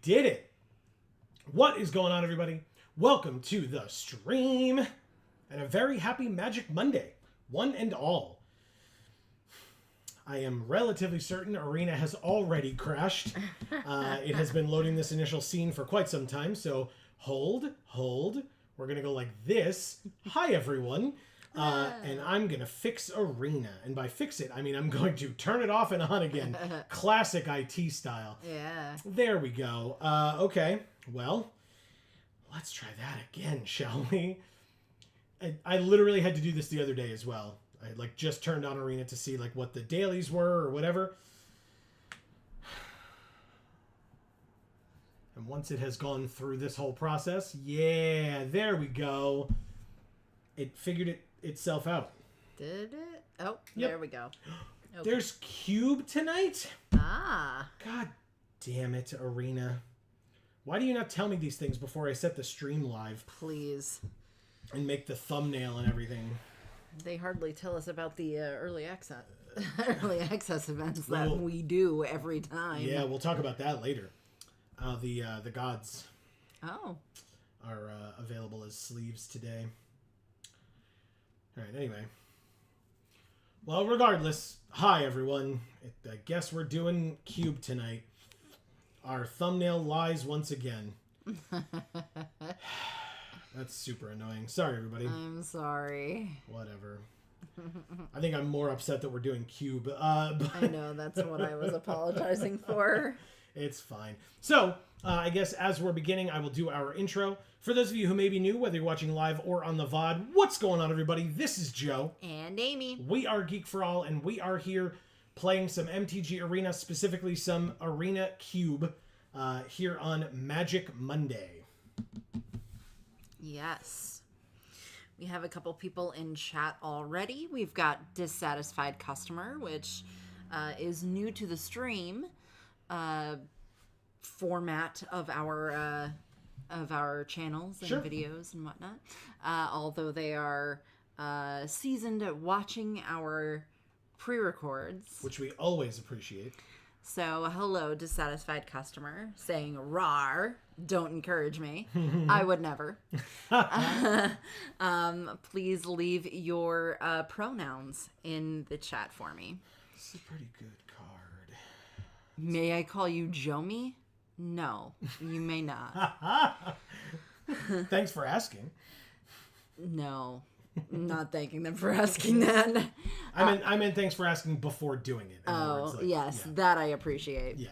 did it. What is going on, everybody? Welcome to the stream and a very happy Magic Monday, one and all. I am relatively certain Arena has already crashed. It has been loading this initial scene for quite some time, so hold. We're going to go like this. Hi, everyone. And I'm going to fix Arena. And by fix it, I mean I'm going to turn it off and on again. Classic IT style. Yeah. There we go. Okay, well, let's try that again, shall we? I literally had to do this the other day as well. I just turned on Arena to see what the dailies were or whatever. And once it has gone through this whole process, yeah, there we go. It figured itself out. Did it? Oh, Yep. There we go. Okay. There's Cube tonight? Ah. God damn it, Arena. Why do you not tell me these things before I set the stream live Please. and make the thumbnail and everything? They hardly tell us about the early access events Well, that we do every time. Yeah, we'll talk about that later. The gods Oh. are available as sleeves today. All right, anyway. Well, regardless, hi everyone. I guess we're doing Cube tonight. Our thumbnail lies once again. That's super annoying. Sorry, everybody. I'm sorry. Whatever. I think I'm more upset that we're doing Cube. I know, that's what I was apologizing for. It's fine. So, I guess as we're beginning, I will do our intro. For those of you who may be new, whether you're watching live or on the VOD, what's going on, everybody? This is Joe. And Amy. We are Geek for All, and we are here playing some MTG Arena, specifically some Arena Cube, here on Magic Monday. Yes. We have a couple people in chat already. We've got Dissatisfied Customer, which is new to the stream format of our channels and Sure. videos and whatnot. Although they are seasoned at watching our pre-records. Which we always appreciate. So, hello, Dissatisfied Customer, saying "rar." Don't encourage me. I would never. Please leave your pronouns in the chat for me. This is a pretty good card. May I call you Jomi? No, you may not. Thanks for asking. No, I'm not thanking them for asking that. I meant thanks for asking before doing it. In other Oh, words, yes, Yeah, that I appreciate. yeah.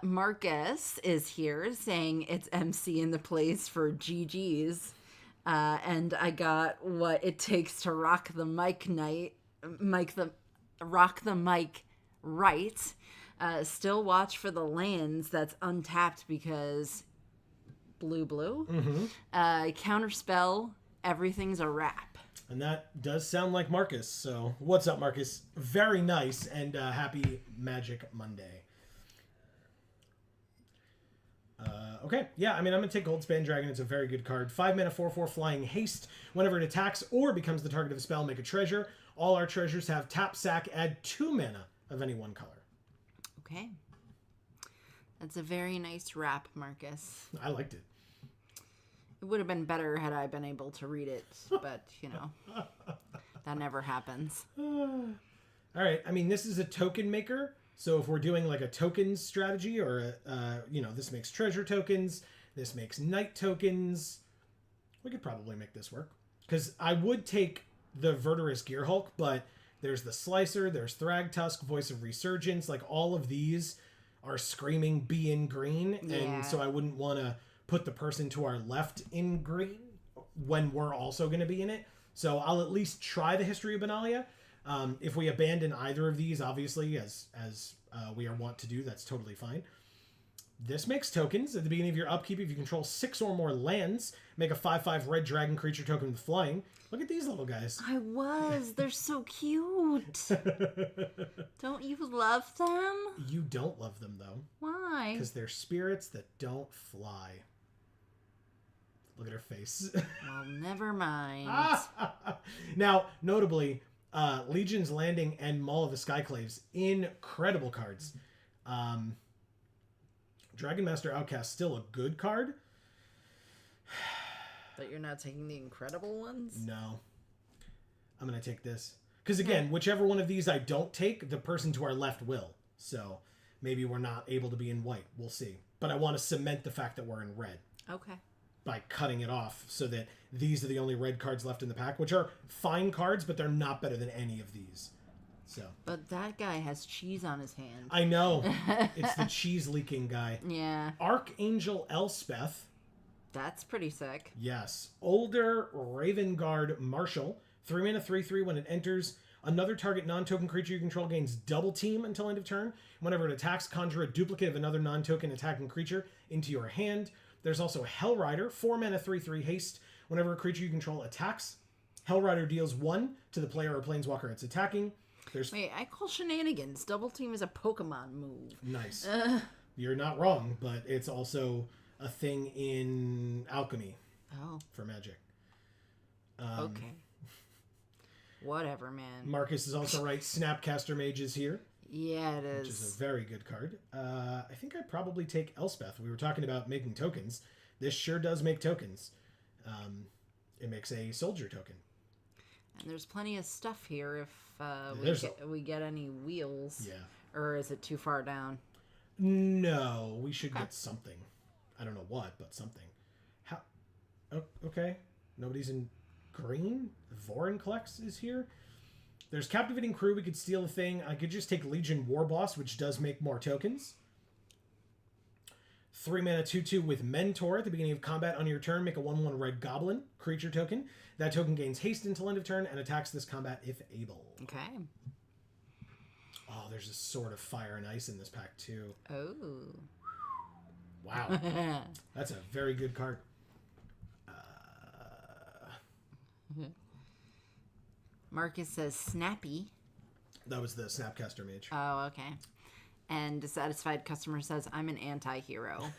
Marcus is here saying it's MC in the place for GG's. And I got what it takes to rock the mic right. Still watch for the lands that's untapped because blue. Mm-hmm. Counterspell, everything's a wrap. And that does sound like Marcus. So what's up, Marcus? Very nice and happy Magic Monday. Okay, yeah, I mean, I'm going to take Goldspan Dragon. It's a very good card. 5 mana, 4/4 flying haste. Whenever it attacks or becomes the target of a spell, make a treasure. All our treasures have tap, sack, add 2 mana of any one color. Okay. That's a very nice wrap, Marcus. I liked it. It would have been better had I been able to read it, but, that never happens. All right, I mean, this is a token maker. So if we're doing a tokens strategy or, this makes treasure tokens, this makes night tokens, we could probably make this work. Because I would take the Verdurous Gearhulk, but there's the Slicer, there's Thragtusk, Voice of Resurgence, all of these are screaming be in green. Yeah. And so I wouldn't want to put the person to our left in green when we're also going to be in it. So I'll at least try the History of Benalia. If we abandon either of these, obviously, as we are wont to do, that's totally fine. This makes tokens. At the beginning of your upkeep, if you control 6 or more lands, make a 5/5 red dragon creature token with flying. Look at these little guys. They're so cute. Don't you love them? You don't love them, though. Why? Because they're spirits that don't fly. Look at her face. Well, never mind. Now, notably, Legion's Landing and Maul of the Skyclaves, incredible cards. Dragon Master Outcast, still a good card. But you're not taking the incredible ones? No. I'm going to take this. Because again, whichever one of these I don't take, the person to our left will. So maybe we're not able to be in white. We'll see. But I want to cement the fact that we're in red. Okay. By cutting it off so that these are the only red cards left in the pack, which are fine cards, but they're not better than any of these. So. But that guy has cheese on his hand. I know. It's the cheese leaking guy. Yeah. Archangel Elspeth. That's pretty sick. Yes. Older Raven Guard Marshal. 3 mana, 3/3. When it enters, another target non-token creature you control gains double team until end of turn. Whenever it attacks, conjure a duplicate of another non-token attacking creature into your hand. There's also Hellrider. 4 mana, 3/3 haste. Whenever a creature you control attacks, Hellrider deals 1 to the player or planeswalker it's attacking. Wait, I call shenanigans. Double team is a Pokemon move. Nice. You're not wrong, but it's also a thing in alchemy. Oh. For Magic. Okay. Whatever, man. Marcus is also right. Snapcaster Mage is here. Yeah, it is. Which is a very good card. I think I'd probably take Elspeth. We were talking about making tokens. This sure does make tokens. It makes a soldier token. And there's plenty of stuff here if we get any wheels. Yeah. Or is it too far down? No, we should get something. I don't know what, but something. How? Oh, okay. Nobody's in green. Vorinclex is here. There's Captivating Crew. We could steal a thing. I could just take Legion Warboss, which does make more tokens. 3 mana, 2/2 with Mentor. At the beginning of combat on your turn, make a 1/1 red goblin creature token. That token gains haste until end of turn and attacks this combat if able. Okay. Oh, there's a Sword of Fire and Ice in this pack too. Oh. Wow. That's a very good card. Marcus says Snappy. That was the Snapcaster Mage. Oh, okay. And Dissatisfied Customer says, I'm an anti-hero.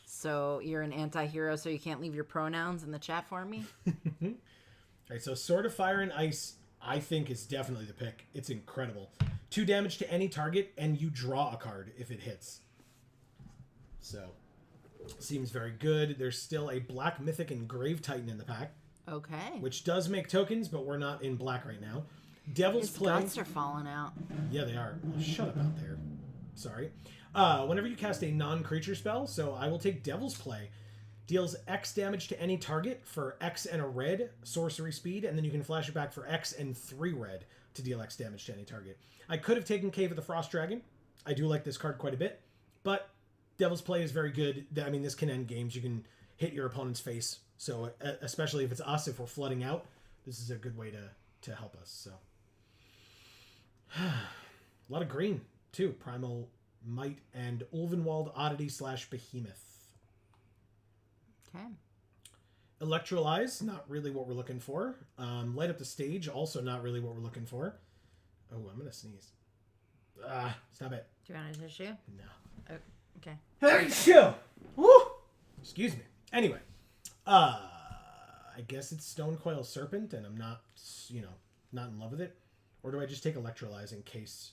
So you're an anti-hero, so you can't leave your pronouns in the chat for me? All right, so Sword of Fire and Ice, I think, is definitely the pick. It's incredible. 2 damage to any target, and you draw a card if it hits. So, seems very good. There's still a Black Mythic and Grave Titan in the pack. Okay. Which does make tokens, but we're not in black right now. Devil's His Play. guts are falling out. Yeah, they are. Oh, shut up out there. Sorry. Whenever you cast a non-creature spell, so I will take Devil's Play. Deals X damage to any target for X and a red sorcery speed, and then you can flash it back for X and 3 red to deal X damage to any target. I could have taken Cave of the Frost Dragon. I do like this card quite a bit, but Devil's Play is very good. I mean, this can end games. You can hit your opponent's face. So, especially if it's us, if we're flooding out, this is a good way to help us. So, a lot of green, too. Primal Might and Ulvenwald Oddity / Behemoth. Okay. Electrolyze, not really what we're looking for. Light Up the Stage, also not really what we're looking for. Oh, I'm going to sneeze. Stop it. Do you want a tissue? No. Oh, okay. Hey, woo! Excuse me. Anyway. I guess it's Stonecoil Serpent, and I'm not, not in love with it. Or do I just take Electrolyze in case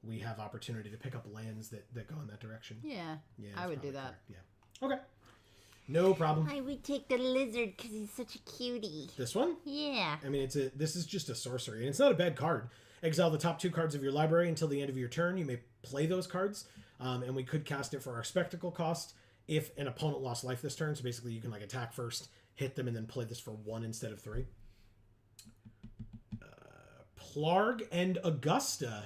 we have opportunity to pick up lands that go in that direction? Yeah, I would do that. Correct. Yeah. Okay. No problem. I would take the lizard because he's such a cutie. This one? Yeah. I mean, this is just a sorcery, and it's not a bad card. Exile the top 2 cards of your library until the end of your turn. You may play those cards, and we could cast it for our Spectacle cost if an opponent lost life this turn. So basically, you can attack first, hit them, and then play this for 1 instead of 3. Plarg and Augusta.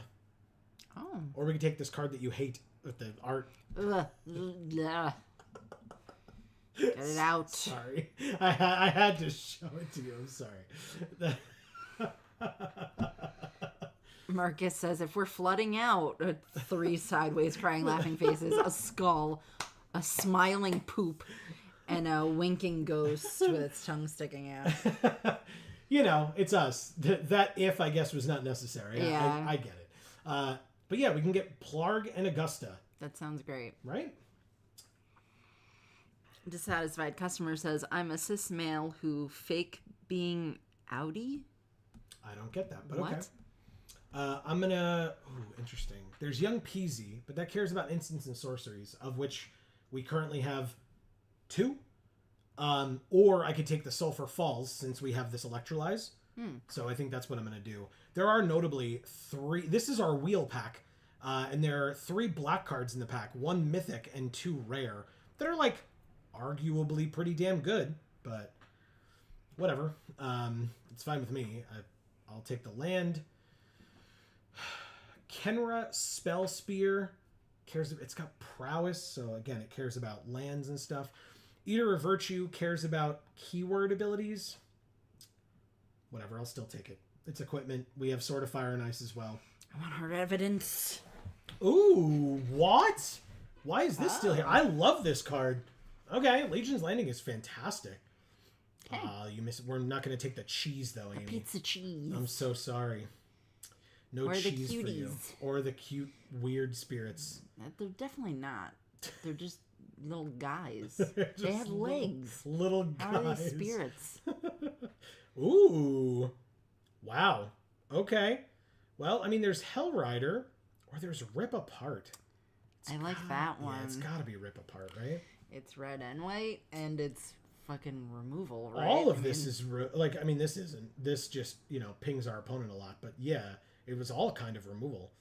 Oh. Or we could take this card that you hate with the art. Ugh. Ugh. Get it out. Sorry. I had to show it to you. I'm sorry. Marcus says, if we're flooding out, 3 sideways crying laughing faces, a skull, a smiling poop, and a winking ghost with its tongue sticking out. It's us. That if, I guess, was not necessary. Yeah. I get it. But yeah, we can get Plarg and Augusta. That sounds great. Right? Dissatisfied Customer says, I'm a cis male who fake being outie. I don't get that, but What? okay. I'm gonna... Ooh, interesting. There's Young Peasy, but that cares about instants and sorceries, of which We currently have 2. Or I could take the Sulphur Falls since we have this Electrolyze. So I think that's what I'm going to do. There are notably 3. This is our wheel pack. And there are 3 black cards in the pack. 1 mythic and 2 rare. That are like arguably pretty damn good. But whatever. It's fine with me. I'll take the land. Kenra Spell Spear. It's got prowess. So again, it cares about lands and stuff. Eater of Virtue cares about keyword abilities. Whatever, I'll still take it. It's equipment. We have Sword of Fire and Ice as well. I want hard evidence. Ooh, what? Why is this still here? I love this card. Okay, Legion's Landing is fantastic. Okay. You missed. We're not going to take the cheese though, Amy. Pizza cheese. I'm so sorry. No Or the cheese for you. cuties. Or the cute weird spirits. They're definitely not. They're just little guys. They're They just have legs. Little guys. How are they spirits? Ooh. Wow. Okay. Well, I mean, there's Hellrider, or there's Rip Apart. I like that one. Yeah, it's got to be Rip Apart, right? It's red and white, and it's fucking removal, right? All of this is I mean, this isn't. This just pings our opponent a lot, but yeah, it was all kind of removal.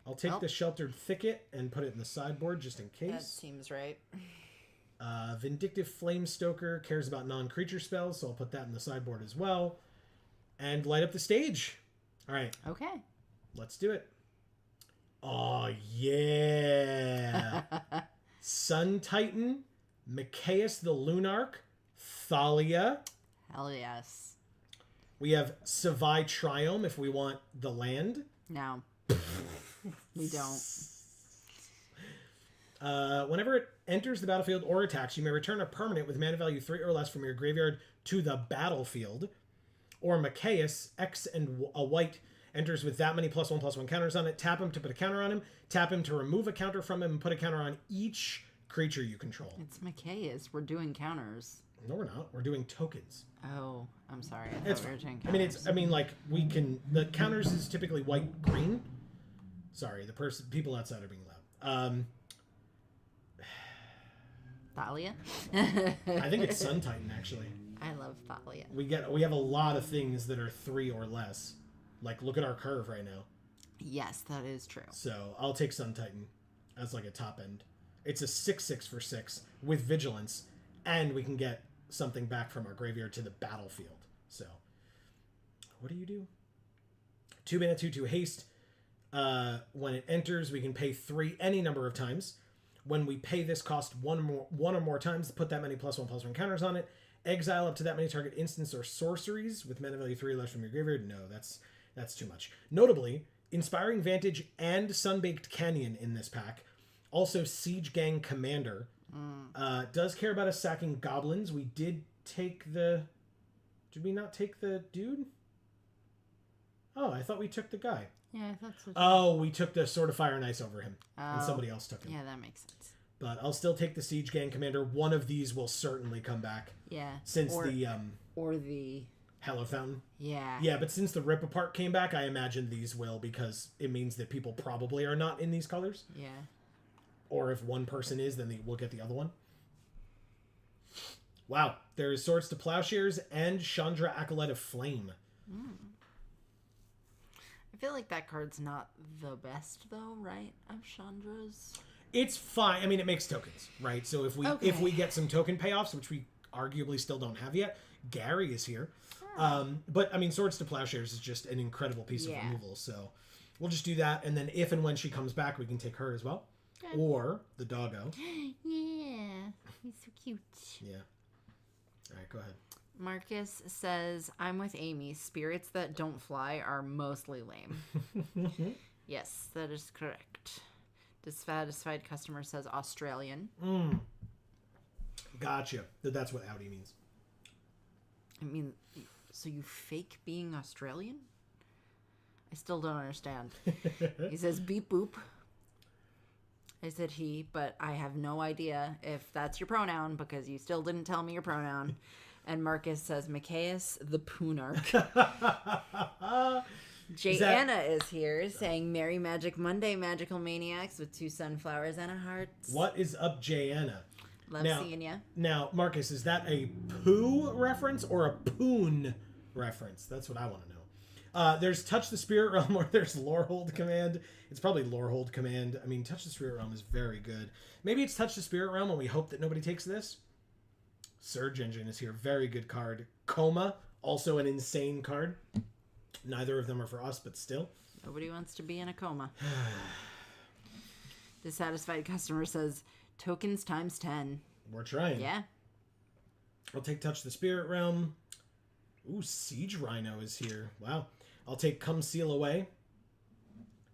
I'll take the Sheltered Thicket and put it in the sideboard just in case. That seems right. Vindictive Flamestoker cares about non-creature spells, so I'll put that in the sideboard as well. And light up the stage. All right. Okay. Let's do it. Oh, yeah. Sun Titan, Mikaeus the Lunarch, Thalia. Hell yes. We have Savai Triome if we want the land. No. We don't. Whenever it enters the battlefield or attacks, you may return a permanent with mana value 3 or less from your graveyard to the battlefield. Or Mikaeus, X and a white, enters with that many +1/+1 counters on it. Tap him to put a counter on him. Tap him to remove a counter from him and put a counter on each creature you control. It's Mikaeus. We're doing counters. No, we're not. We're doing tokens. Oh, I'm sorry. I It's thought we were doing I counters. mean, like we can. The counters is typically white, green. Sorry, people outside are being loud. Thalia? I think it's Sun Titan actually. I love Thalia. We have a lot of things that are 3 or less. Like look at our curve right now. Yes, that is true. So I'll take Sun Titan as like a top end. It's a 6/6 for 6 with vigilance, and we can get something back from our graveyard to the battlefield. So what do you do? 2 mana, 2/2 haste. When it enters, we can pay 3 any number of times. When we pay this cost one or more times, put that many +1/+1 counters on it. Exile up to that many target instants or sorceries with mana value 3 or less from your graveyard. No, that's too much. Notably, Inspiring Vantage and Sunbaked Canyon in this pack. Also, Siege Gang Commander does care about us sacking goblins. We did take the. Did we not take the dude? Oh, I thought we took the guy. Yeah, that's what. Oh, we took the Sword of Fire and Ice over him, and Oh. somebody else took him. Yeah, that makes sense. But I'll still take the Siege Gang Commander. One of these will certainly come back Yeah. since or, the or the Hallow Fountain. yeah. Yeah, but since the Rip Apart came back, I imagine these will, because it means that people probably are not in these colors. Yeah. Or if one person is, then we'll get the other one. Wow. There's Swords to Plowshares and Chandra Acolyte of Flame. I feel like that card's not the best though, right? Of Chandra's. It's fine. I mean, it makes tokens, right? So if we Okay. get some token payoffs, which we arguably still don't have yet, Gary is here. But I mean, Swords to Plowshares is just an incredible piece of Yeah. removal. So we'll just do that, and then if and when she comes back, we can take her as well, or the doggo. Yeah, he's so cute. Yeah. All right, go ahead. Marcus says, I'm with Amy. Spirits that don't fly are mostly lame. Yes, that is correct. Dissatisfied customer says Australian. Gotcha. That's what Audi means. I mean, so you fake being Australian? I still don't understand. He says beep boop. I said he, but I have no idea if that's your pronoun because you still didn't tell me your pronoun. And Marcus says Mikaeus the Poonarch. Jayana is here saying Merry Magic Monday, Magical Maniacs, with 2 sunflowers and a heart. What is up, Jayana? Love seeing ya. Now, Marcus, is that a poo reference or a poon reference? That's what I want to know. There's Touch the Spirit Realm, or there's Lorehold Command. It's probably Lorehold Command. I mean, Touch the Spirit Realm is very good. Maybe it's Touch the Spirit Realm, and we hope that nobody takes this. Surge Engine is here. Very good card. Coma, also an insane card. Neither of them are for us, but still. Nobody wants to be in a coma. Dissatisfied customer says, tokens times 10. We're trying. Yeah. I'll take Touch the Spirit Realm. Ooh, Siege Rhino is here. Wow. I'll take Come Seal Away.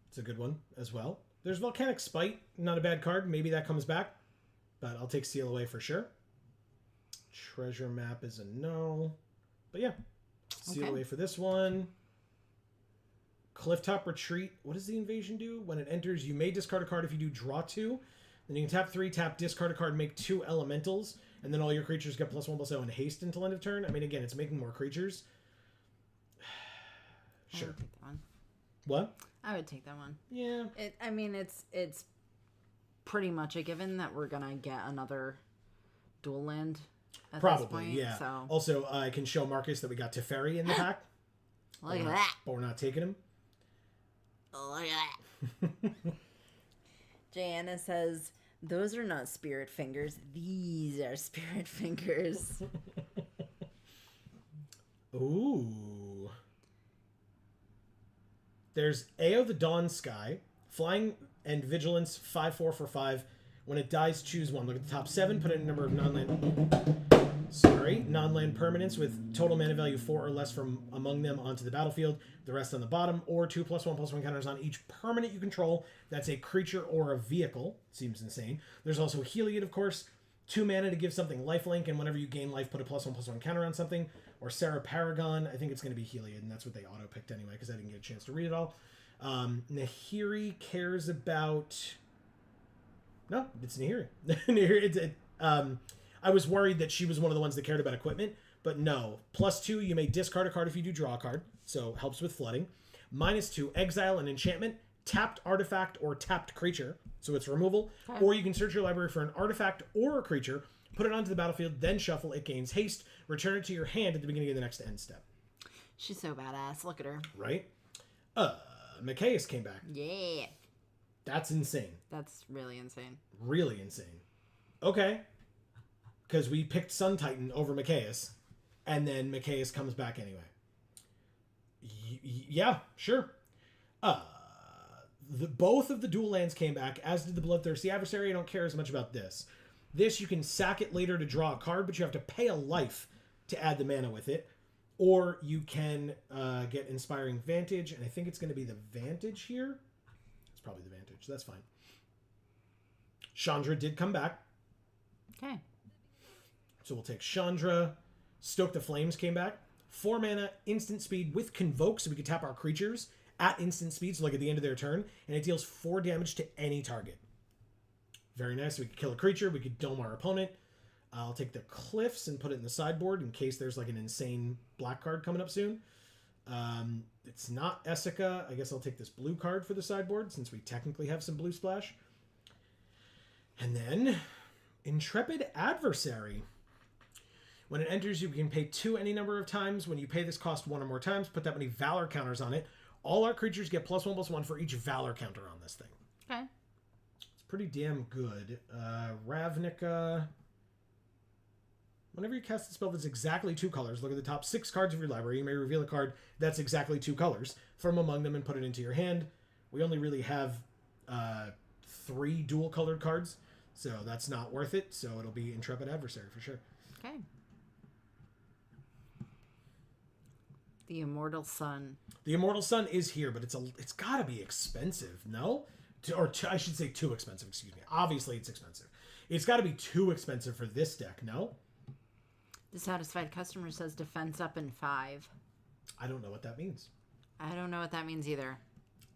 It's a good one as well. There's Volcanic Spite. Not a bad card. Maybe that comes back. But I'll take Seal Away for sure. Treasure Map is a no. But yeah. Seal Away for this one. Clifftop Retreat. What does the invasion do? When it enters, you may discard a card if you do draw 2. Then you can tap 3, tap, discard a card, make 2 elementals, and then all your creatures get +1/+0 and haste until end of turn. I mean, again, it's making more creatures. Sure. I would take that one. What? I would take that one. Yeah. It's pretty much a given that we're gonna get another dual land at Probably, this point. yeah. So Also, I can show Marcus that we got Teferi in the pack. look at that. But we're not taking him. Look at that. Jana says, those are not spirit fingers. These are spirit fingers. Ooh. There's Ao the Dawn Sky. Flying and Vigilance, 5/4 for 5. When it dies, choose one. Look at the top 7. Put in a number of non-land permanents with total mana value 4 or less from among them onto the battlefield. The rest on the bottom, or 2 +1/+1 counters on each permanent you control. That's a creature or a vehicle. Seems insane. There's also Heliod, of course. 2 mana to give something lifelink, and whenever you gain life, put a +1/+1 counter on something. Or Sarah Paragon. I think it's going to be Heliod, and that's what they auto-picked anyway, because I didn't get a chance to read it all. Nahiri cares about... No, it's Nahiri. I was worried that she was one of the ones that cared about equipment, but no. +2, you may discard a card if you do draw a card, so helps with flooding. -2, exile an enchantment, tapped artifact or tapped creature, so it's removal. Okay. Or you can search your library for an artifact or a creature, put it onto the battlefield, then shuffle. It gains haste. Return it to your hand at the beginning of the next end step. She's so badass. Look at her. Right? Mikaeus came back. Yeah. That's insane. That's really insane. Really insane. Okay. Because we picked Sun Titan over Mikaeus, and then Mikaeus comes back anyway. Yeah, sure. Both of the dual lands came back, as did the Bloodthirsty Adversary. I don't care as much about this. This, you can sack it later to draw a card, but you have to pay a life to add the mana with it. Or you can get Inspiring Vantage, and I think it's going to be the Vantage here. It's probably the Vantage. That's fine. Chandra did come back. Okay. So we'll take Chandra. Stoke the Flames came back. 4 mana, instant speed with Convoke, so we can tap our creatures at instant speed, so like at the end of their turn, and it deals 4 damage to any target. Very nice. We could kill a creature. We could dome our opponent. I'll take the Cliffs and put it in the sideboard in case there's like an insane black card coming up soon. It's not Essica. I guess I'll take this blue card for the sideboard since we technically have some blue splash. And then Intrepid Adversary. When it enters, you can pay 2 any number of times. When you pay this cost 1 or more times, put that many Valor counters on it. All our creatures get +1/+1 for each Valor counter on this thing. Okay. It's pretty damn good. Ravnica. Whenever you cast a spell that's exactly 2 colors, look at the top 6 cards of your library. You may reveal a card that's exactly 2 colors from among them and put it into your hand. We only really have 3 dual-colored cards, so that's not worth it. So it'll be Intrepid Adversary for sure. Okay. The Immortal Sun. The Immortal Sun is here, but it's got to be expensive, no? I should say too expensive, excuse me. Obviously, it's expensive. It's got to be too expensive for this deck, no? Dissatisfied customer says defense up in 5. I don't know what that means. I don't know what that means either.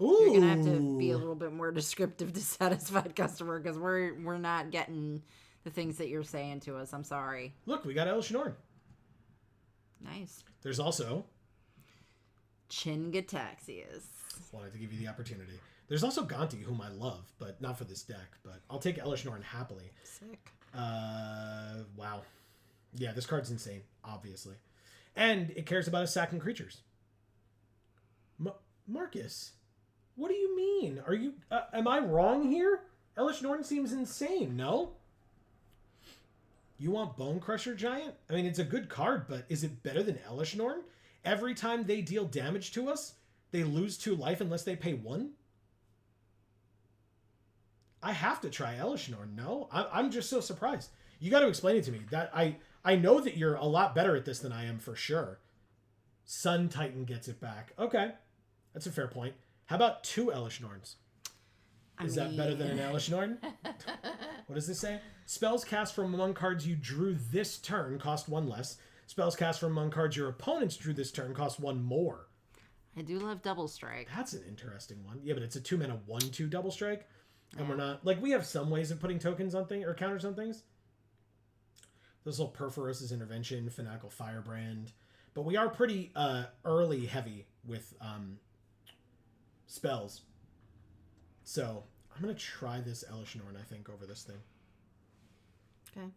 Ooh. You're gonna have to be a little bit more descriptive, dissatisfied customer, because we're not getting the things that you're saying to us. I'm sorry. Look, we got El Shinor. Nice. There's also Chingataxius. Wanted to give you the opportunity. There's also Gonti, whom I love, but not for this deck. But I'll take Elesh Norn happily. Sick. Wow. Yeah, this card's insane, obviously. And it cares about us sacking creatures. Marcus, what do you mean? Are you... am I wrong here? Elesh Norn seems insane, no? You want Bone Crusher Giant? I mean, it's a good card, but is it better than Elesh Norn? Every time they deal damage to us, they lose 2 life unless they pay 1? I have to try Elesh Norn, no? I'm just so surprised. You got to explain it to me. That I know that you're a lot better at this than I am for sure. Sun Titan gets it back. Okay. That's a fair point. How about 2 Elesh Norns? Is that better than an Elesh Norn? What does this say? Spells cast from among cards you drew this turn cost 1 less. Spells cast from among cards your opponents drew this turn cost 1 more. I do love Double Strike. That's an interesting one. Yeah, but it's a 2-mana 1/2 double strike. And we're not... Like, we have some ways of putting tokens on things, or counters on things. This little Perforos's Intervention, Fanatical Firebrand. But we are pretty early heavy with spells. So, I'm going to try this Elesh Norn, I think, over this thing. Okay.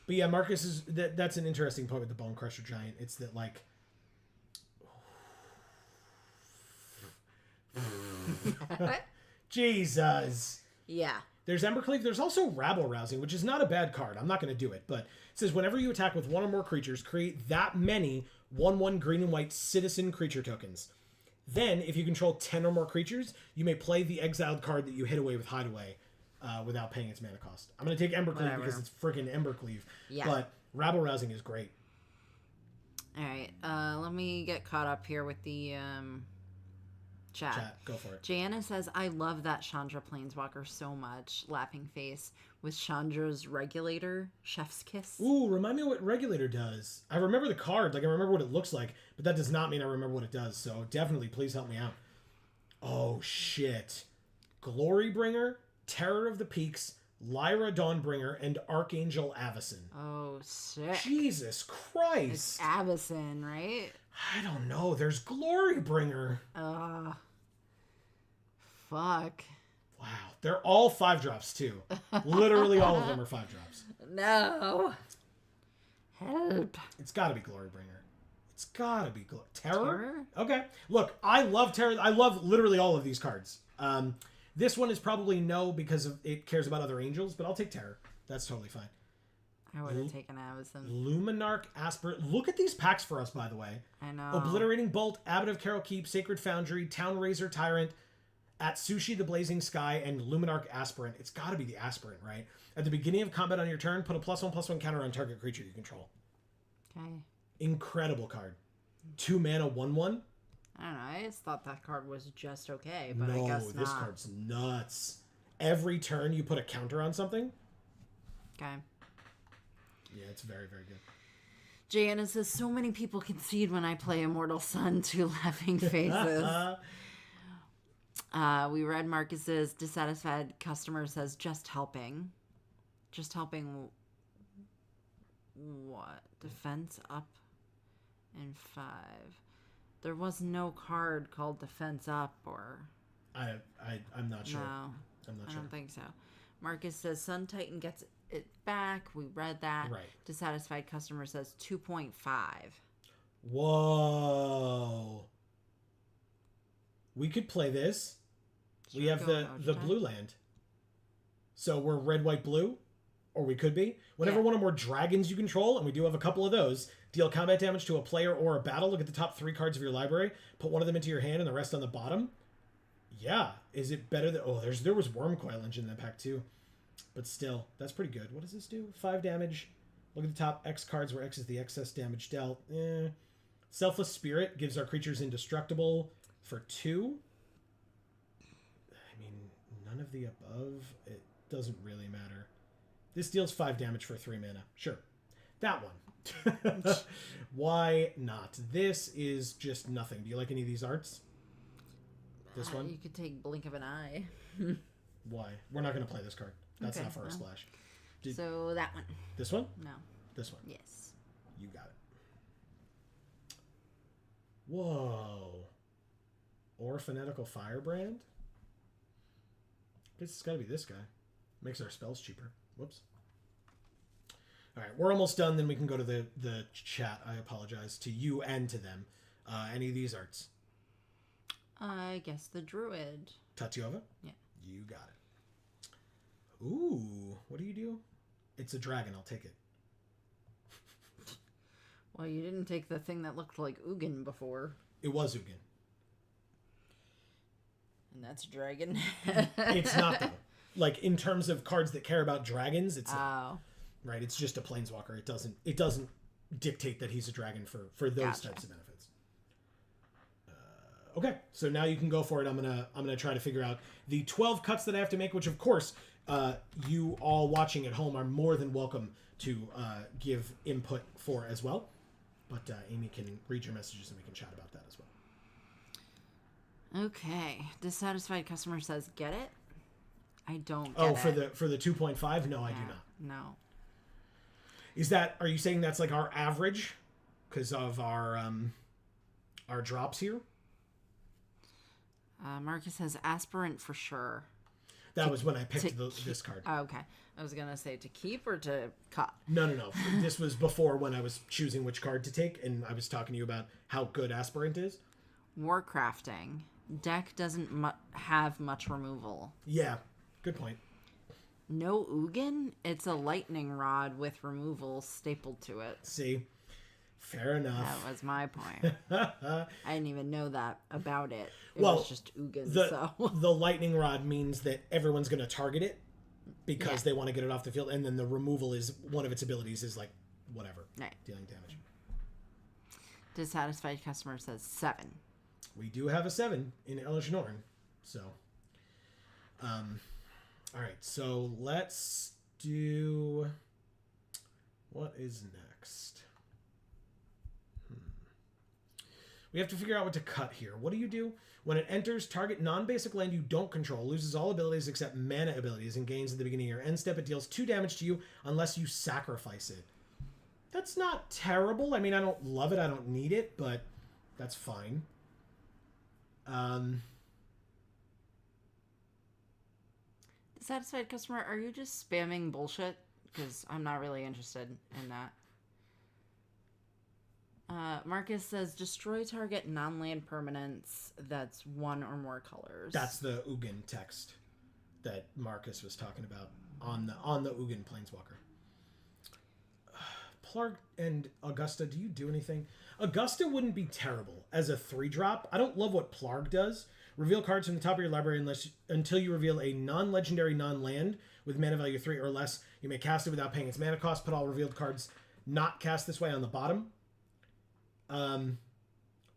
But yeah, Marcus is... That's an interesting point with the Bone Crusher Giant. It's that, like... Jesus. Yeah. There's Embercleave. There's also Rabble Rousing, which is not a bad card. I'm not going to do it, but it says whenever you attack with 1 or more creatures, create that many 1/1 green and white citizen creature tokens. Then, if you control 10 or more creatures, you may play the exiled card that you hit away with Hideaway without paying its mana cost. I'm going to take Embercleave because it's freaking Embercleave. Yeah. But Rabble Rousing is great. All right. Let me get caught up here with the chat. Go for it. Jana says, I love that Chandra Planeswalker so much. Laughing face with Chandra's Regulator, Chef's Kiss. Ooh, remind me what Regulator does. I remember the card, like I remember what it looks like, but that does not mean I remember what it does, so definitely please help me out. Oh, shit. Glorybringer, Terror of the Peaks, Lyra Dawnbringer, and Archangel Avacyn. Oh, sick. Jesus It's Christ. Avacyn, right? I don't know. There's Glorybringer. Fuck. Wow. They're all 5-drops, too. Literally all of them are 5-drops. No. Help. It's got to be Glorybringer. It's got to be Terror? Terror? Okay. Look, I love Terror. I love literally all of these cards. This one is probably no because it cares about other angels, but I'll take Terror. That's totally fine. I would have taken Avacyn. Luminarch Aspirant. Look at these packs for us, by the way. I know. Obliterating Bolt, Abbot of Carol Keep, Sacred Foundry, Town Razor Tyrant, Atsushi the Blazing Sky, and Luminarch Aspirant. It's got to be the Aspirant, right? At the beginning of combat on your turn, put a +1/+1 counter on target creature you control. Okay. Incredible card. 2 mana 1/1. I don't know. I just thought that card was just okay, but No, I guess not. this card's nuts. Every turn you put a counter on something. Okay. Yeah, it's very, very good. Jana says, so many people concede when I play Immortal Sun to laughing faces. We read Marcus's dissatisfied customer says, just helping. Just helping what? Defense up in 5. There was no card called Defense Up or... I'm not sure. No, I'm not I sure. don't think so. Marcus says, Sun Titan gets it back. We read that. Right. Dissatisfied customer says 2.5. Whoa. We could play this. Should We have go the Ojita? blue land. So we're red, white, blue. Or we could be. Whenever one or more dragons you control, and we do have a couple of those, deal combat damage to a player or a battle. Look at the top 3 cards of your library. Put one of them into your hand and the rest on the bottom. Yeah. Is it better than... Oh, there was Wormcoil Engine in that pack too. But still, that's pretty good. What does this do? 5 damage. Look at the top X cards where X is the excess damage dealt. Selfless Spirit gives our creatures indestructible for 2. I mean, none of the above. It doesn't really matter. This deals 5 damage for 3 mana. Sure. That one. Why not? This is just nothing. Do you like any of these arts? This one? You could take Blink of an Eye. Why? We're not going to play this card. That's Okay, not for our well. splash. So that one. This one? No. This one. Yes. You got it. Whoa. Or phonetical firebrand? Guess it's gotta be this guy. Makes our spells cheaper. Whoops. Alright, we're almost done, then we can go to the chat. I apologize to you and to them. Any of these arts? I guess the druid. Tatiova? Yeah. You got it. Ooh, what do you do? It's a dragon, I'll take it. Well, you didn't take the thing that looked like Ugin before. It was Ugin. And that's a dragon. It's not, though. Like, in terms of cards that care about dragons, it's not. Oh. Right, it's just a planeswalker. It doesn't dictate that he's a dragon for those Gotcha. types of benefits. Okay, so now you can go for it. I'm gonna try to figure out the 12 cuts that I have to make, which of course you all watching at home are more than welcome to give input for as well. But Amy can read your messages and we can chat about that as well. Okay. Dissatisfied customer says, get it? I don't get Oh, it. for the 2.5? No, I do not. No. Are you saying that's like our average because of our drops here? Marcus says aspirant for sure. That was when I picked to this card. Oh, okay. I was going to say to keep or to cut. No. This was before when I was choosing which card to take, and I was talking to you about how good Aspirant is. Warcrafting. Deck doesn't have much removal. Yeah, good point. No Ugin? It's a lightning rod with removal stapled to it. See? Fair enough. That was my point. I didn't even know that about it. It Well, was just Ugin, so... the lightning rod means that everyone's going to target it because Yeah. they want to get it off the field, and then the removal is one of its abilities is like, whatever, Right. dealing damage. Dissatisfied customer says 7. We do have a 7 in Elish Norn, so... all right, so let's do... What is next? We have to figure out what to cut here. What do you do? When it enters, target non-basic land you don't control, loses all abilities except mana abilities, and gains at the beginning of your end step. It deals 2 damage to you unless you sacrifice it. That's not terrible. I mean, I don't love it. I don't need it, but that's fine. Dissatisfied customer, are you just spamming bullshit? Because I'm not really interested in that. Marcus says, destroy target non-land permanents that's 1 or more colors. That's the Ugin text that Marcus was talking about on the Ugin Planeswalker. Plarg and Augusta, do you do anything? Augusta wouldn't be terrible as a 3-drop. I don't love what Plarg does. Reveal cards from the top of your library until you reveal a non-legendary non-land with mana value 3 or less. You may cast it without paying its mana cost. Put all revealed cards not cast this way on the bottom.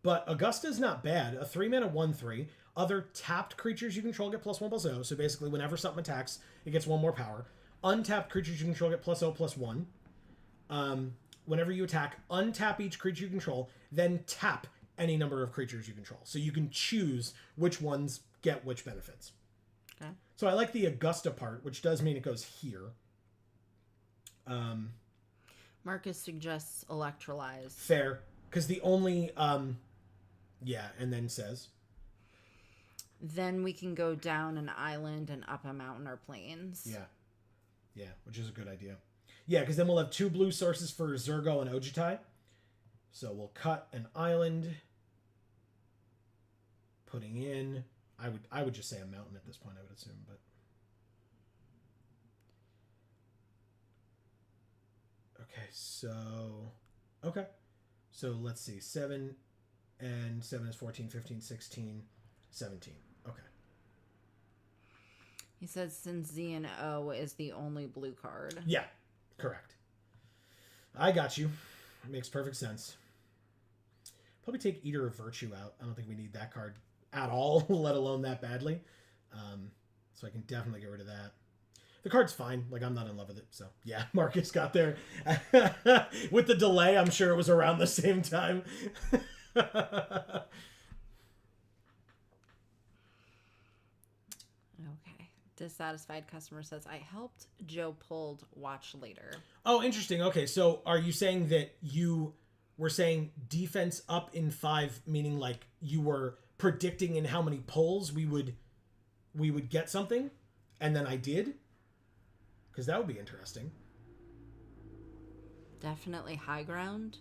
But Augusta's not bad. A 3-mana 1/3. Other tapped creatures you control get +1/+0. So basically, whenever something attacks, it gets 1 more power. Untapped creatures you control get +0/+1. Whenever you attack, untap each creature you control, then tap any number of creatures you control. So you can choose which ones get which benefits. Okay. So I like the Augusta part, which does mean it goes here. Marcus suggests electrolyze. Fair. Because the only... yeah, and then says... Then we can go down an island and up a mountain or plains. Yeah, which is a good idea. Yeah, because then we'll have 2 blue sources for Zurgo and Ojutai. So we'll cut an island. Putting in... I would just say a mountain at this point, I would assume, but... Okay, so... Okay. So let's see. 7 and 7 is 14, 15, 16, 17. Okay. He says since Z and O is the only blue card. Yeah, correct. I got you. Makes perfect sense. Probably take Eater of Virtue out. I don't think we need that card at all, let alone that badly. So I can definitely get rid of that. The card's fine. Like, I'm not in love with it. So, yeah, Marcus got there. With the delay, I'm sure it was around the same time. Okay. Dissatisfied customer says, I helped Joe pulled watch later. Oh, interesting. Okay, so are you saying that you we're saying defense up in 5, meaning like you were predicting in how many pulls we would get something, and then I did, because that would be interesting. Definitely high ground.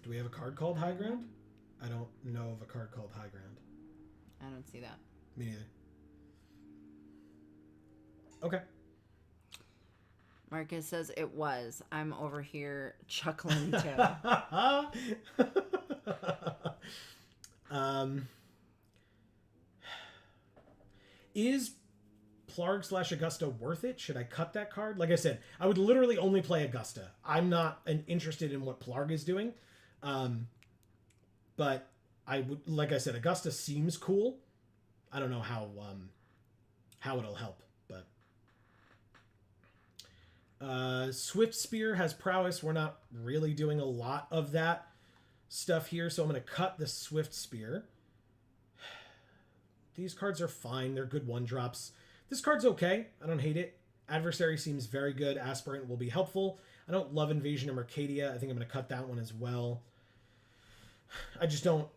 Do we have a card called High Ground? I don't know of a card called High Ground. I don't see that. Me neither. Okay. Marcus says it was. I'm over here chuckling too. Is Plarg / Augusta worth it? Should I cut that card? Like I said, I would literally only play Augusta. I'm not interested in what Plarg is doing. But I would, like I said, Augusta seems cool. I don't know how it'll help, but Swift Spear has prowess. We're not really doing a lot of that stuff here, so I'm going to cut the Swift Spear. These cards are fine. They're good 1-drops. This card's okay. I don't hate it. Adversary seems very good. Aspirant will be helpful. I don't love Invasion of Mercadia. I think I'm going to cut that one as well. I just don't...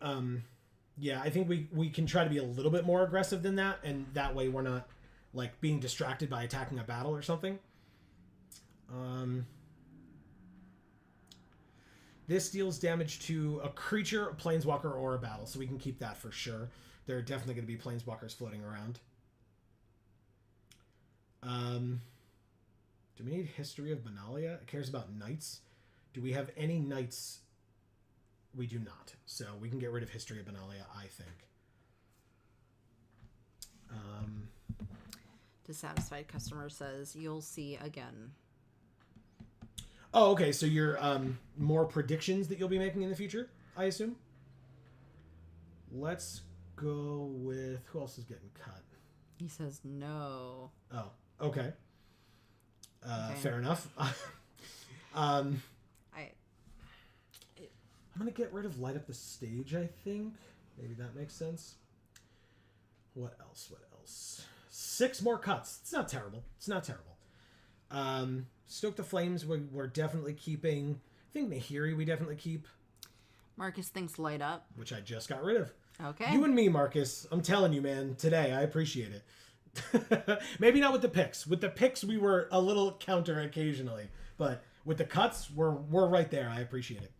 yeah, I think we can try to be a little bit more aggressive than that, and that way we're not like being distracted by attacking a battle or something. This deals damage to a creature, a planeswalker, or a battle, so we can keep that for sure. There are definitely going to be planeswalkers floating around. Do we need History of Benalia? It cares about knights. Do we have any knights? We do not. So we can get rid of History of Benalia, I think. Dissatisfied customer says, you'll see again. Oh, okay. So you're more predictions that you'll be making in the future, I assume? Let's go with... Who else is getting cut? He says no. Oh, okay. Okay. Fair enough. I'm I going to get rid of Light Up the Stage, I think. Maybe that makes sense. What else? 6 more cuts. It's not terrible. Stoke the Flames, we're definitely keeping. I think Nahiri we definitely keep. Marcus thinks light up. Which I just got rid of. Okay. You and me, Marcus. I'm telling you, man. Today, I appreciate it. Maybe not with the picks. With the picks, we were a little counter occasionally. But with the cuts, we're right there. I appreciate it.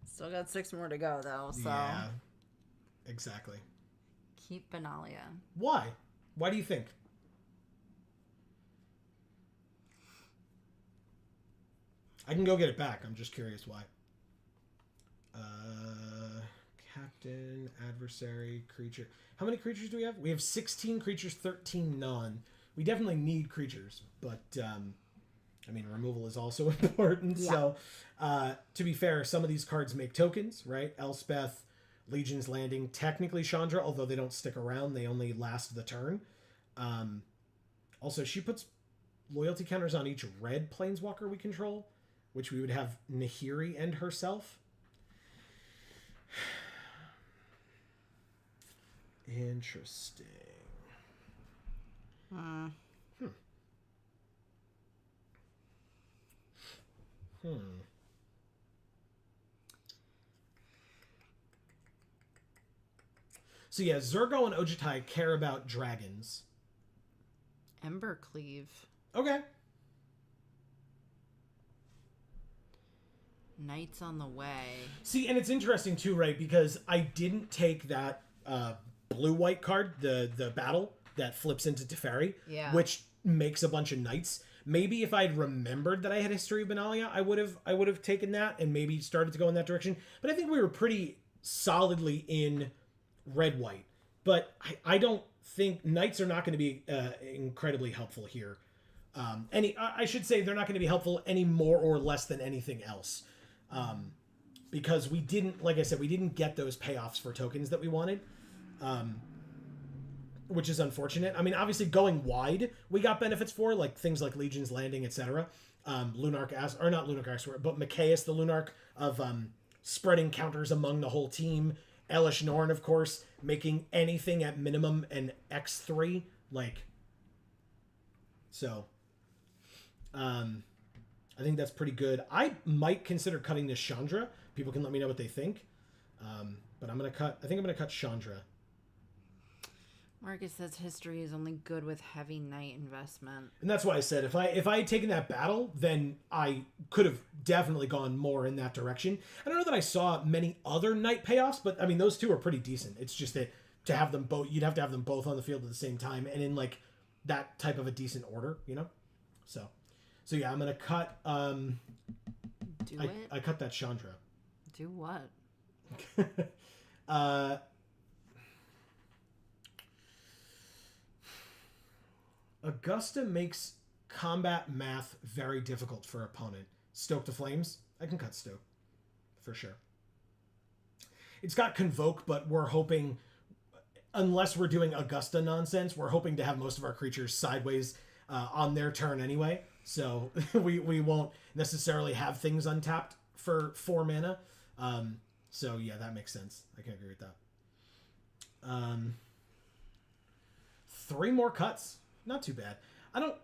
Still got 6 more to go, though, so... Yeah. Exactly. Keep Benalia. Why? Why do you think? I can go get it back. I'm just curious why. Captain, adversary, creature. How many creatures do we have? We have 16 creatures, 13 non. We definitely need creatures, but I mean, removal is also important. Yeah. So, to be fair, some of these cards make tokens, right? Elspeth, Legion's Landing, technically Chandra, although they don't stick around. They only last the turn. Also, she puts loyalty counters on each red planeswalker we control, which we would have Nahiri and herself. Interesting. So yeah, Zurgo and Ojutai care about dragons. Embercleave. Okay. Knights on the way. See, and it's interesting too, right? Because I didn't take that blue-white card, the battle that flips into Teferi, Yeah. which makes a bunch of knights. Maybe if I'd remembered that I had History of Benalia, I would have taken that and maybe started to go in that direction. But I think we were pretty solidly in red-white. But I don't think knights are not going to be incredibly helpful here. I should say they're not going to be helpful any more or less than anything else. Because we didn't, like I said, we didn't get those payoffs for tokens that we wanted, which is unfortunate. I mean, obviously going wide, we got benefits for, like things like Legion's Landing, etc. Lunark, or not Lunark, but Mikaeus the Lunark of spreading counters among the whole team. Elish Norn, of course, making anything at minimum an X3, like, so, I I think that's pretty good. I might consider cutting this Chandra. People can let me know what they think. But I'm gonna cut. I think I'm gonna cut Chandra. Marcus says history is only good with heavy knight investment. And that's why I said if I had taken that battle, then I could have definitely gone more in that direction. I don't know that I saw many other knight payoffs, but I mean those two are pretty decent. It's just that to have them both, you'd have to have them both on the field at the same time and in like that type of a decent order, you know. So yeah, I'm gonna cut. Do it. I cut that Chandra. Do what? Augusta makes combat math very difficult for opponent. Stoke the Flames. I can cut Stoke for sure. It's got Convoke, but we're hoping, unless we're doing Augusta nonsense, we're hoping to have most of our creatures sideways on their turn anyway. So we won't necessarily have things untapped for 4 mana. So yeah, that makes sense. I can agree with that. 3 more cuts. Not too bad.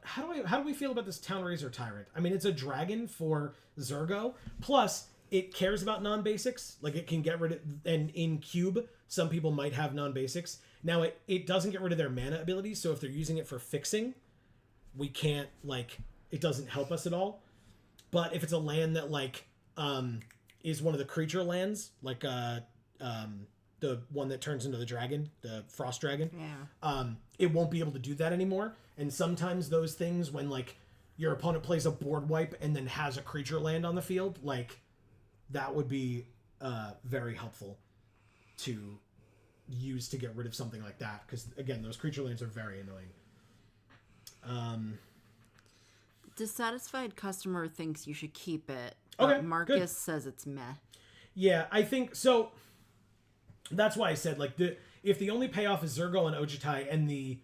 How do we feel about this Town Razor Tyrant? I mean, it's a dragon for Zergo. Plus, it cares about non-basics. Like, it can get rid of... And in Cube, some people might have non-basics. Now, it doesn't get rid of their mana abilities, so if they're using it for fixing, we can't, like... It doesn't help us at all. But if it's a land that, like, is one of the creature lands, like, the one that turns into the dragon, the Frost Dragon. Yeah. It won't be able to do that anymore. And sometimes those things, when like your opponent plays a board wipe and then has a creature land on the field, like that would be very helpful to use to get rid of something like that. Because again, those creature lands are very annoying. Dissatisfied customer thinks you should keep it. Okay, Marcus good. Says it's meh. Yeah, I think so. That's why I said, like, if the only payoff is Zergo and Ojutai and the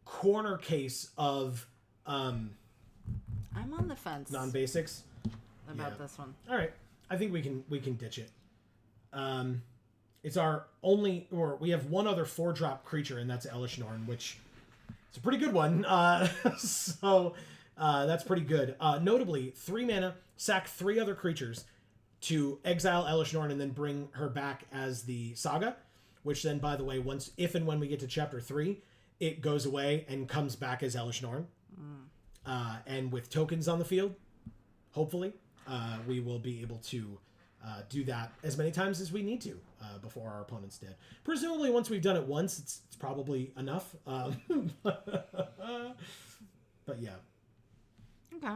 corner case of I'm on the fence non-basics about this one. All right, I think we can ditch it. It's our only, or we have one other 4-drop creature, and that's Elesh Norn, which is a pretty good one. So that's pretty good. Notably, 3 mana, sack 3 other creatures to exile Elesh Norn and then bring her back as the Saga, which then, by the way, if and when we get to Chapter 3, it goes away and comes back as Elesh Norn. And with tokens on the field, hopefully, we will be able to do that as many times as we need to before our opponent's dead. Presumably, once we've done it once, it's probably enough. But yeah. Okay.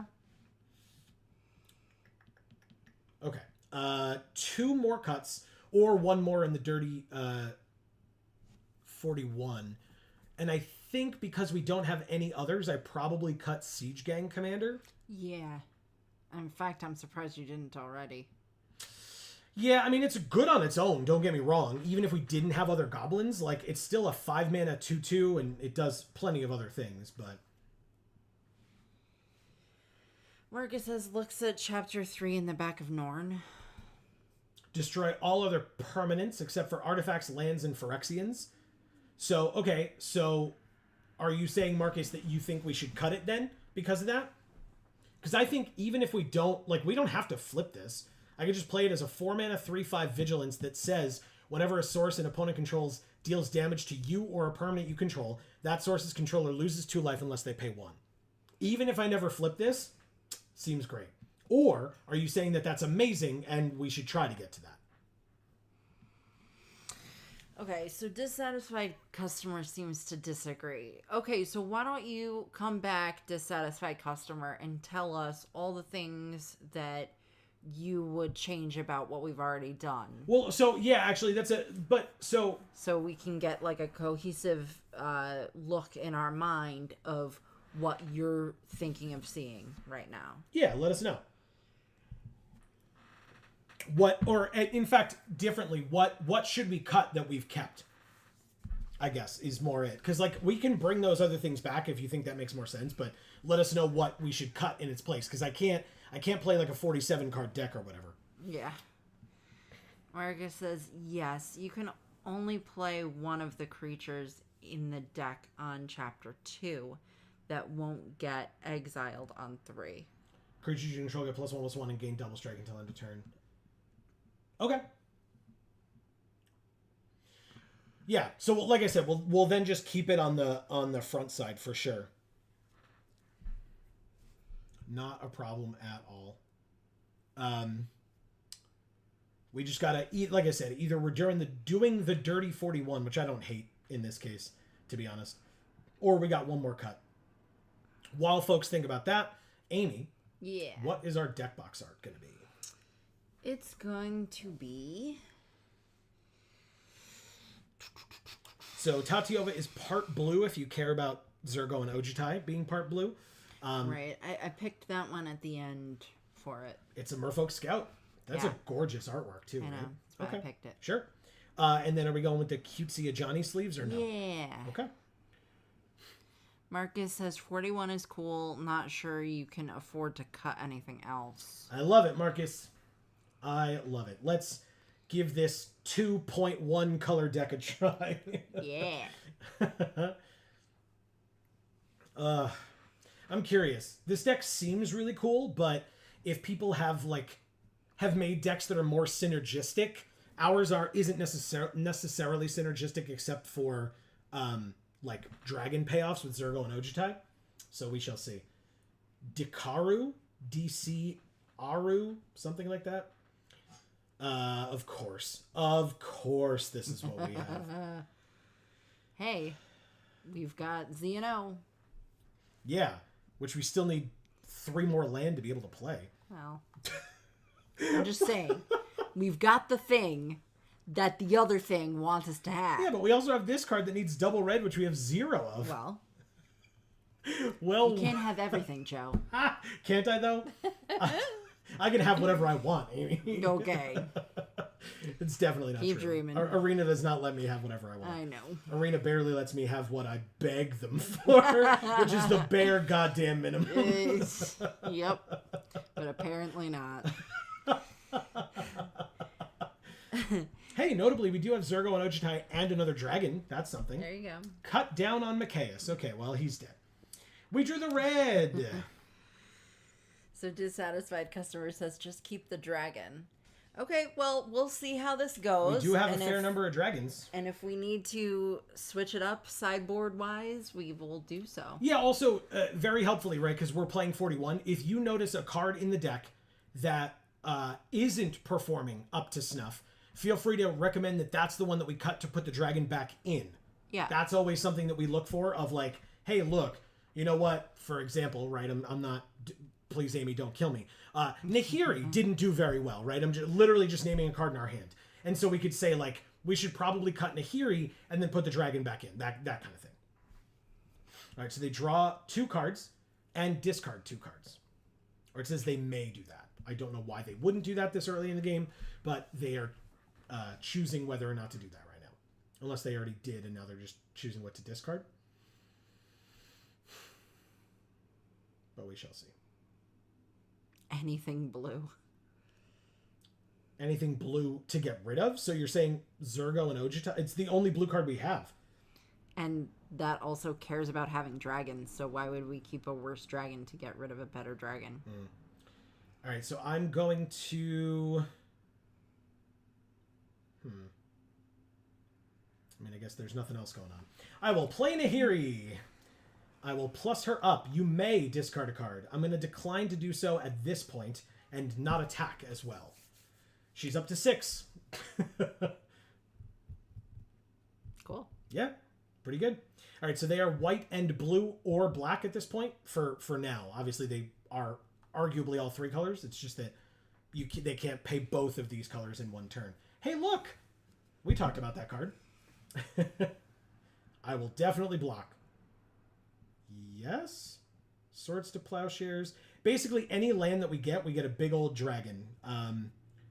2 more cuts, or 1 more in the dirty 41. And I think because we don't have any others, I probably cut Siege Gang Commander. Yeah. In fact, I'm surprised you didn't already. Yeah, I mean, it's good on its own, don't get me wrong. Even if we didn't have other goblins, like, it's still a 5 mana 2/2, and it does plenty of other things, but... Marcus says, looks at Chapter 3 in the back of Norn. Destroy all other permanents except for artifacts, lands, and Phyrexians. So, okay, so are you saying, Marcus, that you think we should cut it then because of that? Because I think even if we don't, like, we don't have to flip this. I could just play it as a 4 mana 3/5 Vigilance that says whenever a source an opponent controls deals damage to you or a permanent you control, that source's controller loses 2 life unless they pay 1. Even if I never flip this, seems great. Or are you saying that that's amazing and we should try to get to that? Okay, so dissatisfied customer seems to disagree. Okay, so why don't you come back, dissatisfied customer, and tell us all the things that you would change about what we've already done. Well, so yeah, actually that's it. But so we can get like a cohesive look in our mind of what you're thinking of seeing right now. Yeah, let us know. What, or in fact, differently, what should we cut that we've kept? I guess is more it. Because like we can bring those other things back if you think that makes more sense, but let us know what we should cut in its place. Because I can't play like a 47 card deck or whatever. Yeah. Marcus says, yes, you can only play one of the creatures in the deck on Chapter 2 that won't get exiled on 3. Creatures you control get +1/+1 and gain double strike until end of turn. Okay. Yeah, so like I said, we'll then just keep it on the front side for sure. Not a problem at all. We just gotta eat, like I said, either we're doing the dirty 41, which I don't hate in this case, to be honest, or we got one more cut. While folks think about that, Amy, Yeah. what is our deck box art going to be? It's going to be... So Tatiova is part blue if you care about Zurgo and Ojutai being part blue. Right. I picked that one at the end for it. It's a Merfolk Scout. That's Yeah. a gorgeous artwork too, I know. right? That's why I picked it. Sure. And then are we going with the cutesy Ajani sleeves or no? Yeah. Okay. Marcus says 41 is cool. Not sure you can afford to cut anything else. I love it, Marcus. I love it. Let's give this 2.1 color deck a try. Yeah. I'm curious. This deck seems really cool, but if people have made decks that are more synergistic, ours isn't necessarily synergistic except for dragon payoffs with Zurgo and Ojutai. So we shall see. Dikaru, DC-Aru, something like that. Of course, this is what we have. Hey, we've got Z&O. Yeah, which we still need 3 more land to be able to play. Well, I'm just saying, we've got the thing that the other thing wants us to have. Yeah, but we also have this card that needs double red, which we have 0 of. Well, you can't have everything, Joe. Can't I, though? I can have whatever I want, Amy. Okay. It's definitely not Keep true. dreaming. Arena does not let me have whatever I want. I know. Arena barely lets me have what I beg them for, which is the bare goddamn minimum. Yep. But apparently not. Hey, notably, we do have Zurgo and Ojutai and another dragon. That's something. There you go. Cut down on Micaeus. Okay, well, he's dead. We drew the red. So dissatisfied customer says just keep the dragon. Okay, well, we'll see how this goes. We do have a fair number of dragons. And if we need to switch it up sideboard-wise, we will do so. Yeah, also, very helpfully, right, because we're playing 41, if you notice a card in the deck that isn't performing up to snuff, feel free to recommend that that's the one that we cut to put the dragon back in. Yeah. That's always something that we look for of like, hey, look, you know what? For example, right, I'm not... Please, Amy, don't kill me. Nahiri didn't do very well, right? I'm literally just naming a card in our hand. And so we could say, like, we should probably cut Nahiri and then put the dragon back in. That kind of thing. All right, so they draw 2 cards and discard 2 cards. Or it says they may do that. I don't know why they wouldn't do that this early in the game, but they are choosing whether or not to do that right now. Unless they already did and now they're just choosing what to discard. But we shall see. Anything blue. Anything blue to get rid of? So you're saying Zurgo and Ojutai? It's the only blue card we have. And that also cares about having dragons, so why would we keep a worse dragon to get rid of a better dragon? All right, so I'm going to... I mean, I guess there's nothing else going on. I will play Nahiri. I will plus her up. You may discard a card. I'm going to decline to do so at this point and not attack as well. She's up to 6. Cool. Yeah, pretty good. All right, so they are white and blue or black at this point for now. Obviously, they are arguably all 3 colors. It's just that they can't pay both of these colors in one turn. Hey, look! We talked about that card. I will definitely block. Yes. Swords to Plowshares. Basically, any land that we get a big old dragon.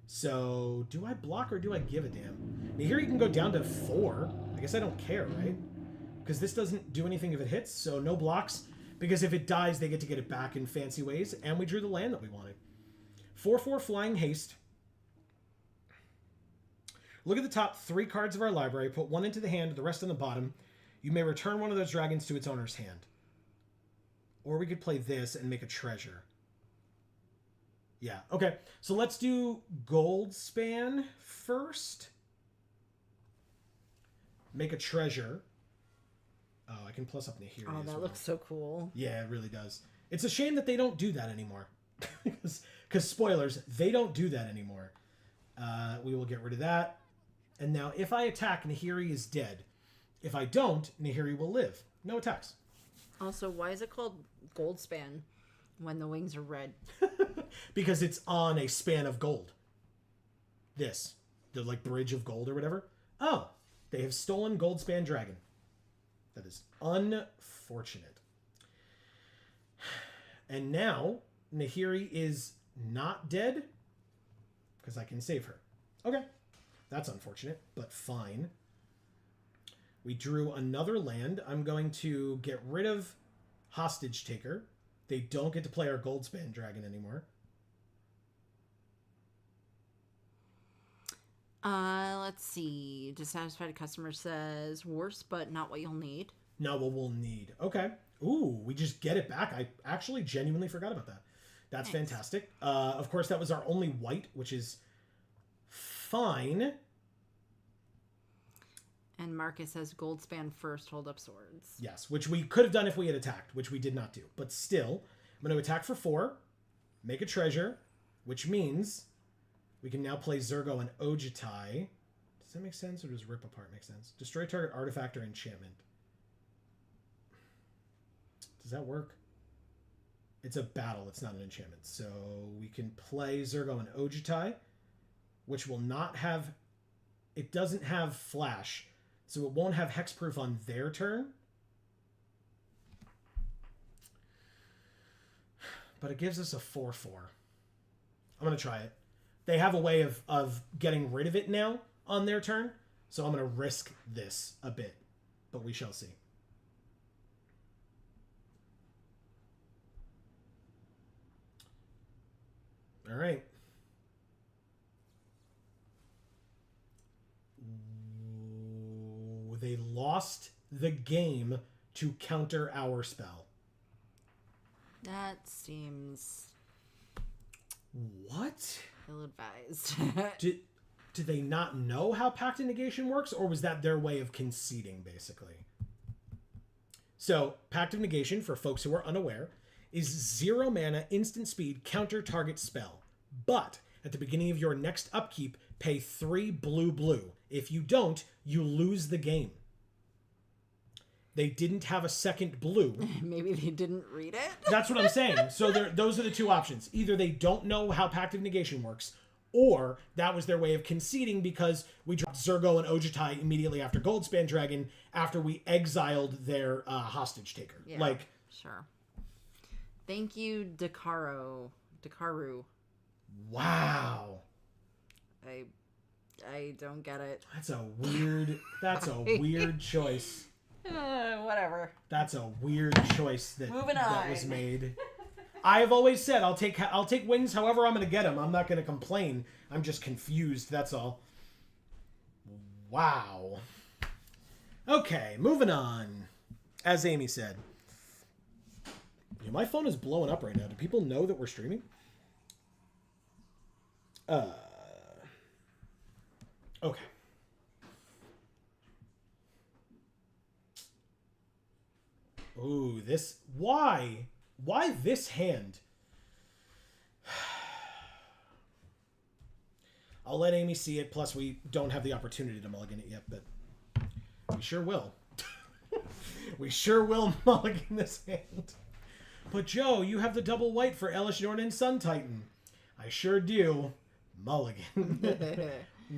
So, do I block or do I give a damn? Now, here you can go down to 4. I guess I don't care, right? Because this doesn't do anything if it hits, so no blocks. Because if it dies, they get to get it back in fancy ways. And we drew the land that we wanted. 4/4 Flying Haste. Look at the top 3 cards of our library. Put 1 into the hand, the rest on the bottom. You may return one of those dragons to its owner's hand. Or we could play this and make a treasure. Yeah. Okay. So let's do Goldspan first. Make a treasure. Oh, I can plus up Nahiri Oh, as that well. looks so cool. Yeah, it really does. It's a shame that they don't do that anymore. Because spoilers, they don't do that anymore. We will get rid of that. And now if I attack, Nahiri is dead. If I don't, Nahiri will live. No attacks. Also, why is it called Goldspan when the wings are red? Because it's on a span of gold. This. The like bridge of gold or whatever. Oh, they have stolen Goldspan Dragon. That is unfortunate. And now Nahiri is not dead because I can save her. Okay. That's unfortunate, but fine. We drew another land. I'm going to get rid of Hostage Taker. They don't get to play our Goldspan Dragon anymore. Let's see. Dissatisfied customer says, worse, but not what you'll need. Not what we'll need. Okay. Ooh, we just get it back. I actually genuinely forgot about that. That's Nice. fantastic. Of course, that was our only white, which is fine. And Marcus says, Goldspan first, hold up swords. Yes, which we could have done if we had attacked, which we did not do. But still, I'm going to attack for 4, make a treasure, which means we can now play Zergo and Ojutai. Does that make sense, or does Rip Apart make sense? Destroy target artifact or enchantment. Does that work? It's a battle, it's not an enchantment. So we can play Zergo and Ojutai, which will not have... It doesn't have flash, so it won't have hexproof on their turn. But it gives us a 4/4. I'm going to try it. They have a way of getting rid of it now on their turn, so I'm going to risk this a bit. But we shall see. All right. Ooh, they lost the game to counter our spell. That seems What? ill-advised. Did they not know how Pact of Negation works, or was that their way of conceding, basically? So, Pact of Negation, for folks who are unaware, is 0 mana, instant speed, counter target spell. But, at the beginning of your next upkeep, pay 3 blue. If you don't, you lose the game. They didn't have a second blue. Maybe they didn't read it. That's what I'm saying. So those are the two options. Either they don't know how Pact of Negation works, or that was their way of conceding because we dropped Zergo and Ojutai immediately after Goldspan Dragon after we exiled their hostage taker. Yeah, Like, sure. Thank you, Dakaru. wow. I don't get it. That's a weird choice. Whatever. That's a weird choice that was on. made. I've always said I'll take wins however I'm going to get them. I'm not going to complain. I'm just confused, that's all. Wow. Okay, moving on. As Amy said. Yeah, my phone is blowing up right now. Do people know that we're streaming? Okay. Ooh, this... Why? Why this hand? I'll let Amy see it, plus we don't have the opportunity to mulligan it yet, but we sure will. We sure will mulligan this hand. But Joe, you have the double white for Elesh Norn and Sun Titan. I sure do. Mulligan.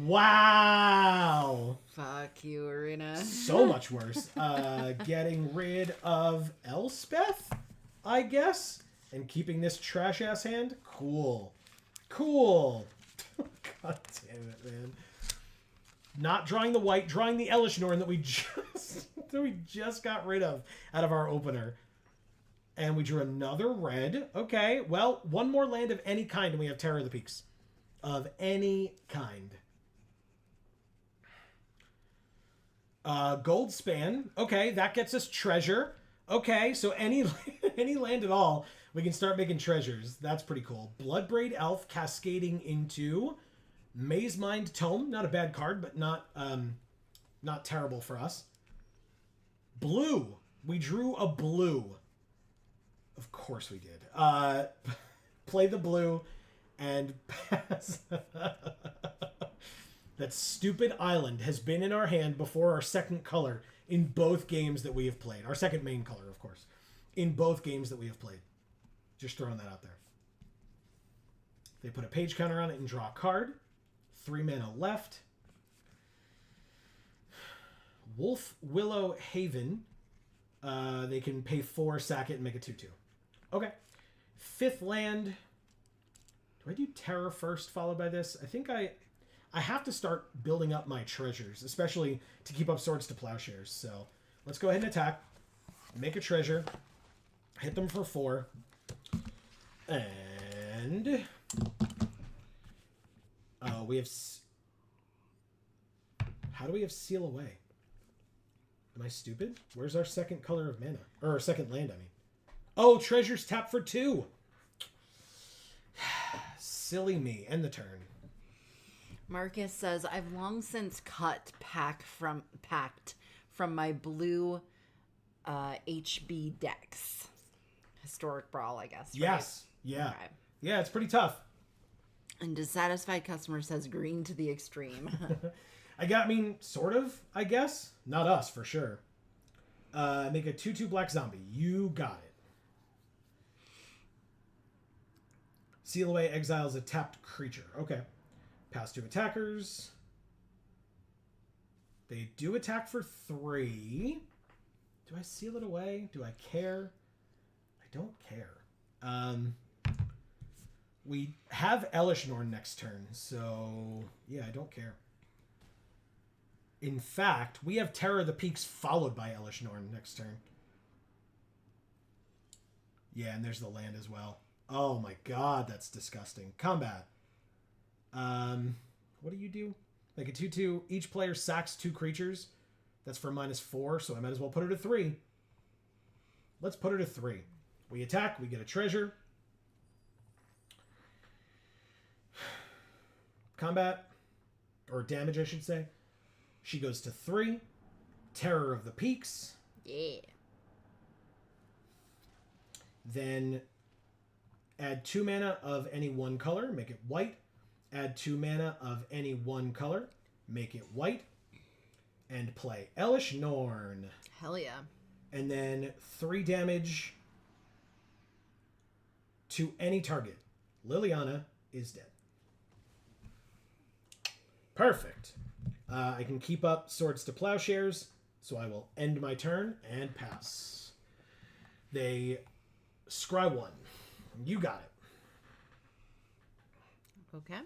Wow. Fuck you, Arena. So much worse. Getting rid of Elspeth, I guess, and keeping this trash ass hand. Cool. God damn it, man. Not drawing the white, drawing the Elesh Norn that we just got rid of out of our opener. And we drew another red. Okay, well, one more land of any kind, and we have Terror of the Peaks. Of any kind. Goldspan. Okay, that gets us treasure. Okay, so any land at all. We can start making treasures. That's pretty cool. Bloodbraid Elf cascading into Maze Mind Tome. Not a bad card, but not terrible for us. Blue. We drew a blue. Of course we did. Play the blue and pass. That stupid island has been in our hand before our second color in both games that we have played. Our second main color, of course. In both games that we have played. Just throwing that out there. They put a page counter on it and draw a card. 3 mana left. Wolf Willow Haven. They can pay 4, sack it, and make a 2/2. Okay. 5th land. Do I do Terror first, followed by this? I think I have to start building up my treasures, especially to keep up Swords to Plowshares. So let's go ahead and attack. Make a treasure. Hit them for 4. And we have... How do we have Seal Away? Am I stupid? Where's our second color of mana? Or our second land, I mean. Oh, treasures tap for 2. Silly me. End the turn. Marcus says, I've long since packed from my blue HB decks. Historic Brawl, I guess. Right? Yes. Yeah. Okay. Yeah, it's pretty tough. And Dissatisfied Customer says green to the extreme. Sort of, I guess. Not us, for sure. Make a 2/2 black zombie. You got it. Seal Away exiles a tapped creature. Okay. Pass 2 attackers. They do attack for 3. Do I seal it away? Do I care? I don't care. We have Elish Norn next turn, so yeah, I don't care. In fact, we have Terror of the Peaks followed by Elish Norn next turn. Yeah, and there's the land as well. Oh my god, that's disgusting. Combat. What do you do? Make a 2/2. Each player sacks 2 creatures. That's for -4, so I might as well put her to 3. Let's put her to 3. We attack, we get a treasure. Combat. Or damage, I should say. She goes to 3. Terror of the Peaks. Yeah. Then add 2 mana of any one color, make it white. Add 2 mana of any one color, make it white. And play Elish Norn. Hell yeah. And then 3 damage to any target. Liliana is dead. Perfect. I can keep up Swords to Plowshares, so I will end my turn and pass. They scry 1. You got it. Okay.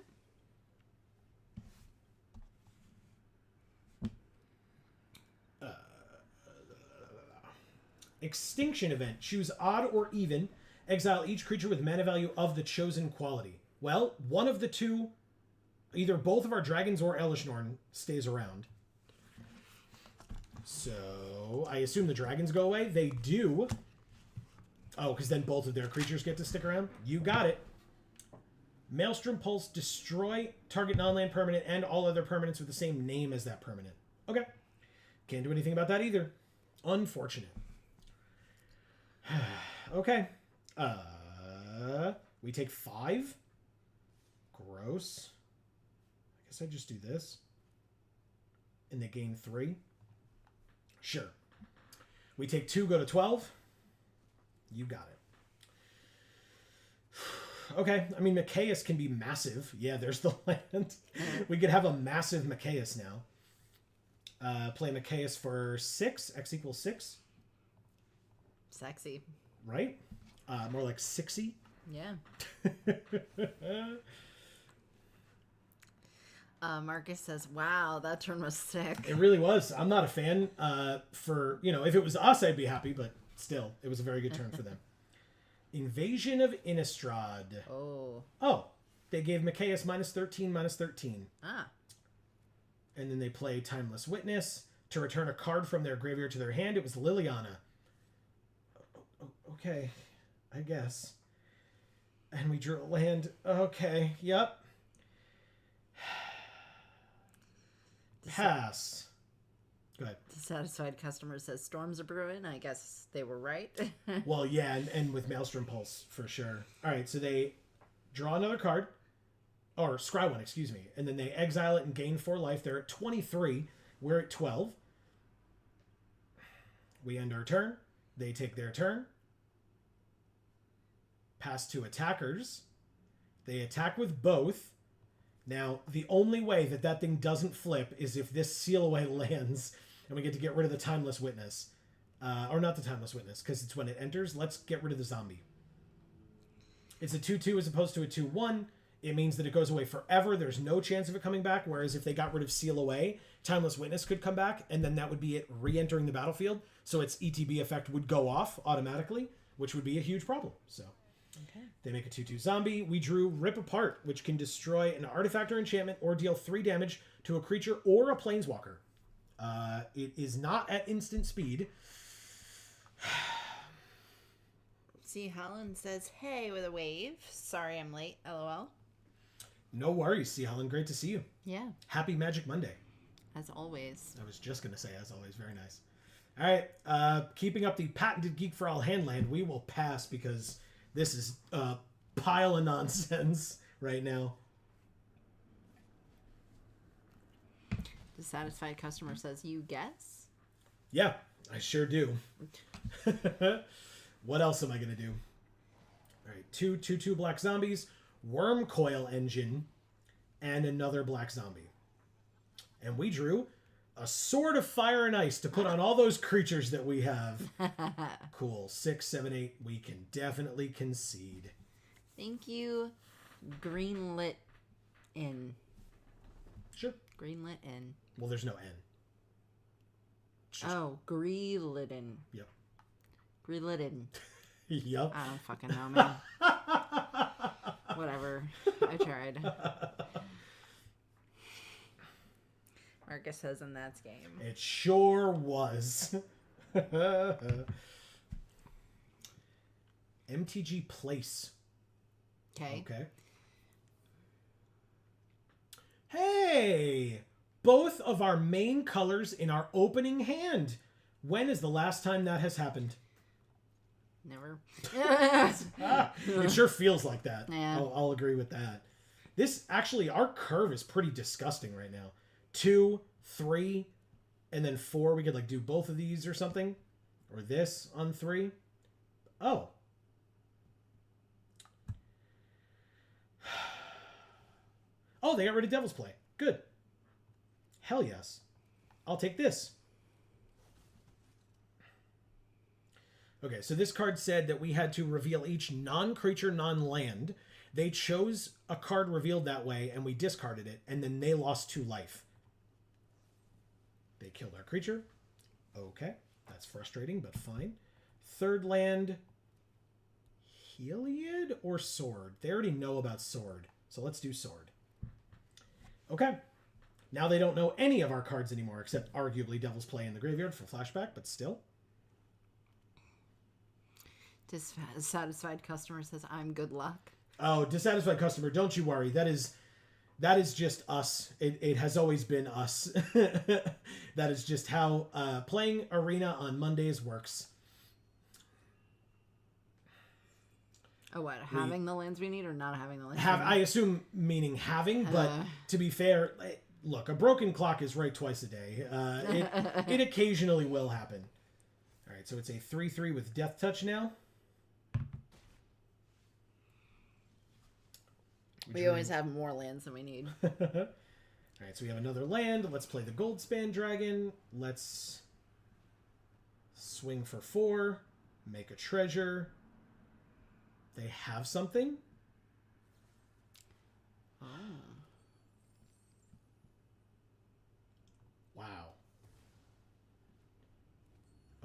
Extinction event. Choose odd or even. Exile each creature with mana value of the chosen quality. Well, one of the two, either both of our dragons or Elish Norn, stays around. So, I assume the dragons go away. They do. Oh, because then both of their creatures get to stick around. You got it. Maelstrom Pulse, destroy target non-land permanent and all other permanents with the same name as that permanent. Okay. Can't do anything about that either. Unfortunate. Okay. We take 5. Gross. I guess I just do this. And they gain 3. Sure. We take 2, go to 12. You got it. Okay. I mean, Mikaeus can be massive. Yeah, there's the land. We could have a massive Mikaeus now. Play Mikaeus for 6. X equals 6. Sexy. Right? More like 60. Yeah. Marcus says, wow, that turn was sick. It really was. I'm not a fan. If it was us, I'd be happy, but still, it was a very good turn for them. Invasion of Innistrad. Oh, they gave Mikaeus -13, -13. Ah. And then they play Timeless Witness to return a card from their graveyard to their hand. It was Liliana. Okay. I guess. And we drew a land. Okay, yep. Pass. Go ahead. Dissatisfied customer says storms are brewing. I guess they were right. Well, yeah, and with Maelstrom Pulse, for sure. All right, so they draw another card. Or scry one, excuse me. And then they exile it and gain 4 life. They're at 23. We're at 12. We end our turn. They take their turn. Pass to attackers. They attack with both. Now, the only way that that thing doesn't flip is if this seal away lands and we get to get rid of the Timeless Witness. Or not the Timeless Witness, because it's when it enters. Let's get rid of the zombie. It's a 2/2 as opposed to a 2/1. It means that it goes away forever. There's no chance of it coming back, whereas if they got rid of Seal Away, Timeless Witness could come back, and then that would be it re-entering the battlefield. So its ETB effect would go off automatically, which would be a huge problem. So Okay. they make a 2/2 zombie. We drew Rip Apart, which can destroy an artifact or enchantment or deal 3 damage to a creature or a planeswalker. It is not at instant speed. See, Holland says, hey, with a wave. Sorry I'm late, lol. No worries, C. Helen. Great to see you. Yeah, Happy Magic Monday. as always. I was just going to say, as always, very nice. All right, keeping up the patented Geek for All handland, we will pass because this is a pile of nonsense right now. Dissatisfied customer says, you guess? Yeah, I sure do. What else am I going to do? All right, 2/2 black zombies, Worm Coil Engine, and another black zombie. And we drew a Sword of Fire and Ice to put on all those creatures that we have. Cool. 6, 7, 8. We can definitely concede. Thank you, Greenlit In. Sure. Greenlit In. Well, there's no N. Oh, Greenlit In. Yep. Greenlit In. Yep. I don't fucking know, man. Whatever. I tried. Marcus says, and that's game. It sure was. MTG Place. Okay. Okay. Hey! Both of our main colors in our opening hand. When is the last time that has happened? Never. It sure feels like that. Yeah. I'll agree with that. This, actually, our curve is pretty disgusting right now. 2, 3, and then 4. We could, like, do both of these or something. Or this on 3. Oh. Oh, they got rid of Devil's Play. Good. Hell yes. I'll take this. Okay, so this card said that we had to reveal each non-creature, non-land. They chose a card revealed that way, and we discarded it, and then they lost 2 life. They killed our creature. Okay, that's frustrating, but fine. Third land, Heliod or Sword? They already know about Sword, so let's do Sword. Okay, now they don't know any of our cards anymore, except arguably Devil's Play in the graveyard for flashback, but still. Dissatisfied customer says, I'm good luck. Oh, dissatisfied customer, don't you worry. That is just us. It has always been us. That is just how playing Arena on Mondays works. Oh, what? Having the lands we need or not having the lands? I assume meaning having, but to be fair, look, a broken clock is right twice a day. It occasionally will happen. All right, so it's a 3/3 with Death Touch now. We always have more lands than we need. All right, so we have another land. Let's play the Goldspan Dragon. Let's swing for 4. Make a treasure. They have something? Oh. Wow.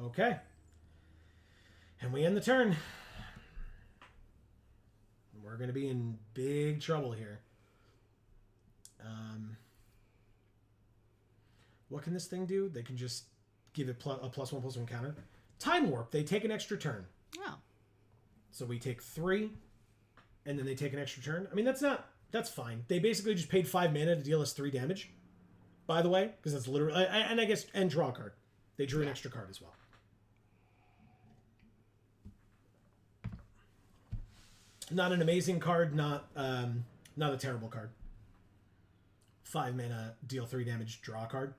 Okay. And we end the turn. We're going to be in big trouble here. What can this thing do? They can just give it a +1/+1 counter. Time Warp. They take an extra turn. Oh. So we take 3, and then they take an extra turn. I mean, that's fine. They basically just paid 5 mana to deal us 3 damage, by the way, because that's literally, and draw a card. They drew an extra card as well. Not an amazing card, not a terrible card. 5 mana, deal 3 damage, draw a card.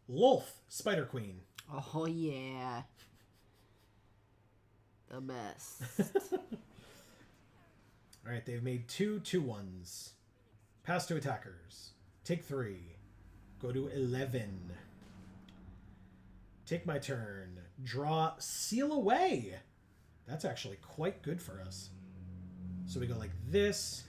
Lolth, Spider Queen. Oh, yeah. The best. All right, they've made 2 2/1s. Pass to attackers. Take 3. Go to 11. Take my turn. Draw Seal Away. That's actually quite good for us. So we go like this.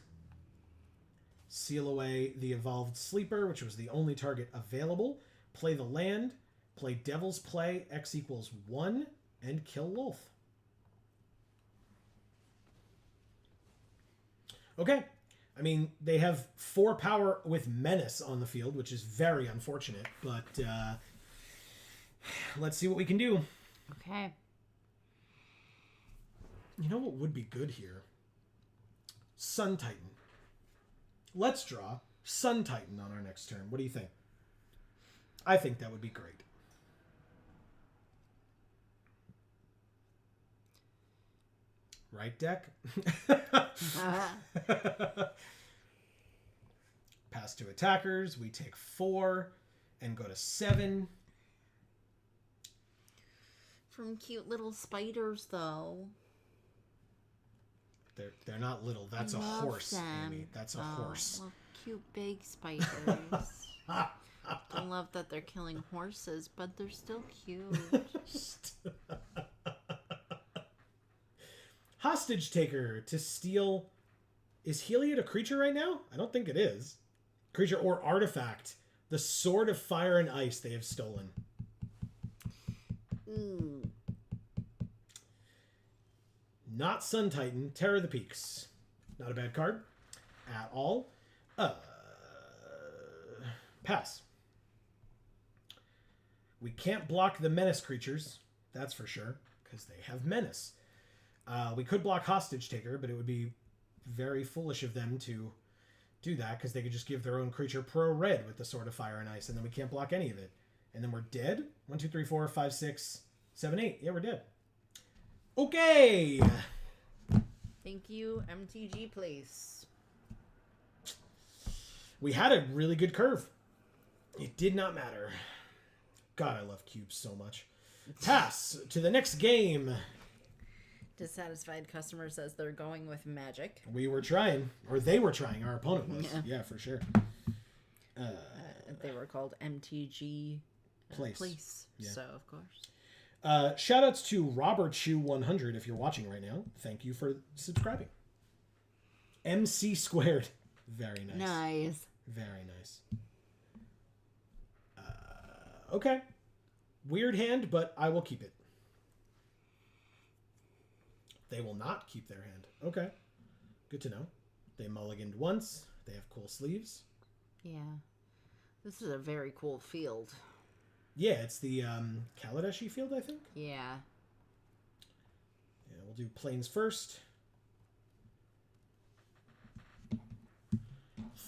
Seal away the Evolved Sleeper, which was the only target available. Play the land. Play Devil's Play, X equals 1, and kill Lolth. Okay. I mean, they have 4 power with Menace on the field, which is very unfortunate, but let's see what we can do. Okay. You know what would be good here? Sun Titan. Let's draw Sun Titan on our next turn. What do you think? I think that would be great. Right, deck? Pass to attackers. We take 4 and go to 7. From cute little spiders, though. They're not little. That's a Love horse, them. Amy. That's a horse. Well, cute big spiders. I love that they're killing horses, but they're still cute. Hostage Taker to steal. Is Heliod a creature right now? I don't think it is. Creature or artifact. The Sword of Fire and Ice they have stolen. Ooh. Not Sun Titan. Terror of the Peaks. Not a bad card at all. Pass. We can't block the Menace creatures. That's for sure, because they have Menace. We could block Hostage Taker, but it would be very foolish of them to do that, because they could just give their own creature pro red with the Sword of Fire and Ice, and then we can't block any of it. And then we're dead? 1, 2, 3, 4, 5, 6, 7, 8. Yeah, we're dead. Okay! Thank you, MTG Place. We had a really good curve. It did not matter. God, I love cubes so much. Pass to the next game. Dissatisfied customer says they're going with Magic. We were trying, or they were trying. Our opponent was. Yeah, for sure. They were called MTG Place. Yeah. So, of course. Shout outs to Robert Chu 100 if you're watching right now. Thank you for subscribing. MC Squared. Very nice. Nice. Very nice. Okay. Weird hand, but I will keep it. They will not keep their hand. Okay. Good to know. They mulliganed once. They have cool sleeves. Yeah. This is a very cool field. Yeah, it's the Kaladeshi field, I think. Yeah. Yeah, we'll do planes first.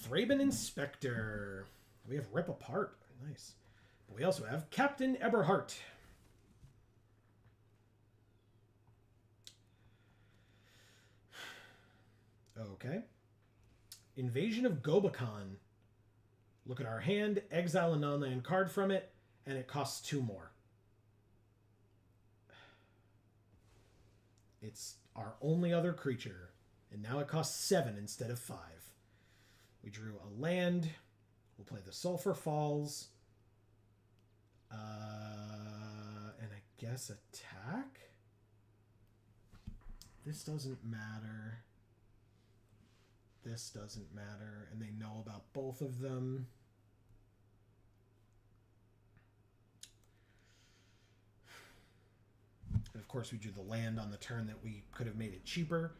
Thraben Inspector. We have Rip Apart. Nice. But we also have Captain Eberhart. Okay. Invasion of Gobakon. Look at our hand, exile a non-land card from it, and it costs 2 more. It's our only other creature, and now it costs 7 instead of 5. We drew a land. We'll play the Sulphur Falls. And I guess attack? This doesn't matter. This doesn't matter, and they know about both of them. And of course, we drew the land on the turn that we could have made it cheaper.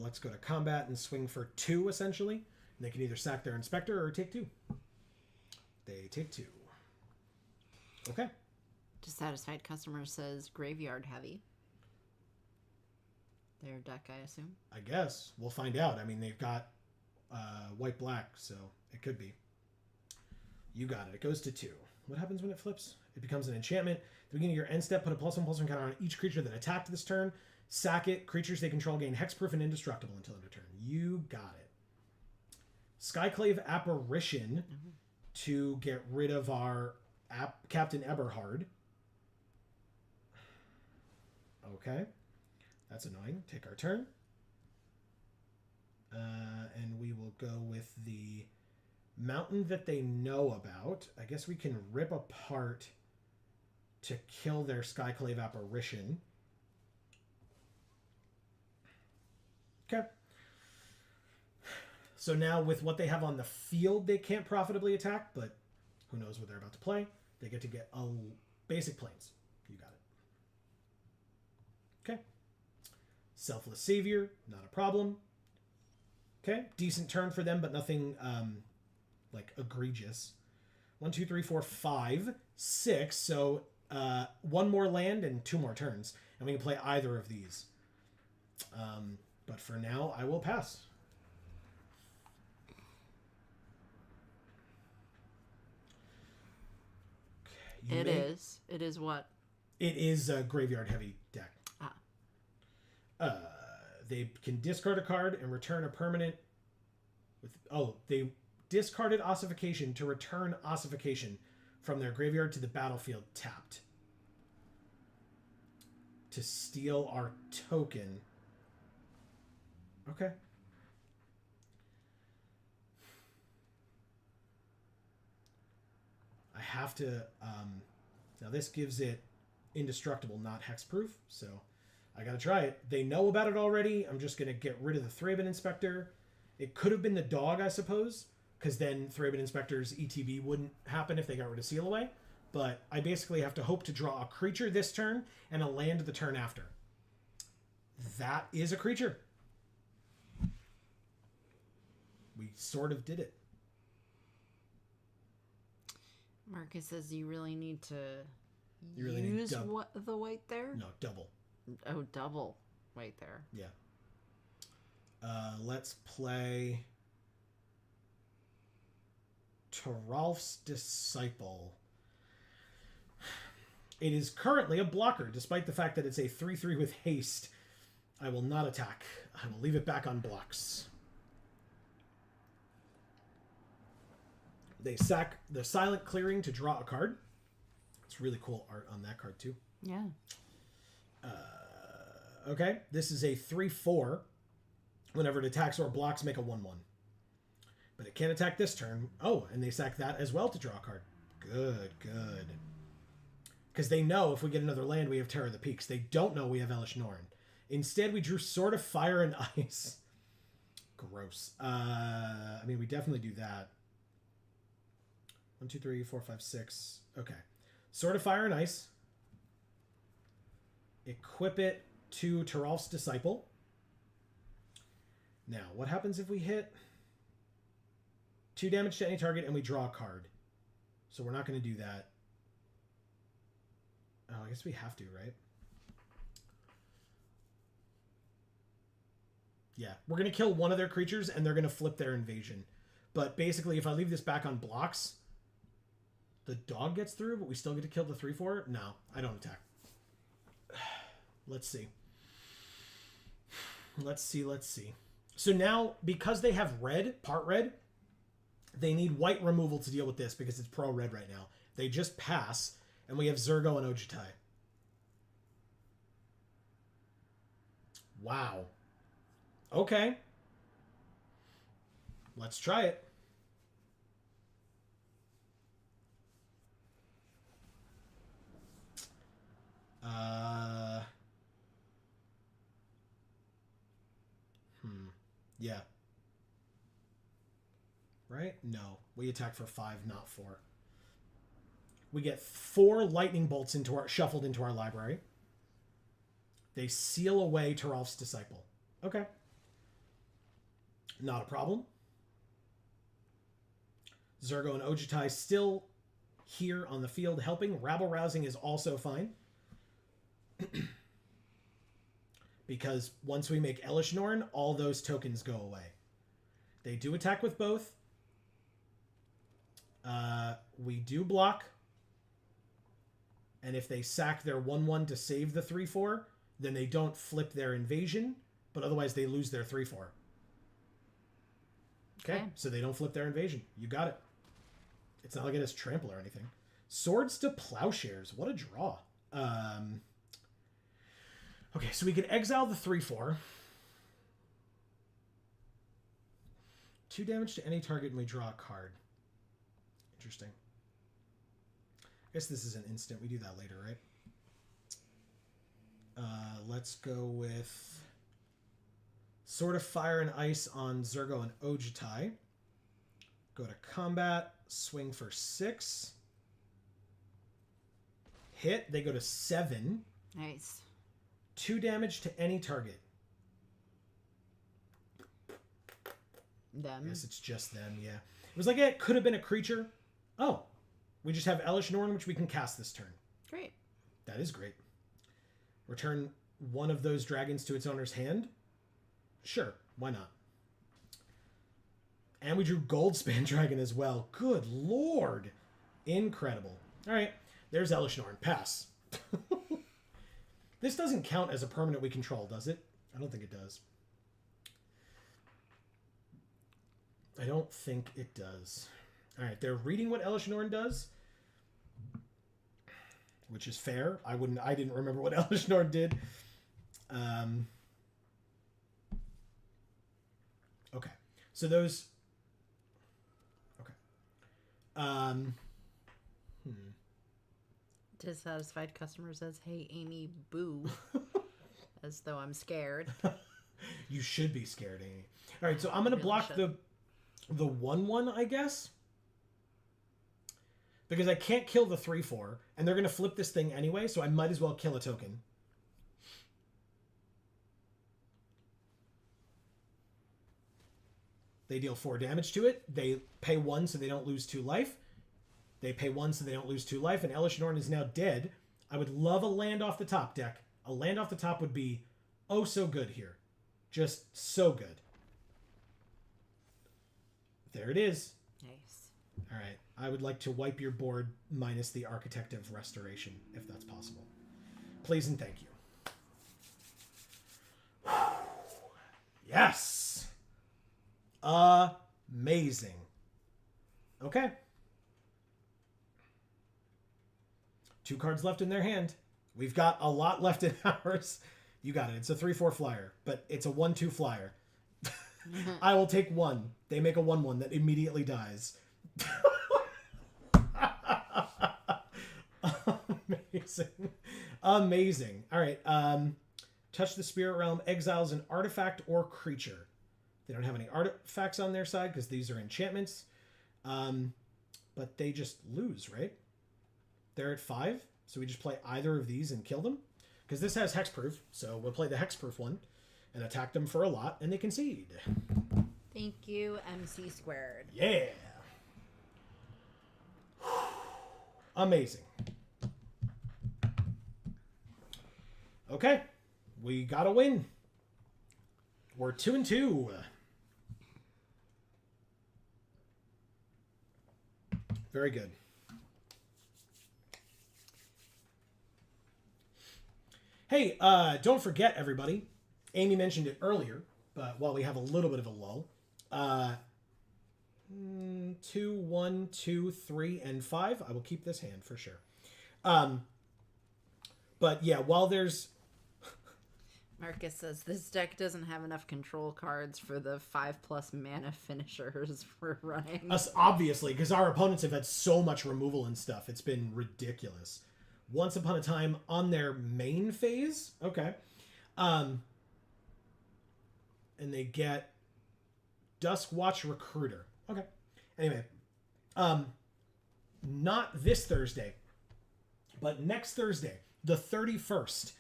Let's go to combat and swing for 2, essentially. And they can either sack their Inspector or take 2. They take 2. Okay. Dissatisfied customer says graveyard heavy. Their deck, I assume. I guess. We'll find out. I mean, they've got white-black, so it could be. You got it. It goes to 2. What happens when it flips? It becomes an enchantment. At the beginning of your end step, put a +1/+1 counter on each creature that attacked this turn. Sack it. Creatures they control gain hexproof and indestructible until end of turn. You got it. Skyclave Apparition to get rid of our Captain Eberhard. Okay. That's annoying. Take our turn. And we will go with the mountain that they know about. I guess we can rip apart to kill their Skyclave Apparition. Okay. So now with what they have on the field, they can't profitably attack, but who knows what they're about to play. They get to get a basic planes. You got it. Okay. Selfless Savior, not a problem. Okay, decent turn for them, but nothing like egregious. 1, 2, 3, 4, 5, 6. So 1 more land and 2 more turns, and we can play either of these. But for now, I will pass. Okay, It is what? It is a graveyard heavy deck. They can discard a card and return a permanent with they discarded Ossification to return Ossification from their graveyard to the battlefield tapped. To steal our token. Okay. I have to now this gives it indestructible, not hexproof, so I gotta try it. They know about it already. I'm just gonna get rid of the Thraben Inspector. It could have been the dog, I suppose, because then Thraben Inspector's ETB wouldn't happen if they got rid of Seal Away. But I basically have to hope to draw a creature this turn and a land the turn after. That is a creature. We sort of did it. Marcus says you really need to need use the white there? No, double. Oh, double white there. Yeah. Let's play Taralf's Disciple. It is currently a blocker, despite the fact that it's a 3/3 with haste. I will not attack. I will leave it back on blocks. They sack the Silent Clearing to draw a card. It's really cool art on that card, too. Yeah. Okay, this is a 3/4. Whenever it attacks or blocks, make a 1/1. But it can't attack this turn. Oh, and they sack that as well to draw a card. Good, good. Because they know if we get another land, we have Terror of the Peaks. They don't know we have Elesh Norn. Instead, we drew Sword of Fire and Ice. Gross. I mean, we definitely do that. 1, 2, 3, 4, 5, 6. Okay. Sword of Fire and Ice. Equip it to Taralf's Disciple. Now, what happens if we hit 2 damage to any target and we draw a card? So we're not going to do that. Oh, I guess we have to, right? Yeah, we're going to kill one of their creatures and they're going to flip their invasion. But basically, if I leave this back on blocks, the dog gets through, but we still get to kill the 3/4? No, I don't attack. Let's see. Let's see. So now, because they have red, part red, they need white removal to deal with this because it's pro-red right now. They just pass, and we have Zurgo and Ojutai. Wow. Okay. Let's try it. Yeah. Right? No. We attack for 5, not 4. We get 4 lightning bolts shuffled into our library. They seal away Taralf's Disciple. Okay. Not a problem. Zurgo and Ojutai still here on the field helping. Rabble rousing is also fine. Because once we make Elish Norn, all those tokens go away. They do attack with both. We do block. And if they sack their 1/1 to save the 3/4, then they don't flip their invasion, but otherwise they lose their 3/4. Okay, so they don't flip their invasion. You got it. It's not like it has trample or anything. Swords to Plowshares. What a draw. Okay, so we could exile the 3/4. 2 damage to any target and we draw a card. Interesting. I guess this is an instant. We do that later, right? Let's go with Sword of Fire and Ice on Zurgo and Ojutai. Go to combat. Swing for 6. Hit. They go to 7. Nice. 2 damage to any target. Them. I guess it's just them, yeah. It was like it could have been a creature. Oh. We just have Elish Norn, which we can cast this turn. Great. That is great. Return one of those dragons to its owner's hand? Sure, why not? And we drew Goldspan Dragon as well. Good lord. Incredible. All right, there's Elish Norn. Pass. This doesn't count as a permanent we control, does it? I don't think it does. I don't think it does. All right, they're reading what Elish Norn does, which is fair. I didn't remember what Elish Norn did. Okay, so those. Okay. Dissatisfied customer says, "Hey, Amy, boo," as though I'm scared. You should be scared, Amy. All right, so I'm gonna Really block should. the 1/1, I guess. Because I can't kill the 3/4, and they're going to flip this thing anyway, so I might as well kill a token. They deal 4 damage to it. They pay 1 so they don't lose 2 life. They pay 1 so they don't lose 2 life, and Elish Norn is now dead. I would love a land off the top deck. A land off the top would be oh so good here. Just so good. There it is. Nice. All right. I would like to wipe your board minus the Architect of Restoration, if that's possible. Please and thank you. Yes! Amazing. Okay. 2 cards left in their hand. We've got a lot left in ours. You got it. It's a 3/4 flyer, but it's a 1/2 flyer. I will take 1. They make a 1/1 that immediately dies. Amazing. Amazing. All right. Touch the Spirit Realm exiles an artifact or creature. They don't have any artifacts on their side because these are enchantments. But they just lose, right? They're at 5. So we just play either of these and kill them. Because this has hexproof. So we'll play the hexproof one and attack them for a lot and they concede. Thank you, MC squared. Yeah. Amazing. Okay. We got a win. We're 2-2. Very good. Hey, don't forget, everybody. Amy mentioned it earlier, but while we have a little bit of a lull, 2, 1, 2, 3, and 5. I will keep this hand for sure. But yeah, while there's... Marcus says, this deck doesn't have enough control cards for the 5+ mana finishers we're running. Us, obviously, because our opponents have had so much removal and stuff. It's been ridiculous. Once Upon a Time on their main phase. Okay. And they get Duskwatch Recruiter. Okay. Anyway. Not this Thursday, but next Thursday, the 31st.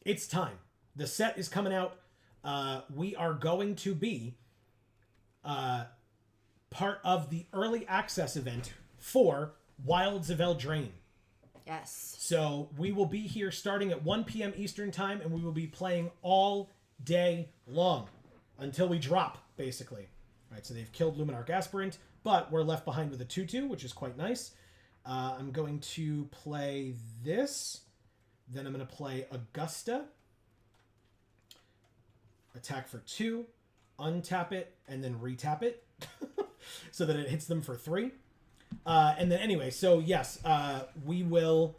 It's time. The set is coming out. We are going to be part of the early access event for Wilds of Eldraine. Yes. So we will be here starting at 1 p.m. Eastern time, and we will be playing all day long until we drop, basically. All right, so they've killed Luminarch Aspirant, but we're left behind with a 2/2, which is quite nice. I'm going to play this. Then I'm going to play Augusta. Attack for 2, untap it, and then retap it so that it hits them for 3. And then anyway, so yes, we'll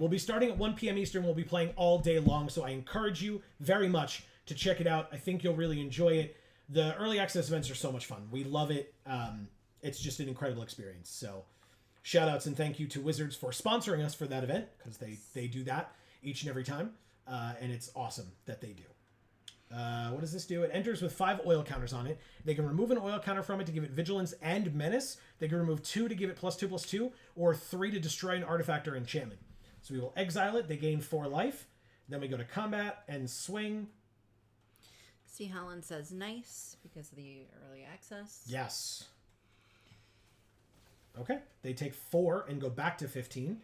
be starting at 1 p.m. Eastern. We'll be playing all day long, so I encourage you very much to check it out. I think you'll really enjoy it. The early access events are so much fun. We love it. It's just an incredible experience. So shout outs and thank you to Wizards for sponsoring us for that event, because they do that each and every time. And it's awesome that they do. What does this do? It enters with 5 oil counters on it. They can remove an oil counter from it to give it Vigilance and Menace. They can remove 2 to give it +2/+2, or 3 to destroy an artifact or enchantment. So we will exile it. They gain 4 life. Then we go to combat and swing. See, Holland says nice because of the early access. Yes. Okay. They take 4 and go back to 15.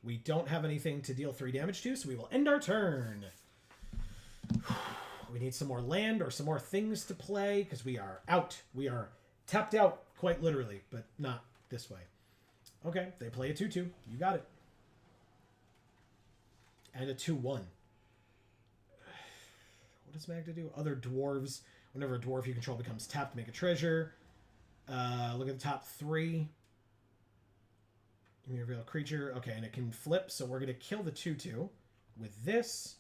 We don't have anything to deal 3 damage to, so we will end our turn. We need some more land or some more things to play because we are out. We are tapped out, quite literally, but not this way. Okay, they play a 2/2. You got it. And a 2/1. What does Magda do? Other dwarves. Whenever a dwarf you control becomes tapped, make a treasure. Look at the top 3. Give me a real creature. Okay, and it can flip, so we're going to kill the 2/2 with this.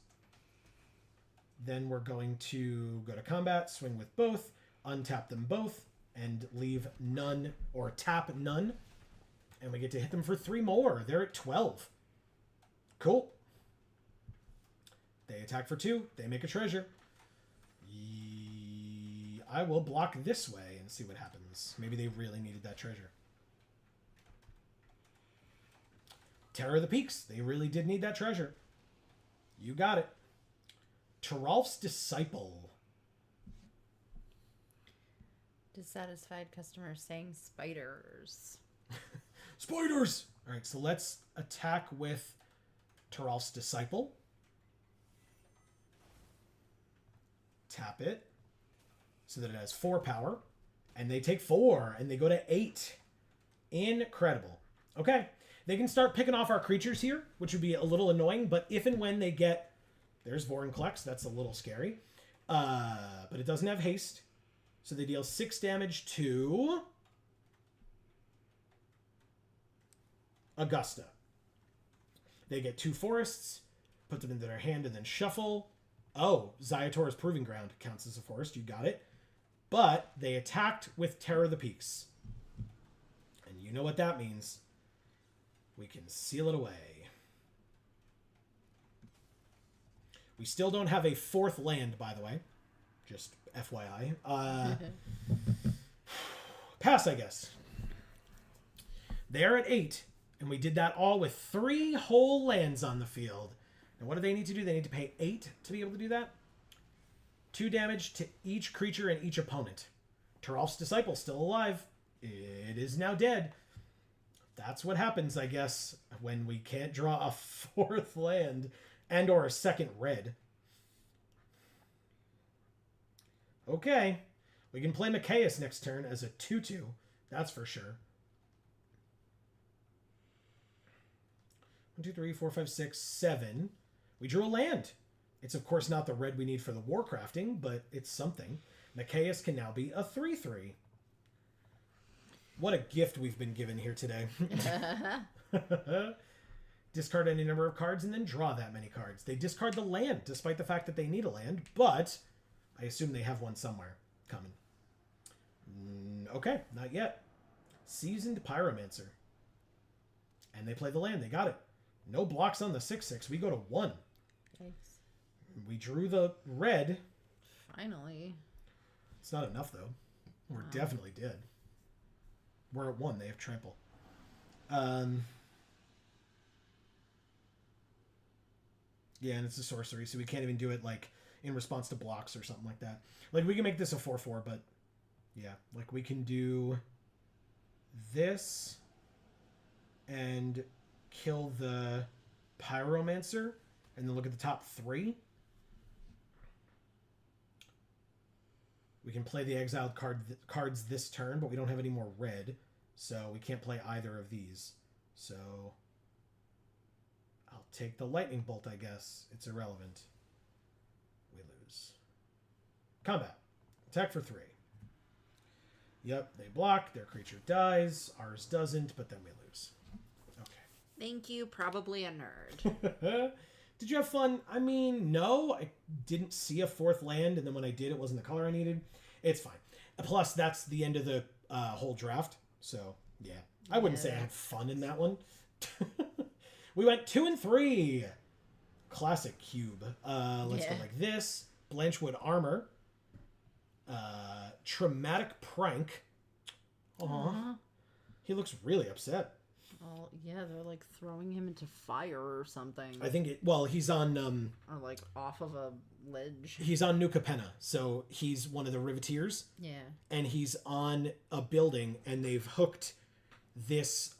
Then we're going to go to combat, swing with both, untap them both, and leave none, or tap none. And we get to hit them for 3 more. They're at 12. Cool. They attack for 2. They make a treasure. I will block this way and see what happens. Maybe they really needed that treasure. Terror of the Peaks. They really did need that treasure. You got it. Terralf's Disciple. Dissatisfied customer saying spiders. Spiders! Alright, so let's attack with Terralf's Disciple. Tap it so that it has 4 power. And they take 4, and they go to 8. Incredible. Okay, they can start picking off our creatures here, which would be a little annoying, but if and when they get... There's Vorinclex. That's a little scary. But it doesn't have haste. So they deal 6 damage to... Augusta. They get 2 forests. Put them into their hand and then shuffle. Oh, Zayator's Proving Ground counts as a forest. You got it. But they attacked with Terror of the Peaks. And you know what that means. We can seal it away. We still don't have a 4th land, by the way. Just FYI. Pass, I guess. They're at 8, and we did that all with 3 whole lands on the field. And what do they need to do? They need to pay 8 to be able to do that. 2 damage to each creature and each opponent. Terralf's Disciple still alive. It is now dead. That's what happens, I guess, when we can't draw a 4th land and or a 2nd red. Okay. We can play Mikaeus next turn as a 2/2. That's for sure. 1, 2, 3, 4, 5, 6, 7. We drew a land. It's of course not the red we need for the Warcrafting, but it's something. Mikaeus can now be a 3/3. What a gift we've been given here today. Discard any number of cards and then draw that many cards. They discard the land, despite the fact that they need a land, but I assume they have one somewhere coming. Okay, not yet. Seasoned Pyromancer. And they play the land. They got it. No blocks on the 6/6. We go to 1. Nice. We drew the red. Finally. It's not enough, though. We're definitely dead. We're at 1. They have trample. Yeah, and it's a sorcery, so we can't even do it, like, in response to blocks or something like that. Like, we can make this a 4/4, but, yeah. Like, we can do this. and kill the Pyromancer, and then look at the top 3. We can play the exiled cards this turn, but we don't have any more red, so we can't play either of these. So I'll take the lightning bolt, I guess. It's irrelevant. We lose. Combat. Attack for 3. Yep, they block. Their creature dies. Ours doesn't, but then we lose. Okay. Thank you, probably a nerd. Did you have fun? I mean, no. I didn't see a 4th land, and then when I did, it wasn't the color I needed. It's fine. Plus, that's the end of the whole draft. So, yeah. I wouldn't say I had fun in that one. We went 2 and 3. Classic cube. Let's go like this. Blanchwood Armor. Traumatic Prank. Aww. He looks really upset. Oh, yeah, they're like throwing him into fire or something. I think he's on or like off of a ledge. He's on New Capenna, so he's one of the Riveteers. Yeah. And he's on a building, and they've hooked this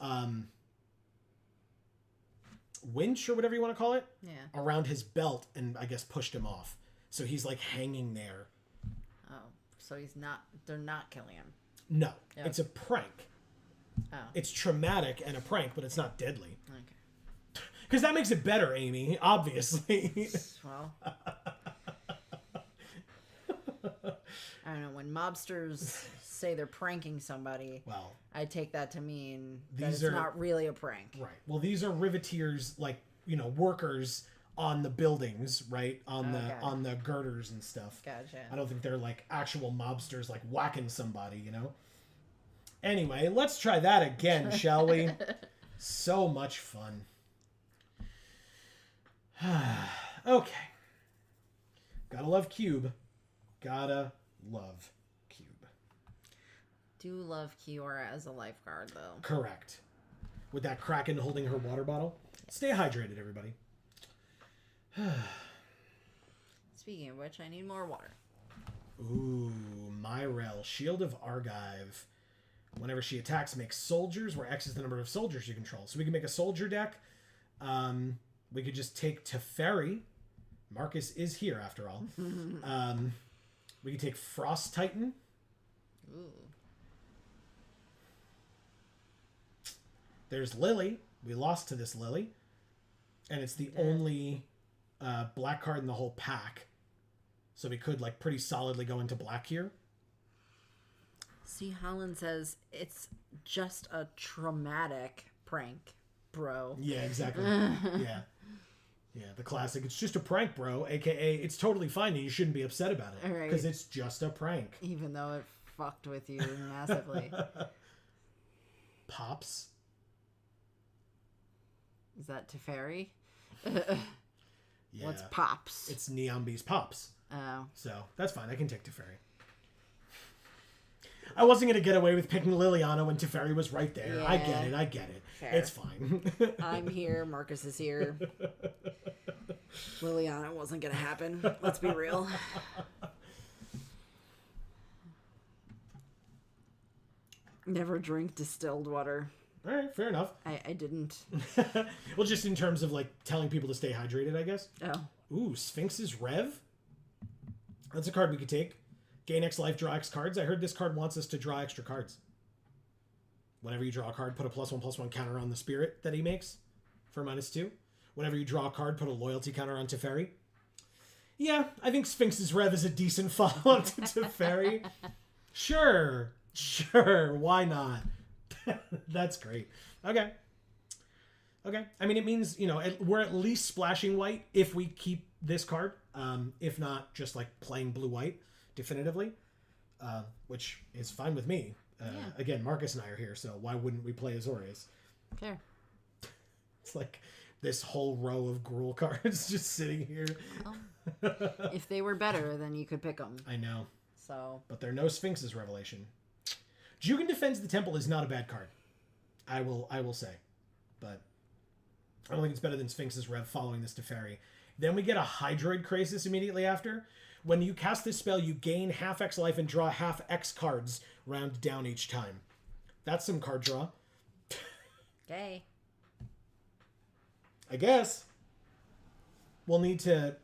winch or whatever you want to call it around his belt, and I guess pushed him off. So he's like hanging there. Oh, so they're not killing him. No, it's a prank. Oh. It's traumatic and a prank, but it's not deadly. Okay. Because that makes it better, Amy, obviously. Well, I don't know. When mobsters say they're pranking somebody, well, I take that to mean that it's not really a prank. Right. Well, these are Riveteers, like, workers on the buildings, right? On the girders and stuff. Gotcha. I don't think they're like actual mobsters, like whacking somebody, Anyway, let's try that again, shall we? So much fun. Okay. Gotta love Cube. Gotta love Cube. Do love Kiora as a lifeguard, though. Correct. With that Kraken holding her water bottle. Stay hydrated, everybody. Speaking of which, I need more water. Ooh, Myrel, Shield of Argive. Whenever she attacks, makes soldiers, where X is the number of soldiers you control. So we can make a soldier deck. We could just take Teferi. Marcus is here, after all. We could take Frost Titan. Ooh. There's Lily. We lost to this Lily. And it's the only black card in the whole pack. So we could, like, pretty solidly go into black here. See, Holland says it's just a traumatic prank, bro. Yeah, exactly. Yeah, the classic. It's just a prank, bro. AKA, it's totally fine and you shouldn't be upset about it. Right. Because it's just a prank. Even though it fucked with you massively. Pops. Is that Teferi? Yeah. What's Pops? It's Neombi's Pops. Oh. So, that's fine. I can take Teferi. I wasn't going to get away with picking Liliana when Teferi was right there. Yeah. I get it. Fair. It's fine. I'm here. Marcus is here. Liliana wasn't going to happen. Let's be real. Never drink distilled water. All right, fair enough. I didn't. Well, just in terms of, like, telling people to stay hydrated, I guess. Oh. Ooh, Sphinx's Rev? That's a card we could take. Gain X life, draw X cards. I heard this card wants us to draw extra cards. Whenever you draw a card, put a +1/+1 counter on the spirit that he makes for -2. Whenever you draw a card, put a loyalty counter on Teferi. Yeah, I think Sphinx's Rev is a decent follow-up to Teferi. Sure, why not? That's great. Okay. I mean, it means, we're at least splashing white if we keep this card. If not, just like playing blue-white definitively, which is fine with me. Again, Marcus and I are here, so why wouldn't we play Azorius? Fair. It's like this whole row of Gruul cards just sitting here. Well, if they were better, then you could pick them. I know. So. But there are no Sphinx's Revelation. Jugan Defends the Temple is not a bad card. I will say. But I don't think it's better than Sphinx's Rev following this Teferi. Then we get a Hydroid Krasis immediately after. When you cast this spell, you gain half X life and draw half X cards round down each time. That's some card draw. Okay. I guess we'll need to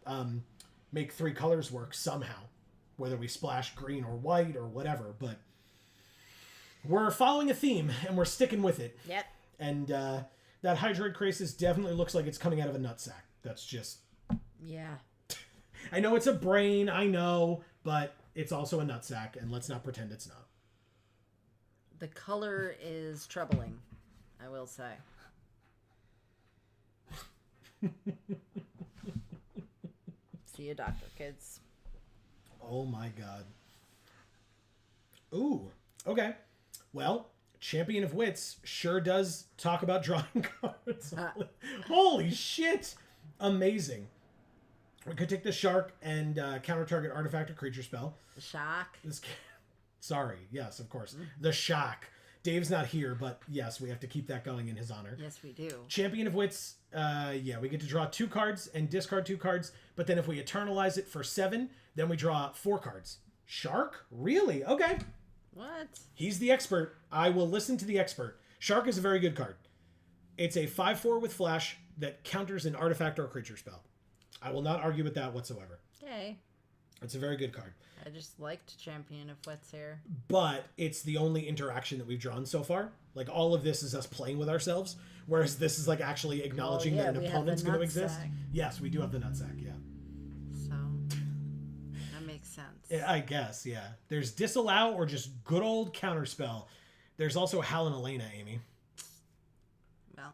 make 3 colors work somehow, whether we splash green or white or whatever. But we're following a theme and we're sticking with it. Yep. And that Hydroid Crisis definitely looks like it's coming out of a nutsack. That's just... Yeah. I know it's a brain, I know, but it's also a nutsack, and let's not pretend it's not. The color is troubling, I will say. See a doctor, kids. Oh my god. Ooh, okay. Well, Champion of Wits sure does talk about drawing cards. Holy shit! Amazing. We could take the shark and counter target artifact or creature spell. The shock. Sorry, yes, of course. The shock. Dave's not here, but yes, we have to keep that going in his honor. Yes, we do. Champion of Wits, yeah, we get to draw 2 cards and discard 2 cards, but then if we eternalize it for 7, then we draw 4 cards. Shark? Really? Okay. What? He's the expert. I will listen to the expert. Shark is a very good card. It's a 5/4 with flash that counters an artifact or creature spell. I will not argue with that whatsoever. Okay. It's a very good card. I just liked Champion of Wits here. But it's the only interaction that we've drawn so far. Like, all of this is us playing with ourselves, whereas this is, like, actually acknowledging that an opponent's going to exist. Yes, we do have the nutsack, yeah. So, that makes sense. I guess, yeah. There's Disallow or just good old Counterspell. There's also Hal and Elena, Amy. Well.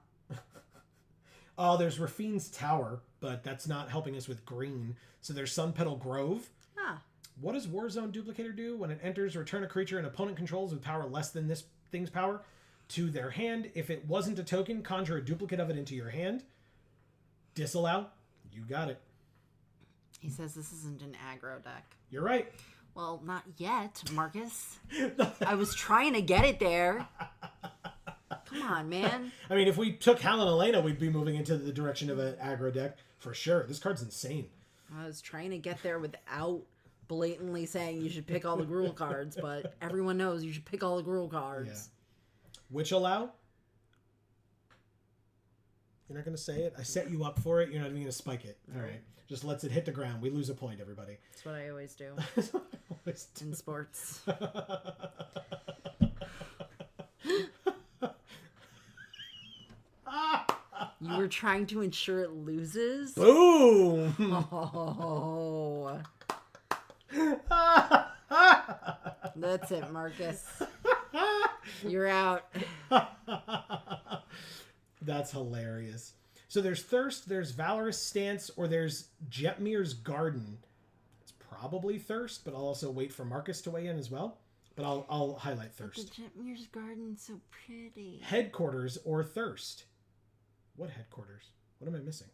Oh, there's Rafine's Tower, but that's not helping us with green. So there's Sunpetal Grove. Ah. What does Warzone Duplicator do? When it enters, return a creature an opponent controls with power less than this thing's power to their hand. If it wasn't a token, conjure a duplicate of it into your hand. Disallow. You got it. He says this isn't an aggro deck. You're right. Well, not yet, Marcus. I was trying to get it there. Come on, man. I mean, if we took Hal and Elena, we'd be moving into the direction of an aggro deck for sure. This card's insane. I was trying to get there without blatantly saying you should pick all the Gruul cards, but everyone knows you should pick all the Gruul cards. Yeah. Witch Allow? You're not going to say it? I set you up for it. You're not even going to spike it. All right. Just lets it hit the ground. We lose a point, everybody. That's what I always do Always do. in sports. You were trying to ensure it loses? Boom! Oh. That's it, Marcus. You're out. That's hilarious. So there's Thirst, there's Valorous Stance, or there's Jetmir's Garden. It's probably Thirst, but I'll also wait for Marcus to weigh in as well. But I'll highlight Thirst. The Jetmir's Garden's so pretty. Headquarters or Thirst. What headquarters? What am I missing?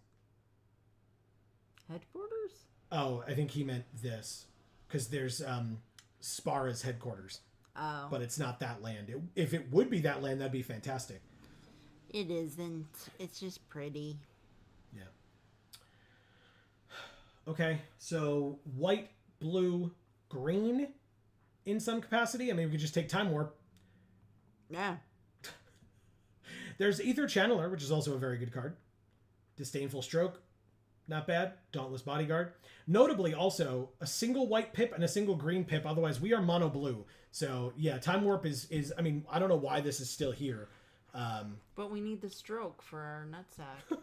Headquarters? Oh, I think he meant this. Because there's Spara's headquarters. Oh. But it's not that land. If it would be that land, that'd be fantastic. It isn't. It's just pretty. Yeah. Okay, so white, blue, green in some capacity. I mean, we could just take Time Warp. Yeah. There's Ether Channeler, which is also a very good card. Disdainful Stroke, not bad. Dauntless Bodyguard. Notably, also, a single white pip and a single green pip. Otherwise, we are mono blue. So, yeah, Time Warp is I mean, I don't know why this is still here. But we need the stroke for our nutsack.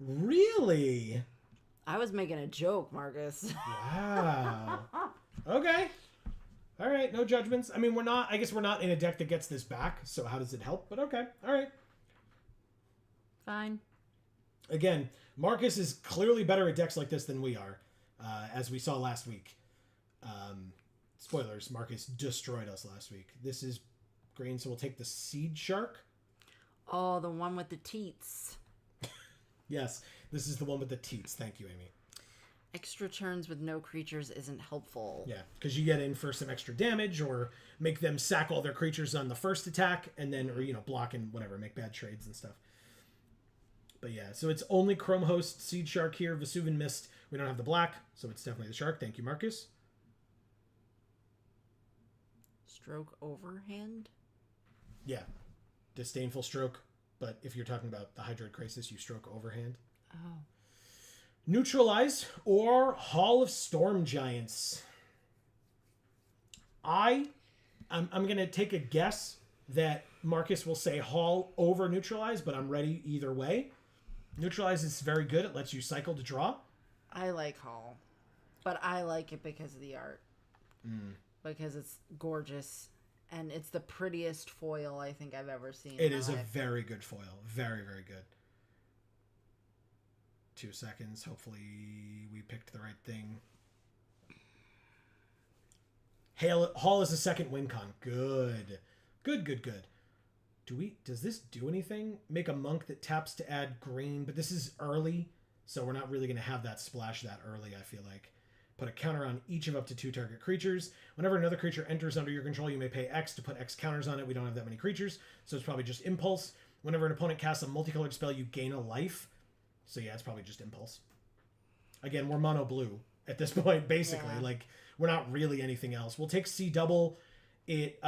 Really? I was making a joke, Marcus. Wow. Okay. All right, no judgments. I mean, I guess we're not in a deck that gets this back, so how does it help? But okay, all right. Fine. Again, Marcus is clearly better at decks like this than we are, as we saw last week. Spoilers, Marcus destroyed us last week. This is green, so we'll take the Seed Shark. Oh, the one with the teats. Yes, this is the one with the teats. Thank you, Amy. Extra turns with no creatures isn't helpful. Yeah, because you get in for some extra damage or make them sack all their creatures on the first attack and then, or, block and whatever, make bad trades and stuff. But yeah, so it's only Chrome Host, Seed Shark here, Vesuvian Mist. We don't have the black, so it's definitely the shark. Thank you, Marcus. Stroke overhand? Yeah. Disdainful Stroke. But if you're talking about the Hydroid Krasis, you stroke overhand. Oh. Neutralize or Hall of Storm Giants. I'm going to take a guess that Marcus will say Hall over Neutralize, but I'm ready either way. Neutralize is very good. It lets you cycle to draw. I like Hall, but I like it because of the art. Because it's gorgeous, and it's the prettiest foil I think I've ever seen. It is a very good foil. Very, very good. 2 seconds. Hopefully we picked the right thing. Hall is a second win con. Good. Good. Does this do anything? Make a monk that taps to add green, but this is early, so we're not really going to have that splash that early, I feel like. Put a counter on each of up to 2 target creatures. Whenever another creature enters under your control, you may pay X to put X counters on it. We don't have that many creatures, so it's probably just Impulse. Whenever an opponent casts a multicolored spell, you gain a life. So yeah, it's probably just Impulse. Again, we're mono blue at this point, basically. Yeah. Like, we're not really anything else. We'll take C double. It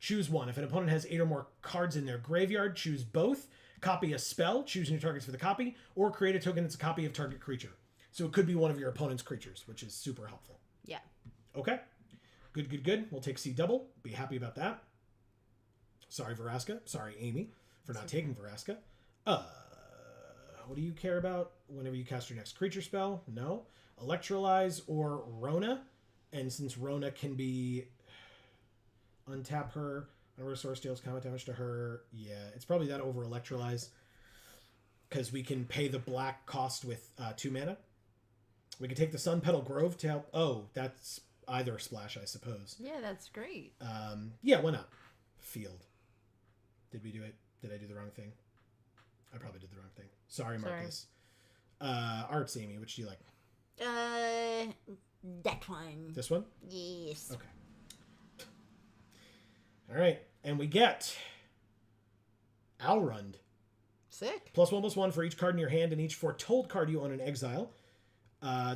choose one. If an opponent has 8 or more cards in their graveyard, choose both. Copy a spell, choose new targets for the copy, or create a token that's a copy of target creature. So it could be one of your opponent's creatures, which is super helpful. Yeah. Okay. Good. We'll take C double. Be happy about that. Sorry, Vraska. Sorry, Amy, for not taking Vraska. What do you care about whenever you cast your next creature spell? No. Electrolyze or Rona. And since Rona can be untap her, whenever a source deals combat damage to her, yeah, it's probably that over Electrolyze. Because we can pay the black cost with 2 mana. We can take the Sun Petal Grove to help. Oh, that's either splash, I suppose. Yeah, that's great. Yeah, why not? Field. Did we do it? Did I do the wrong thing? I probably did the wrong thing. Sorry, Marcus. Arts, Amy, which do you like? That one. This one? Yes. Okay. All right. And we get Alrund. Sick. +1/+1 for each card in your hand and each foretold card you own in exile.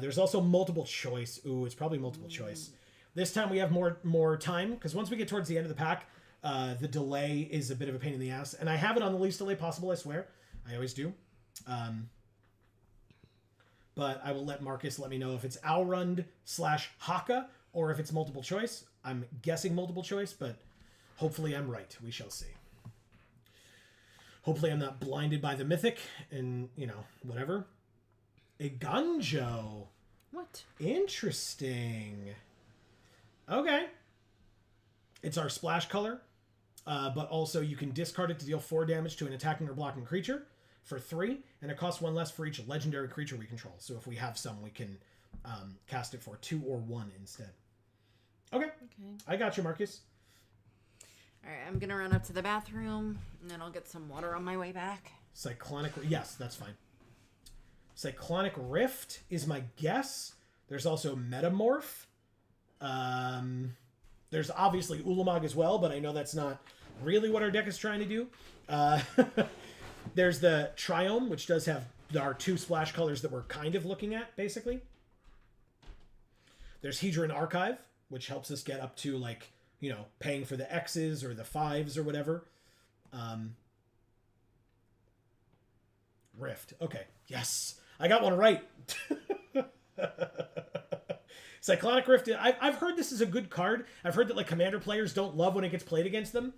There's also multiple choice. Ooh, it's probably multiple choice. This time we have more time, because once we get towards the end of the pack, the delay is a bit of a pain in the ass. And I have it on the least delay possible, I swear. I always do. But I will let Marcus let me know if it's Alrund / Haka or if it's multiple choice. I'm guessing multiple choice, but hopefully I'm right. We shall see. Hopefully I'm not blinded by the mythic and, whatever. A Gunjo. What? Interesting. Okay. It's our splash color, but also you can discard it to deal 4 damage to an attacking or blocking creature for 3, and it costs 1 less for each legendary creature we control. So if we have some, we can cast it for 2 or 1 instead. Okay. I got you, Marcus. All right, I'm gonna run up to the bathroom, and then I'll get some water on my way back. Cyclonic... Yes, that's fine. Cyclonic Rift is my guess. There's also Metamorph. There's obviously Ulamog as well, but I know that's not really what our deck is trying to do. There's the Triome, which does have our 2 splash colors that we're kind of looking at, basically. There's Hedron Archive, which helps us get up to, paying for the X's or the 5s or whatever. Rift. Okay. Yes. I got one right. Cyclonic Rift. I've heard this is a good card. I've heard that Commander players don't love when it gets played against them.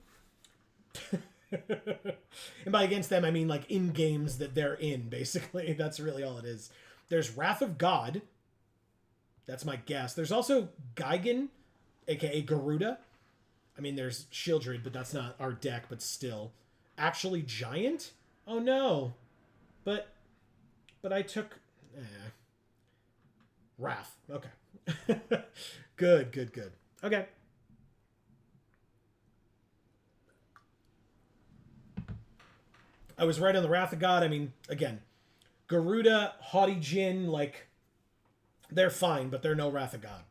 And by against them, I mean in games that they're in, basically. That's really all it is. There's Wrath of God. That's my guess. There's also Gigan, aka Garuda. I mean, there's Shieldred, but that's not our deck, but still. Actually Giant? Oh no. But I took... Wrath. Okay. Good. Okay. I was right on the Wrath of God. I mean, again, Garuda, Haughty Jin, they're fine, but they're no Wrath of God.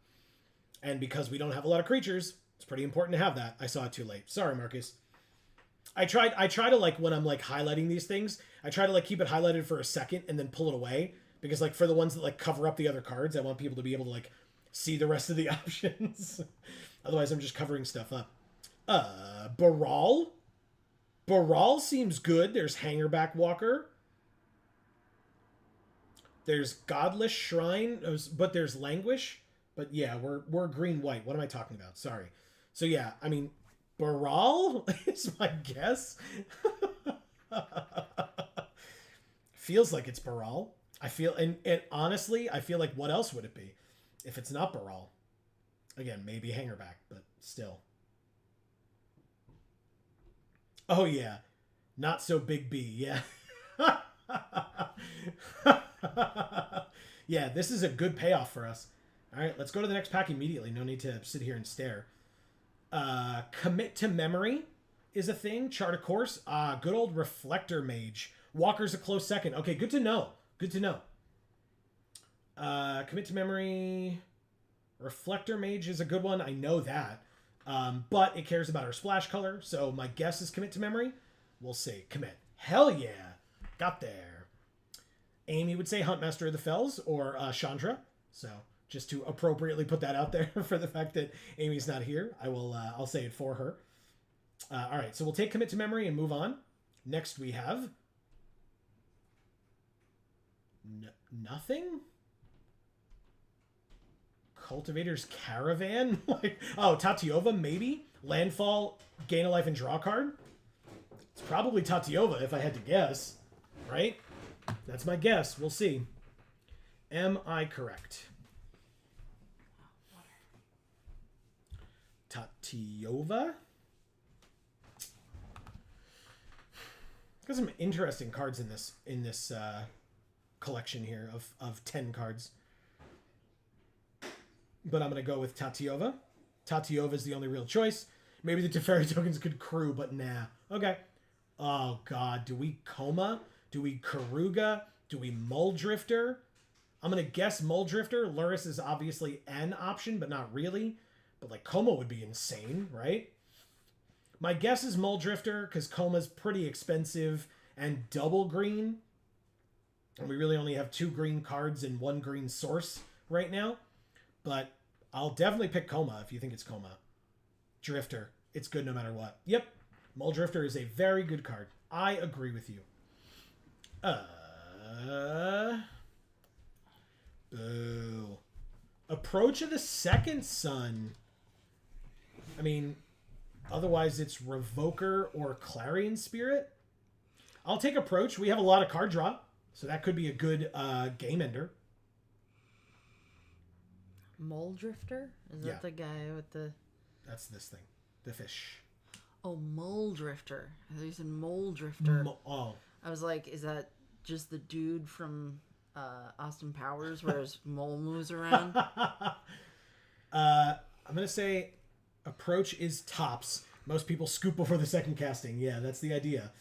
And because we don't have a lot of creatures, it's pretty important to have that. I saw it too late. Sorry, Marcus. I try to when I'm highlighting these things, I try to keep it highlighted for a second and then pull it away, because for the ones that cover up the other cards, I want people to be able to see the rest of the options. Otherwise I'm just covering stuff up. Baral. Baral seems good. There's Hangerback Walker. There's Godless Shrine, but there's Languish. But yeah, we're green-white. What am I talking about? Sorry. So yeah, I mean, Baral is my guess. Feels like it's Baral. I feel, and honestly, I feel like what else would it be if it's not Baral? Again, maybe Hangerback, but still. Oh yeah, not so big B. Yeah. Yeah, this is a good payoff for us. All right, let's go to the next pack immediately. No need to sit here and stare. Commit to Memory is a thing. Chart a Course. Good old Reflector Mage. Walker's a close second. Okay, good to know. Good to know. Commit to Memory. Reflector Mage is a good one. I know that. But it cares about our splash color. So my guess is Commit to Memory. We'll see. Commit. Hell yeah. Got there. Amy would say Huntmaster of the Fells or Chandra. So just to appropriately put that out there for the fact that Amy's not here, I'll say it for her. All right, so we'll take Commit to Memory and move on. Next we have nothing. Cultivator's Caravan. Tatiova maybe. Landfall, gain a life and draw card. It's probably Tatiova if I had to guess, right? That's my guess. We'll see. Am I correct? Tatiova. Got some interesting cards in this collection here of 10 cards. But I'm going to go with Tatiova. Tatiova is the only real choice. Maybe the Teferi tokens could crew, but nah. Okay. Oh, God. Do we Coma? Do we Karuga? Do we Muldrifter? I'm going to guess Muldrifter. Luris is obviously an option, but not really. But, like, Coma would be insane, right? My guess is Muldrifter, because Coma's pretty expensive and double green. And we really only have 2 green cards and 1 green source right now. But I'll definitely pick Coma if you think it's Coma. Drifter. It's good no matter what. Yep. Muldrifter is a very good card. I agree with you. Boo. Approach of the Second Sun. I mean, otherwise it's Revoker or Clarion Spirit. I'll take Approach. We have a lot of card draw, so that could be a good game ender. Muldrifter? Is that the guy with the... That's this thing. The fish. Oh, Muldrifter. I thought you said Muldrifter. Oh. I was like, is that just the dude from Austin Powers where his mole moves around? I'm going to say Approach is tops. Most people scoop before the second casting. Yeah, that's the idea.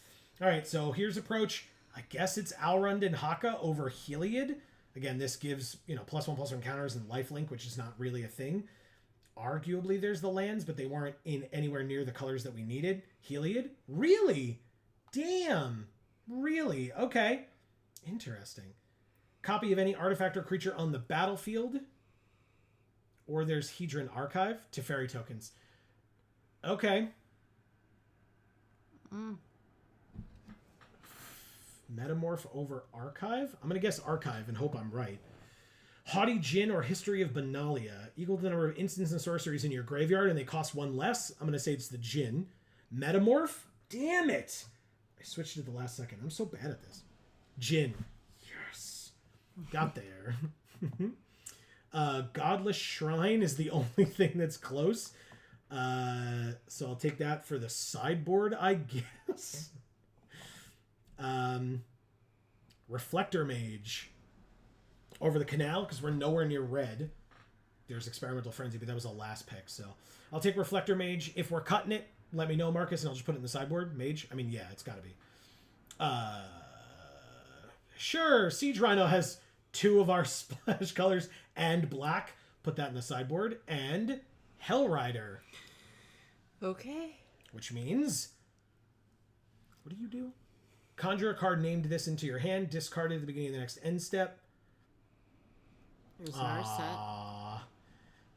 All right, so here's Approach. I guess it's Alrund and Haka over Heliod. Again, this gives, +1/+1 counters and lifelink, which is not really a thing. Arguably, there's the lands, but they weren't in anywhere near the colors that we needed. Heliod? Really? Damn. Really? Okay. Interesting. Copy of any artifact or creature on the battlefield. Or there's Hedron Archive. Teferi tokens. Okay. Metamorph over Archive? I'm going to guess Archive and hope I'm right. Haughty Djinn or History of Benalia. Equal to the number of instants and sorceries in your graveyard and they cost 1 less. I'm going to say it's the Djinn. Metamorph? Damn it! I switched at the last second. I'm so bad at this. Djinn. Yes. Got there. Godless Shrine is the only thing that's close. So I'll take that for the sideboard, I guess. Reflector Mage over the Canal, because we're nowhere near red. There's Experimental Frenzy, but that was the last pick, so I'll take Reflector Mage. If we're cutting it, let me know, Marcus, and I'll just put it in the sideboard. Mage? I mean, yeah, it's gotta be. Sure, Siege Rhino has 2 of our splash colors and black. Put that in the sideboard. And Hellrider. Okay. Which means... What do you do? Conjure a card named this into your hand. Discard it at the beginning of the next end step. Here's our set.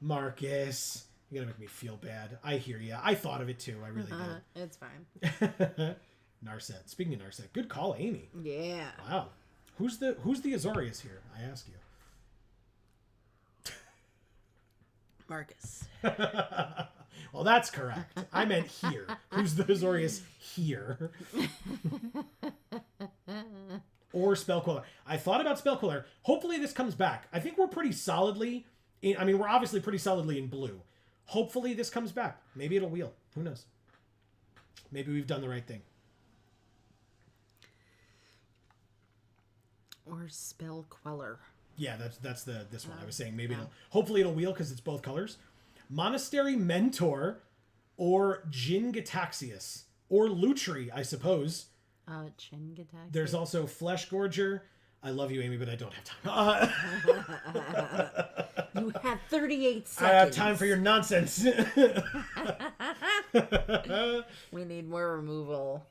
Marcus. You're going to make me feel bad. I hear you. I thought of it too. I really did. It's fine. Narset. Speaking of Narset, good call, Amy. Yeah. Wow. Who's the Azorius here? I ask you. Marcus. Well, that's correct. I meant here. Who's the Azorius here? Or Spellquiller. I thought about Spellquiller. Hopefully this comes back. I think we're pretty solidly we're obviously pretty solidly in blue. Hopefully this comes back. Maybe it'll wheel. Who knows? Maybe we've done the right thing. Or Spell Queller. Yeah, that's this one. I was saying maybe hopefully it'll wheel because it's both colors. Monastery Mentor or Jin-Gitaxias or Lutri, I suppose. Chin-Gitaxias. There's also Flesh Gorger. I love you, Amy, but I don't have time. You have 38 seconds. I have time for your nonsense. We need more removal.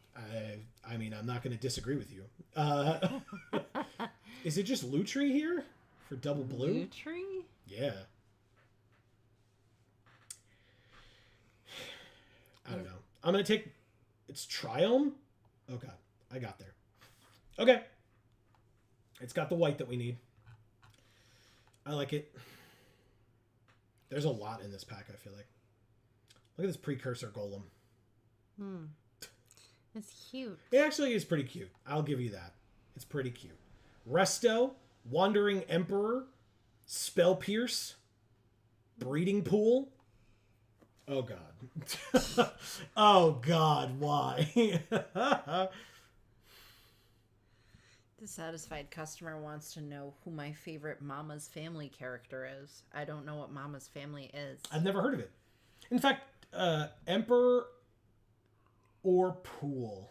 I mean, I'm not going to disagree with you. Is it just Lutri here for double blue? Lutri? Yeah. I don't know. I'm going to take... It's Triome? Oh, God. I got there. Okay. It's got the white that we need. I like it. There's a lot in this pack, I feel like. Look at this Precursor Golem. It's cute. It actually is pretty cute. I'll give you that. It's pretty cute. Resto, Wandering Emperor, Spell Pierce, Breeding Pool. Oh, God. Oh, God, why? Dissatisfied customer wants to know who my favorite Mama's Family character is. I don't know what Mama's Family is. I've never heard of it. In fact, Emperor or Pool.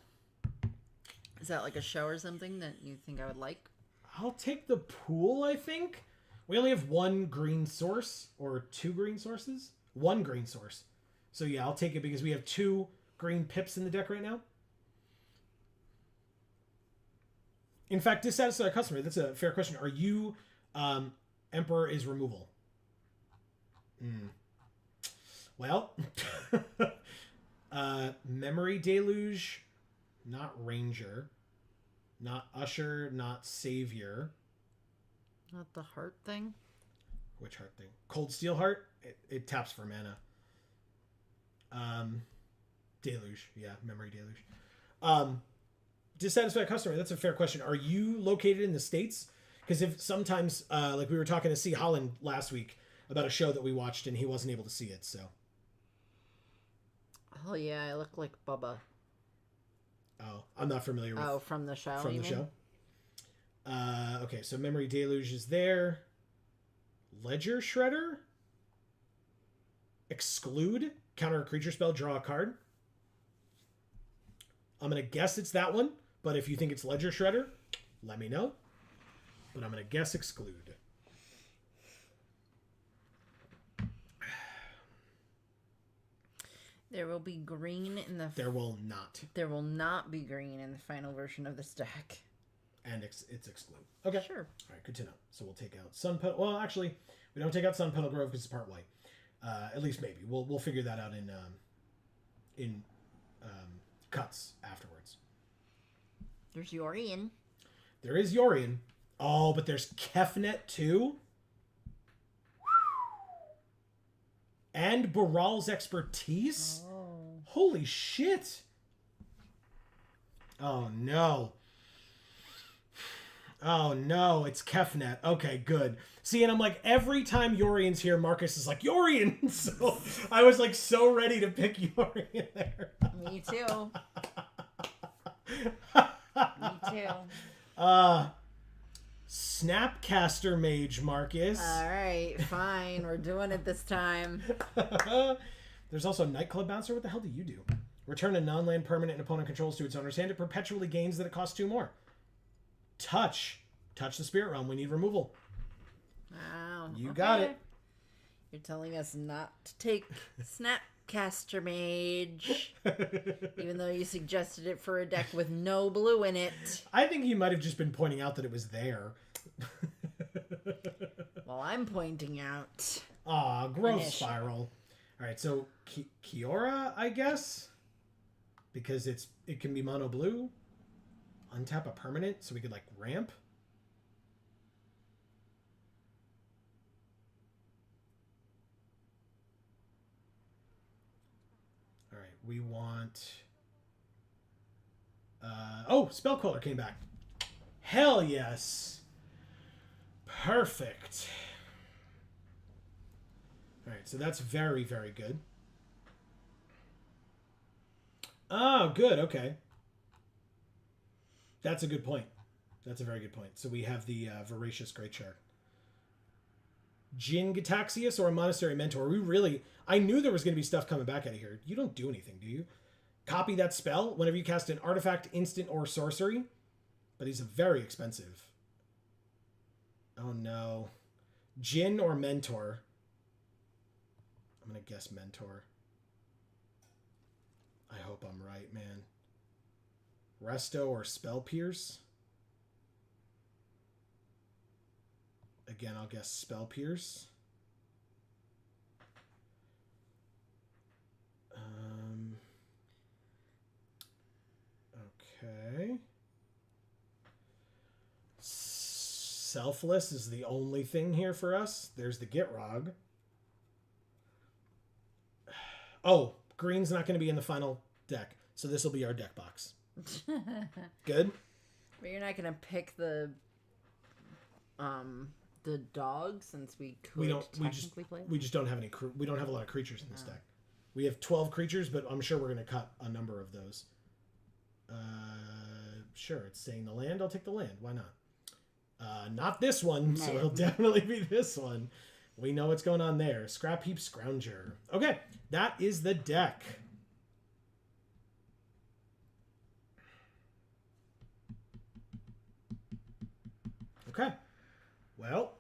Is that like a show or something that you think I would like? I'll take the Pool, I think. We only have one green source, or two green sources. One green source. So yeah, I'll take it because we have two green pips in the deck right now. In fact, dissatisfied customer, that's a fair question. Are you Emperor is removal? Well, Memory Deluge, not Ranger, not Usher, not Savior. Not the heart thing? Which heart thing? Cold Steel Heart? It taps for mana. Deluge. Yeah, Memory Deluge. Dissatisfied customer, that's a fair question. Are you located in the States? Because if sometimes, like we were talking to C. Holland last week about a show that we watched and he wasn't able to see it, so. Oh, yeah, I look like Bubba. Oh, I'm not familiar with. Oh, from the show. From the show. Okay, so Memory Deluge is there. Ledger Shredder. Exclude. Counter a creature spell, draw a card. I'm going to guess it's that one, but if you think it's Ledger Shredder, let me know. But I'm going to guess Exclude. There will be green in the... There will not. There will not be green in the final version of this deck. And it's Exclude. Okay. Sure. All right, good to know. So we'll take out Sun Petal... Well, actually, we don't take out Sun Petal Grove because it's part white. At least maybe. We'll figure that out in cuts afterwards. There's Yorion. There is Yorion. Oh, but there's Kefnet too. And Baral's Expertise? Oh. Holy shit. Oh, no. Oh, no. It's Kefnet. Okay, good. See, and I'm like, every time Yorion's here, Marcus is like, Yorion! So I was like so ready to pick Yorion there. Me too. Me too. Snapcaster Mage, Marcus. All right, fine. We're doing it this time. There's also Nightclub Bouncer. What the hell do you do? Return a non-land permanent an opponent controls to its owner's hand. It perpetually gains that it costs 2 more. Touch. Touch the Spirit Realm. We need removal. Wow. You got Okay. it. You're telling us not to take Snapcaster Mage, even though you suggested it for a deck with no blue in it. I think he might have just been pointing out that it was there. Well, I'm pointing out. Aw, gross Finish. Spiral. Alright, so Kiora, I guess? because it can be mono blue. Untap a permanent so we could like ramp. All right, we want. Oh, Spell Queller came back. Hell yes. Perfect. All right, so that's very, very good. Oh, good. Okay. That's a good point. That's a very good point. So we have the Voracious Great Shark. Jin Gataxius or a Monastery Mentor? I knew there was going to be stuff coming back out of here. You don't do anything, do you? Copy that spell whenever you cast an artifact, instant, or sorcery. But he's very expensive. Oh no. Jin or Mentor? I'm going to guess Mentor. I hope I'm right, man. Resto or Spell Pierce? Again, I'll guess Spell Pierce. Okay. Selfless is the only thing here for us. There's the Gitrog. Oh, green's not going to be in the final deck, so this will be our deck box. Good? But you're not gonna pick the dog since we technically play. We just don't have any. We don't have a lot of creatures in this deck. We have 12 creatures, but I'm sure we're going to cut a number of those. Sure, it's saying the land. I'll take the land. Why not? Not this one, so it'll definitely be this one. We know what's going on there. Scrap Heap Scrounger. Okay, that is the deck. Okay. Well,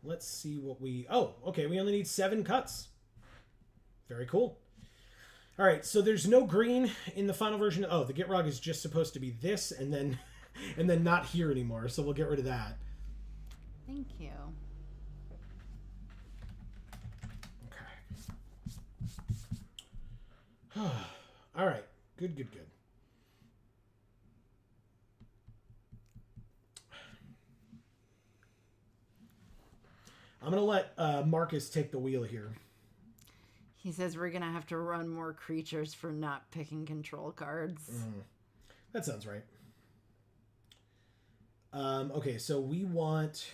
let's see what we... Oh, okay, we only need 7 cuts. Very cool. All right, so there's no green in the final version. Oh, the Gitrog is just supposed to be this and then and then not here anymore, so we'll get rid of that. Thank you. Okay. All right. Good, good, good. I'm going to let Marcus take the wheel here. He says we're going to have to run more creatures for not picking control cards. That sounds right. Okay, so we want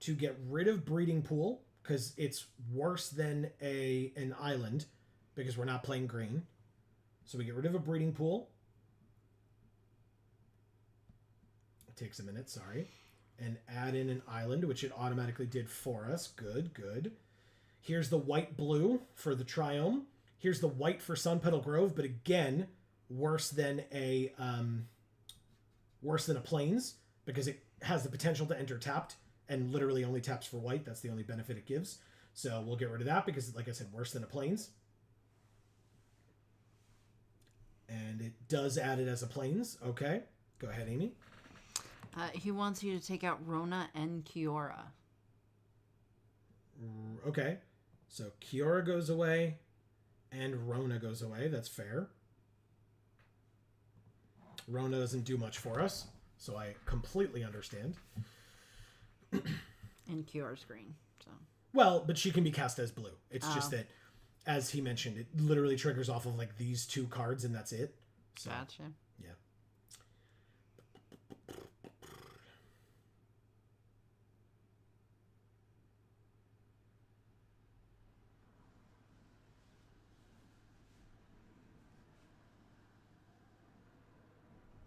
to get rid of Breeding Pool because it's worse than an island because we're not playing green. So we get rid of a Breeding Pool. It takes a minute, sorry. And add in an island, which it automatically did for us. Good, good. Here's the white-blue for the Triome. Here's the white for Sunpetal Grove, but again, worse than a Plains because it has the potential to enter tapped and literally only taps for white. That's the only benefit it gives. So we'll get rid of that because, like I said, worse than a Plains. And it does add it as a Plains. Okay. Go ahead, Amy. He wants you to take out Rona and Kiora. Okay. So Kiora goes away and Rona goes away. That's fair. Rona doesn't do much for us, so I completely understand. And Kiora's green, so. Well, but she can be cast as blue. It's just that, as he mentioned, it literally triggers off of like these 2 cards and that's it. So, gotcha. Yeah.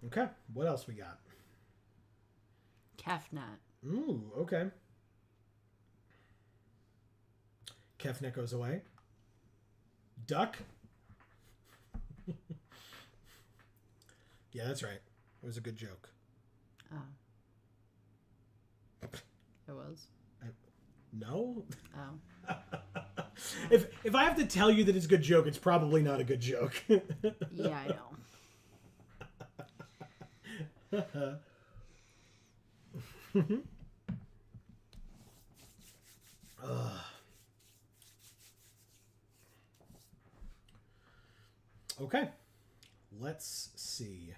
Okay, what else we got? Kefnet. Ooh, okay. Kefnet goes away. Duck. Yeah, that's right. It was a good joke. Oh. It was? No? Oh. If I have to tell you that it's a good joke, it's probably not a good joke. Yeah, I know. Okay. Let's see.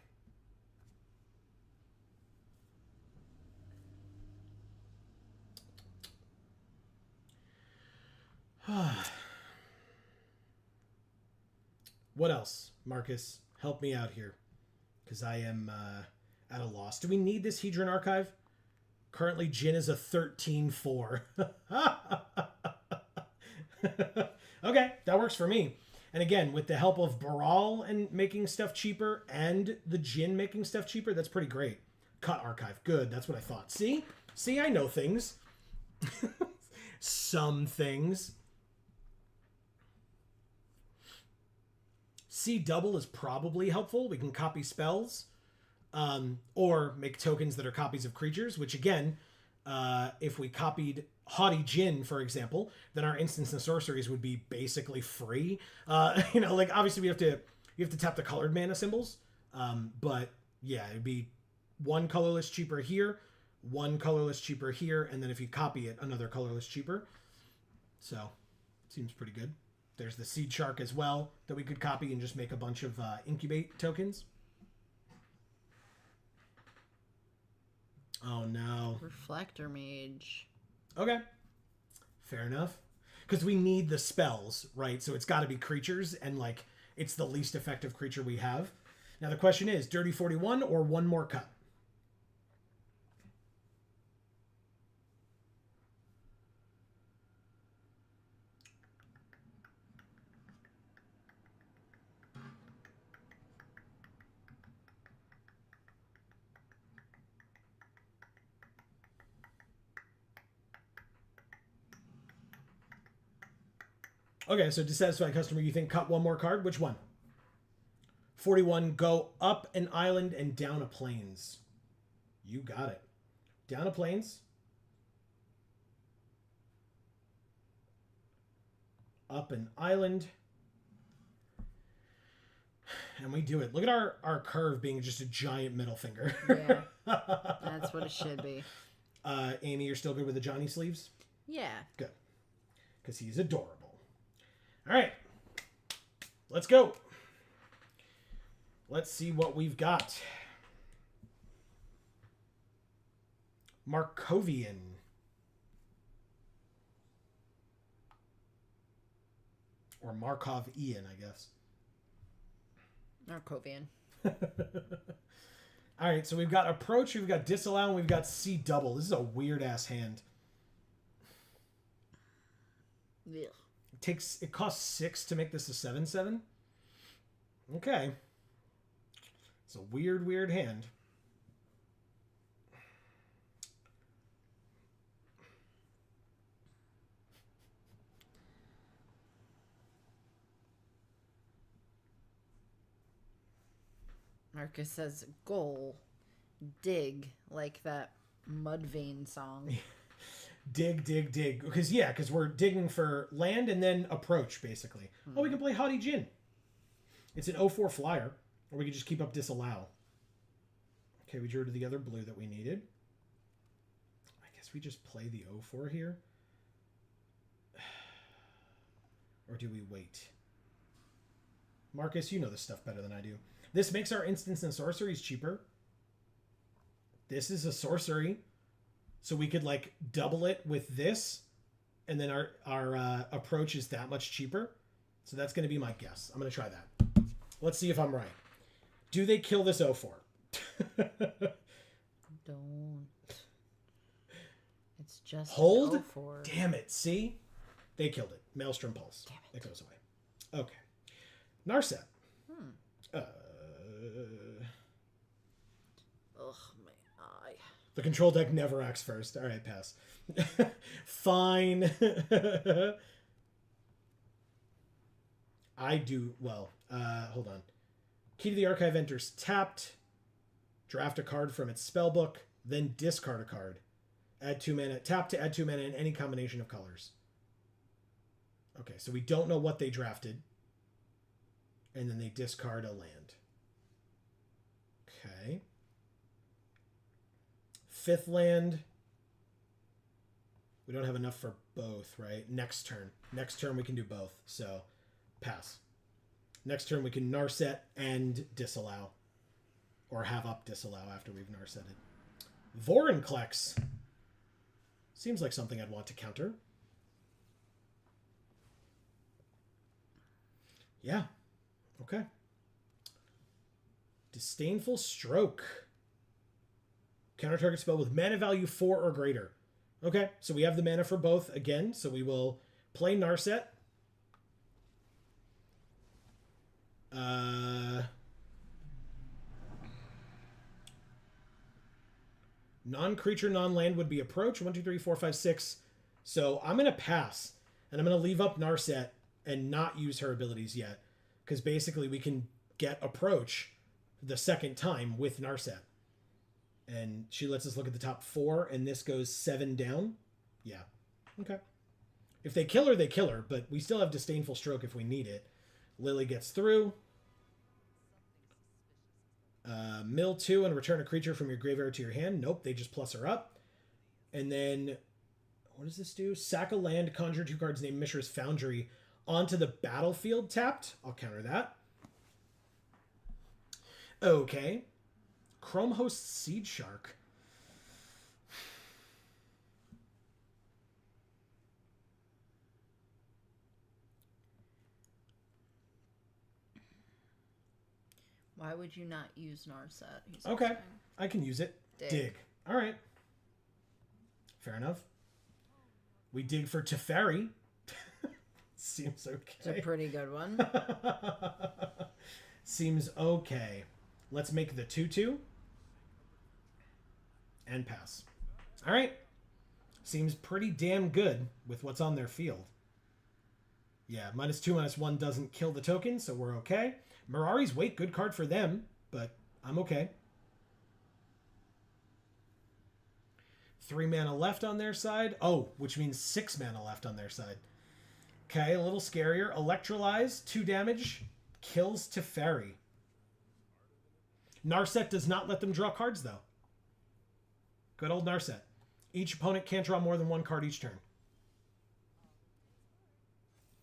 What else? Marcus, help me out here. Because I am at a loss. Do we need this Hedron Archive? Currently, Jin is a 13-4. Okay, that works for me. And again, with the help of Baral and making stuff cheaper and the Jin making stuff cheaper, that's pretty great. Cut Archive. Good, that's what I thought. See? See, I know things. Some things. C double is probably helpful. We can copy spells. Or make tokens that are copies of creatures, which again, if we copied Haughty Jin, for example, then our instants and sorceries would be basically free. Like obviously you have to tap the colored mana symbols. But yeah, it'd be one colorless cheaper here, one colorless cheaper here, and then if you copy it, another colorless cheaper. So, seems pretty good. There's the Seed Shark as well that we could copy and just make a bunch of incubate tokens. Oh no. Reflector Mage. Okay. Fair enough. Because we need the spells, right? So it's got to be creatures, and like it's the least effective creature we have. Now the question is, Dirty 41 or one more cut? Okay, so dissatisfied customer, you think cut one more card? Which one? 41, go up an island and down a plains. You got it. Down a plains. Up an island. And we do it. Look at our curve being just a giant middle finger. Yeah. That's what it should be. Amy, you're still good with the Johnny sleeves? Yeah. Good. Because he's adorable. All right. Let's go. Let's see what we've got. Markovian. Or Markov Ian, I guess. Markovian. All right, so we've got approach, we've got disallow, and we've got C double. This is a weird ass hand. Yeah. It costs 6 to make this a 7/7. Okay. It's a weird hand. Marcus says goal. Dig, like that Mudvayne song. Dig. Because we're digging for land and then approach, basically. Oh, we can play Haughty Jin. It's an 0/4 flyer. Or we could just keep up disallow. Okay, we drew to the other blue that we needed. I guess we just play the 0/4 here. Or do we wait? Marcus, you know this stuff better than I do. This makes our instants and sorceries cheaper. This is a sorcery. So we could like double it with this. And then our approach is that much cheaper. So that's going to be my guess. I'm going to try that. Let's see if I'm right. Do they kill this 0/4? Don't. It's just Hold? 0/4. Damn it. See? They killed it. Maelstrom Pulse. Damn it. It goes away. Okay. Narset. Ugh, my eye. The control deck never acts first. All right, pass. Fine. I do... Well, hold on. Key to the Archive enters tapped. Draft a card from its spellbook. Then discard a card. Add 2 mana. Tap to add 2 mana in any combination of colors. Okay, so we don't know what they drafted. And then they discard a land. Okay. 5th land. We don't have enough for both, right? Next turn. Next turn we can do both. So, pass. Next turn we can Narset and disallow. Or have up disallow after we've Narsetted. Vorinclex. Seems like something I'd want to counter. Yeah. Okay. Disdainful Stroke. Counter target spell with mana value 4 or greater. Okay, so we have the mana for both again, so we will play Narset. Non-creature, non-land would be approach. 1, 2, 3, 4, 5, 6. So I'm going to pass, and I'm going to leave up Narset and not use her abilities yet, because basically we can get approach the second time with Narset. And she lets us look at the top 4, and this goes 7 down. Yeah. Okay. If they kill her, they kill her, but we still have Disdainful Stroke if we need it. Lily gets through. Mill 2 and return a creature from your graveyard to your hand. Nope, they just plus her up. And then, what does this do? Sack a land, conjure 2 cards named Mishra's Foundry onto the battlefield tapped. I'll counter that. Okay. Chrome Host Seed Shark. Why would you not use Narset? He's Okay. asking. I can use it. Dig. All right. Fair enough. We dig for Teferi. Seems okay. It's a pretty good one. Seems okay. Let's make the 2/2. And pass. All right. Seems pretty damn good with what's on their field. Yeah, -2, -1 doesn't kill the token, so we're okay. Mirari's Wake, good card for them, but I'm okay. 3 mana left on their side. Oh, which means 6 mana left on their side. Okay, a little scarier. Electrolyze, 2 damage, kills Teferi. Narset does not let them draw cards, though. Good old Narset. Each opponent can't draw more than 1 card each turn.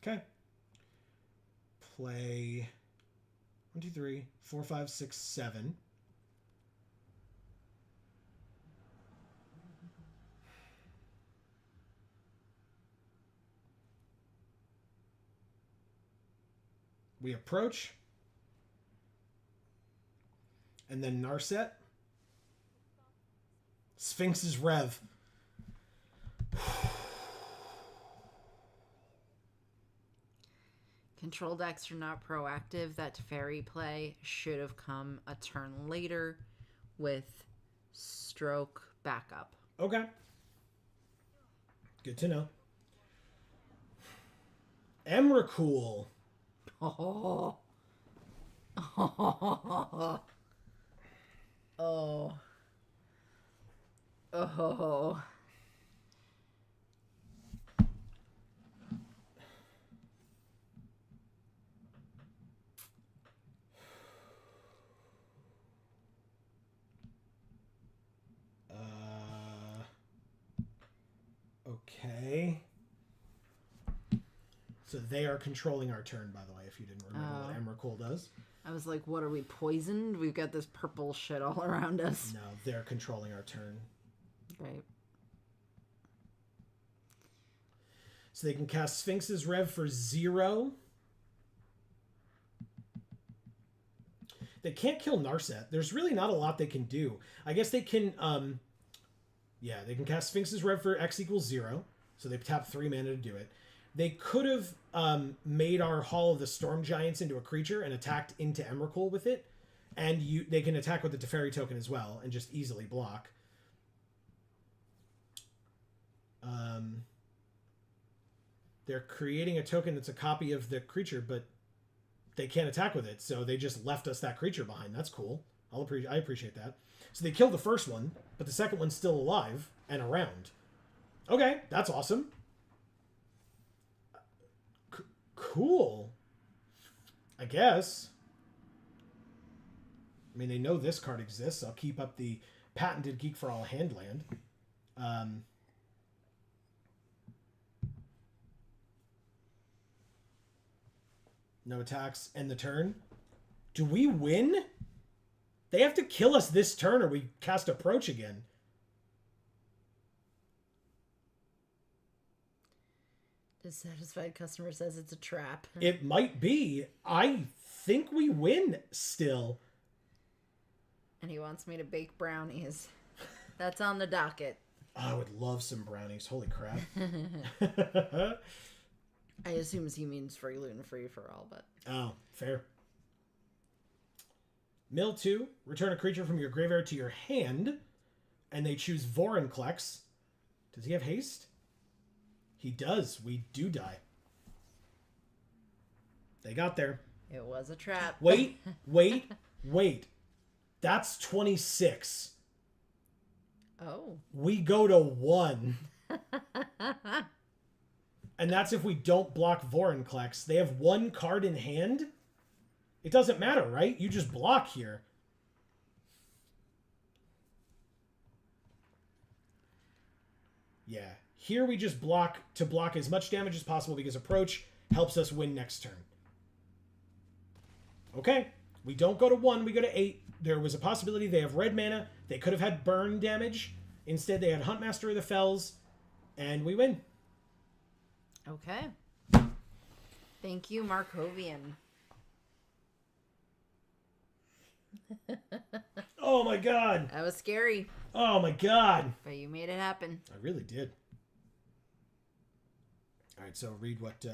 Okay. Play 1, 2, 3, 4, 5, 6, 7. We approach. And then Narset. Sphinx's Rev. Control decks are not proactive. That Teferi play should have come a turn later with Stroke backup. Okay. Good to know. Emrakul. Oh. Oh. Oh. Oh. Okay. So they are controlling our turn, by the way, if you didn't remember what Emrakul does. I was like, what, are we poisoned? We've got this purple shit all around us. No, they're controlling our turn. Right. So they can cast Sphinx's Rev for 0. They can't kill Narset. There's really not a lot they can do. I guess they can, yeah, they can cast Sphinx's Rev for X equals 0. So they tap 3 mana to do it. They could have made our Hall of the Storm Giants into a creature and attacked into Emrakul with it. And they can attack with the Teferi token as well and just easily block. They're creating a token that's a copy of the creature, but they can't attack with it, so they just left us that creature behind. That's cool. I appreciate that. So they killed the first one, but the second one's still alive and around. Okay, that's awesome. Cool. I guess. I mean, they know this card exists. I'll keep up the patented Geek for All Handland. No attacks. End the turn. Do we win? They have to kill us this turn or we cast Approach again. Dissatisfied customer says it's a trap. It might be. I think we win still. And he wants me to bake brownies. That's on the docket. Oh, I would love some brownies. Holy crap. I assume he means free gluten-free for all, but... Oh, fair. Mill 2. Return a creature from your graveyard to your hand. And they choose Vorinclex. Does he have haste? He does. We do die. They got there. It was a trap. Wait. That's 26. Oh. We go to 1. And that's if we don't block Vorinclex. They have 1 card in hand. It doesn't matter, right? You just block here. Yeah. Here we just block to block as much damage as possible because Approach helps us win next turn. Okay. We don't go to 1, we go to 8. There was a possibility they have red mana. They could have had burn damage. Instead, they had Huntmaster of the Fells. And we win. Okay. Thank you, Markovian. Oh my god. That was scary, Oh my god. but you made it happen. I really did. All right, so read what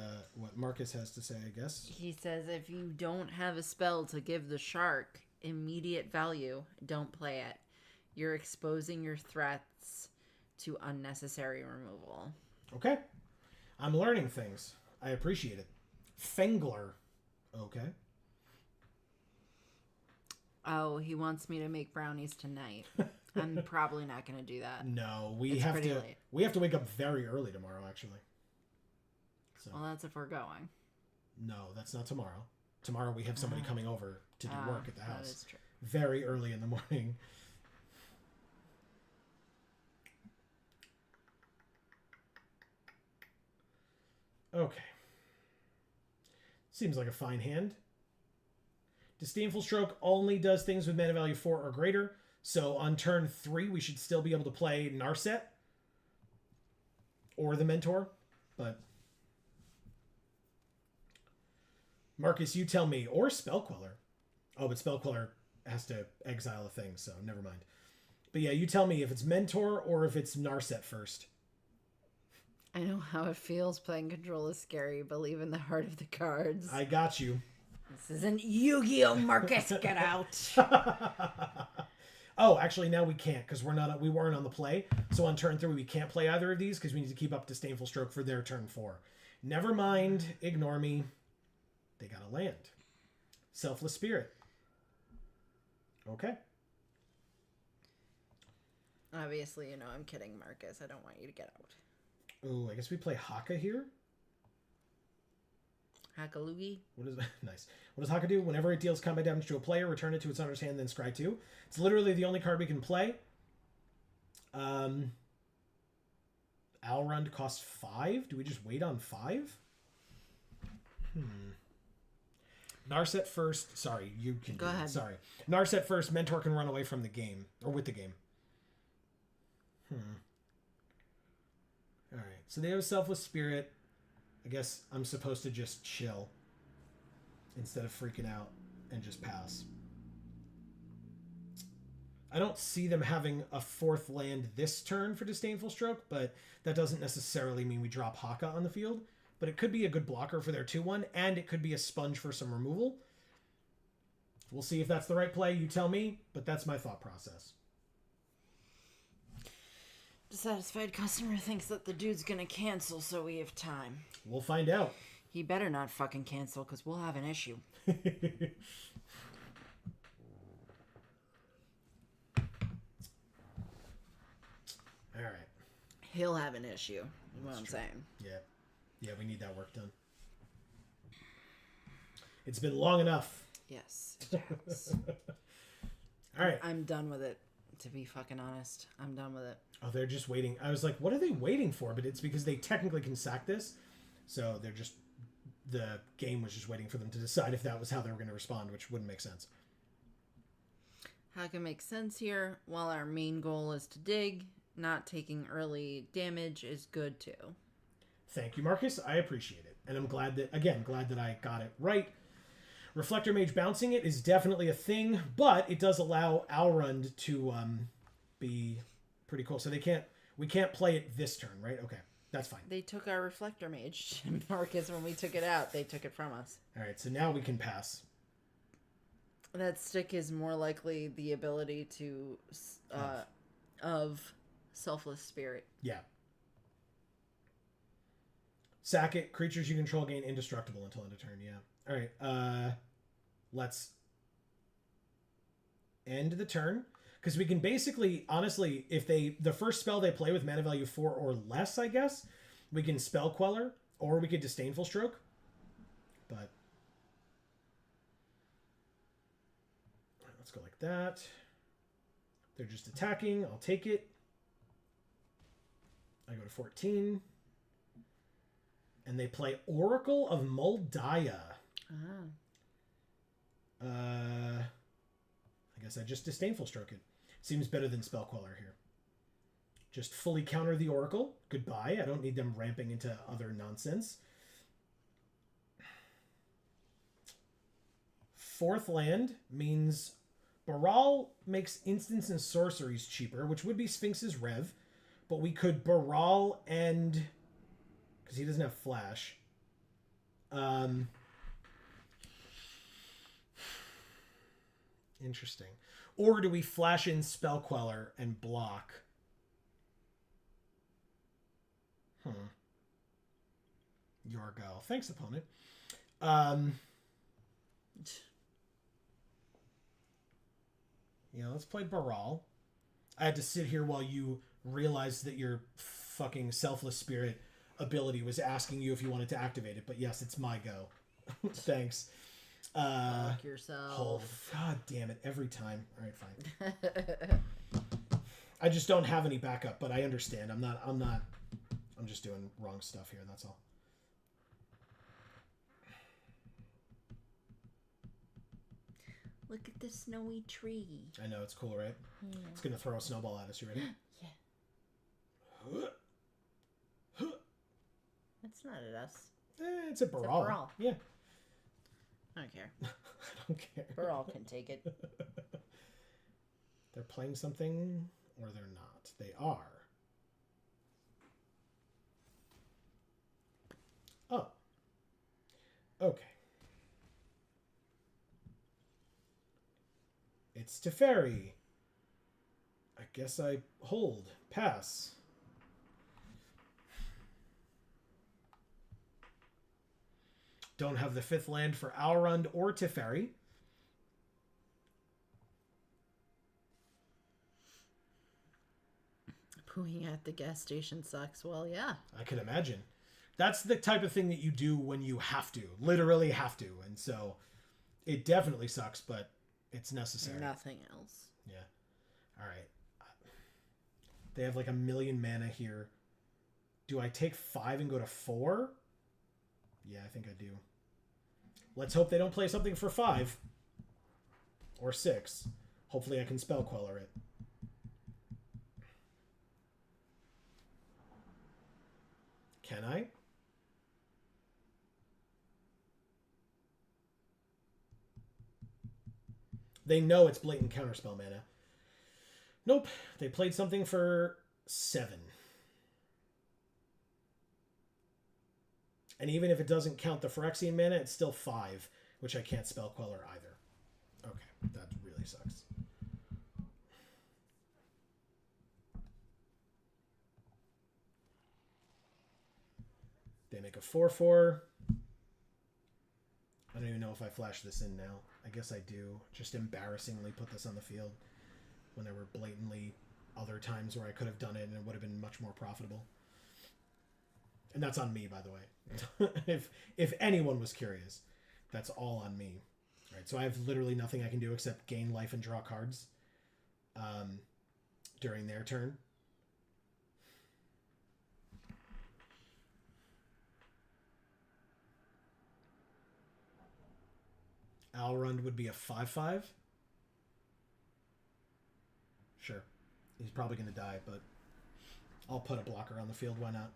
Marcus has to say, I guess. He says if you don't have a spell to give the shark immediate value, don't play it. You're exposing your threats to unnecessary removal. Okay. I'm learning things. I appreciate it. Fengler. Okay. Oh, he wants me to make brownies tonight. I'm probably not going to do that. No, we It's have pretty to late. we have to wake up very early tomorrow actually. So Well, that's if we're going. no, that's not tomorrow. Tomorrow we have somebody coming over to do work at the That house. is true. Very early in the morning. Okay. Seems like a fine hand. Disdainful Stroke only does things with mana value 4 or greater. So on turn 3, we should still be able to play Narset. Or the Mentor. But Marcus, you tell me. Or Spellqueller. Oh, but Spellqueller has to exile a thing, so never mind. But yeah, you tell me if it's Mentor or if it's Narset first. I know how it feels. Playing Control is scary. Believe in the heart of the cards. I got you. This isn't Yu-Gi-Oh! Marcus, get out. Oh, actually, now we can't because we weren't on the play. So on turn 3, we can't play either of these because we need to keep up Disdainful Stroke for their turn 4. Never mind. Ignore me. They got a land. Selfless Spirit. Okay. Obviously, you know I'm kidding, Marcus. I don't want you to get out. Oh, I guess we play Haka here. Hakalugi. What is nice? What does Haka do? Whenever it deals combat damage to a player, return it to its owner's hand, then scry 2. It's literally the only card we can play. Alrund costs 5. Do we just wait on 5? Narset first. Sorry, you can Go do it. ahead. Sorry. Narset first. Mentor can run away from the game. Or with the game. Alright. So they have a Selfless Spirit. I guess I'm supposed to just chill. Instead of freaking out and just pass. I don't see them having a 4th land this turn for Disdainful Stroke, but that doesn't necessarily mean we drop Haka on the field. But it could be a good blocker for their 2-1, and it could be a sponge for some removal. We'll see if that's the right play. You tell me, but that's my thought process. Dissatisfied customer thinks that the dude's gonna cancel, so we have time. We'll find out. He better not fucking cancel, because we'll have an issue. All right. He'll have an issue, is what I'm saying. Yeah. Yeah, we need that work done. It's been long enough. Yes, it has. All right. I'm done with it, to be fucking honest. I'm done with it. Oh, they're just waiting. I was like, what are they waiting for? But it's because they technically can sack this. So they're just the game was just waiting for them to decide if that was how they were going to respond, which wouldn't make sense. How can make sense here? While our main goal is to dig, not taking early damage is good too. Thank you, Marcus. I appreciate it. And I'm glad that I got it right. Reflector Mage bouncing it is definitely a thing, but it does allow Alrund to be pretty cool. So we can't play it this turn, right? Okay, that's fine. They took our Reflector Mage, Marcus, when we took it out. They took it from us. All right, so now we can pass. That stick is more likely the ability to of Selfless Spirit. Yeah. Sack it. Creatures you control gain indestructible until end of turn. Yeah. All right. Let's end the turn because we can basically, honestly, if the first spell they play with mana value 4 or less, I guess we can Spell Queller or we could Disdainful Stroke. But all right, let's go like that. They're just attacking. I'll take it. I go to 14. And they play Oracle of Moldiah. Ah. I guess I just Disdainful Stroke it. Seems better than Spell Queller here. Just fully counter the Oracle. Goodbye. I don't need them ramping into other nonsense. Fourth land means Baral makes instants and sorceries cheaper, which would be Sphinx's Rev. But we could Baral and... because he doesn't have Flash. Interesting. Or do we flash in Spell Queller and block? Your go. Thanks, opponent. Yeah, let's play Baral. I had to sit here while you realized that your fucking Selfless Spirit ability was asking you if you wanted to activate it, but yes, it's my go. Thanks. Fuck yourself. Oh, god damn it, every time. All right, fine. I just don't have any backup, but I understand. I'm just doing wrong stuff here, that's all. Look at the snowy tree. I know, it's cool, right? Yeah. It's gonna throw a snowball at us. You ready? Yeah. That's not at us. It's a Baral. Baral. Yeah. I don't care. I don't care. Baral can take it. They're playing something, or they're not. They are. Oh. Okay. It's Teferi. I guess I hold. Pass. Don't have the fifth land for Alrund or Teferi. Pooing at the gas station sucks. Well, yeah. I can imagine. That's the type of thing that you do when you have to. Literally have to. And so it definitely sucks, but it's necessary. Nothing else. Yeah. All right. They have like 1 million mana here. Do I take 5 and go to 4? Yeah, I think I do. Let's hope they don't play something for 5. Or 6. Hopefully I can Spell Queller it. Can I? They know it's blatant counterspell mana. Nope. They played something for 7. And even if it doesn't count the Phyrexian mana, it's still 5, which I can't Spell Queller either. Okay, that really sucks. They make a 4/4. I don't even know if I flash this in now. I guess I do. Just embarrassingly put this on the field when there were blatantly other times where I could have done it and it would have been much more profitable. And that's on me, by the way. if anyone was curious, that's all on me. All right, so I have literally nothing I can do except gain life and draw cards during their turn. Alrund would be a 5/5. Sure. He's probably going to die, but I'll put a blocker on the field. Why not?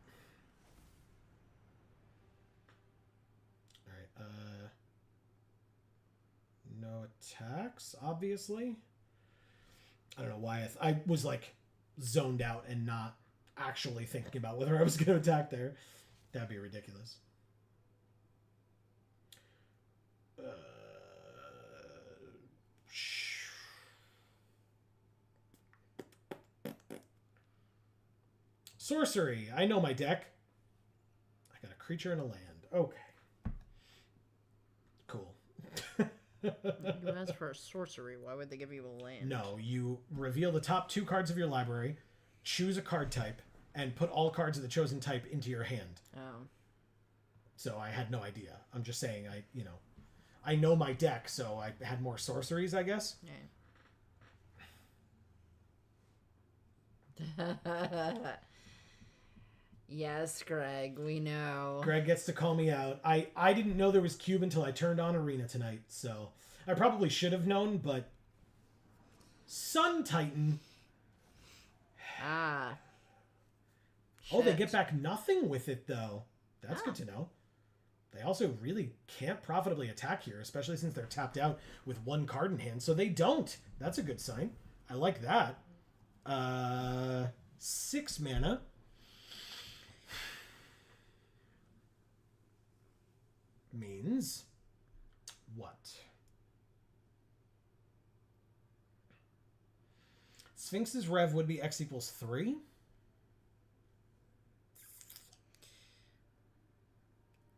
All right. No attacks, obviously. I don't know why I was like zoned out and not actually thinking about whether I was going to attack there. That'd be ridiculous. Sorcery. I know my deck. I got a creature and a land. Okay. Cool. You asked for a sorcery. Why would they give you a land? No, you reveal the top 2 cards of your library, choose a card type, and put all cards of the chosen type into your hand. Oh. So I had no idea. I'm just saying I know my deck, so I had more sorceries, I guess. Yeah. Yes, Greg, we know. Greg gets to call me out. I didn't know there was Cube until I turned on Arena tonight, so I probably should have known, but Sun Titan. Ah. Oh, they Shit. get back nothing with it, though. That's good to know. They also really can't profitably attack here, especially since they're tapped out with 1 card in hand, so they don't. That's a good sign. I like that. 6 mana. Means what? Sphinx's Rev would be X equals 3.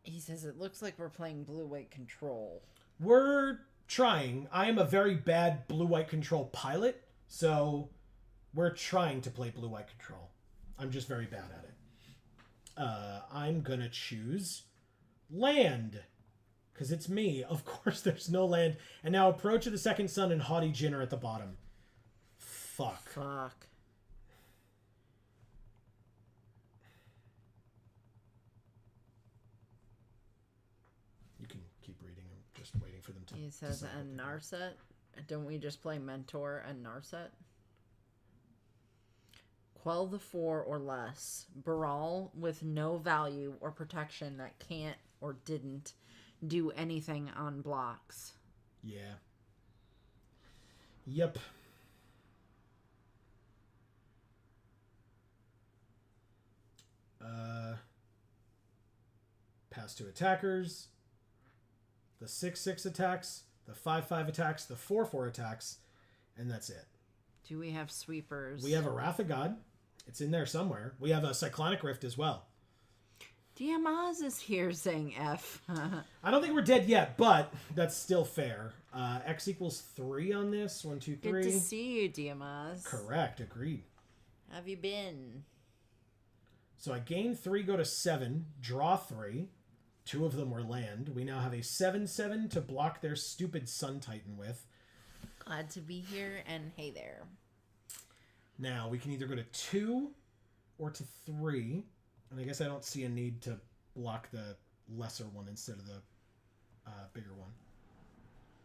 He says it looks like we're playing blue-white control. We're trying. I am a very bad blue-white control pilot, so we're trying to play blue-white control. I'm just very bad at it. I'm gonna choose land, because it's me. Of course there's no land. And now Approach of the Second Sun and Haughty Jin are at the bottom. Fuck. You can keep reading. I'm just waiting for them to... He says, decide what and to do. Narset? Don't we just play Mentor and Narset? Quell the 4 or less. Baral with no value or protection that can't or didn't do anything on blocks. Yeah. Yep. Pass to attackers. The 6/6 attacks. The 5/5 attacks. The 4/4 attacks. And that's it. Do we have sweepers? We have a Wrath of God. It's in there somewhere. We have a Cyclonic Rift as well. Diamaz is here saying F. I don't think we're dead yet, but that's still fair. X equals 3 on this. 1, 2, 3. Good to see you, Diamaz. Correct. Agreed. Have you been? So I gain 3, go to 7, draw 3. 2 of them were land. We now have a 7/7 to block their stupid Sun Titan with. Glad to be here, and hey there. Now we can either go to 2 or to 3. And I guess I don't see a need to block the lesser one instead of the bigger one.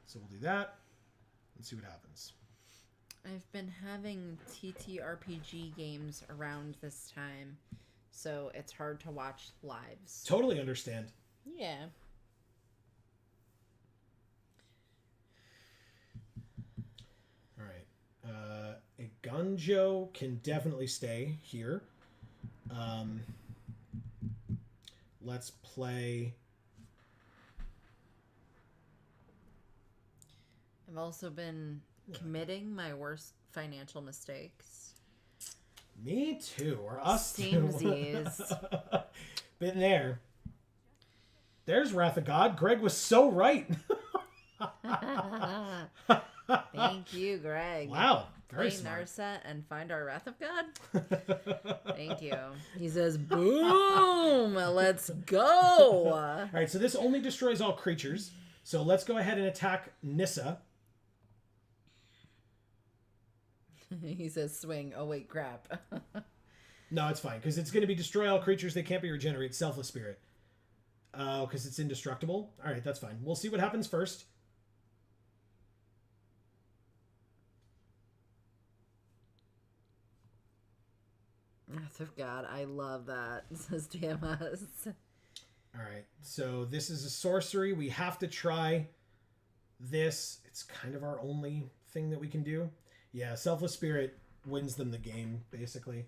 So we'll do that and see what happens. I've been having TTRPG games around this time, so it's hard to watch lives. Totally understand. Yeah. All right. A Gunjo can definitely stay here. Let's play... I've also been committing my worst financial mistakes. Me too, or us too. Steamsies. Been there. There's Wrath of God. Greg was so right. Thank you, Greg. Wow. Very Play smart. Narset and find our Wrath of God. Thank you. He says, boom, let's go. All right, so this only destroys all creatures. So let's go ahead and attack Nissa. He says, swing. Oh, wait, crap. No, it's fine, because it's going to be destroy all creatures. They can't be regenerated. Selfless Spirit. Oh, because it's indestructible? All right, that's fine. We'll see what happens first. Wrath of God. I love that, says DMS. All right, so this is a sorcery. We have to try this. It's kind of our only thing that we can do. Yeah, Selfless Spirit wins them the game, basically.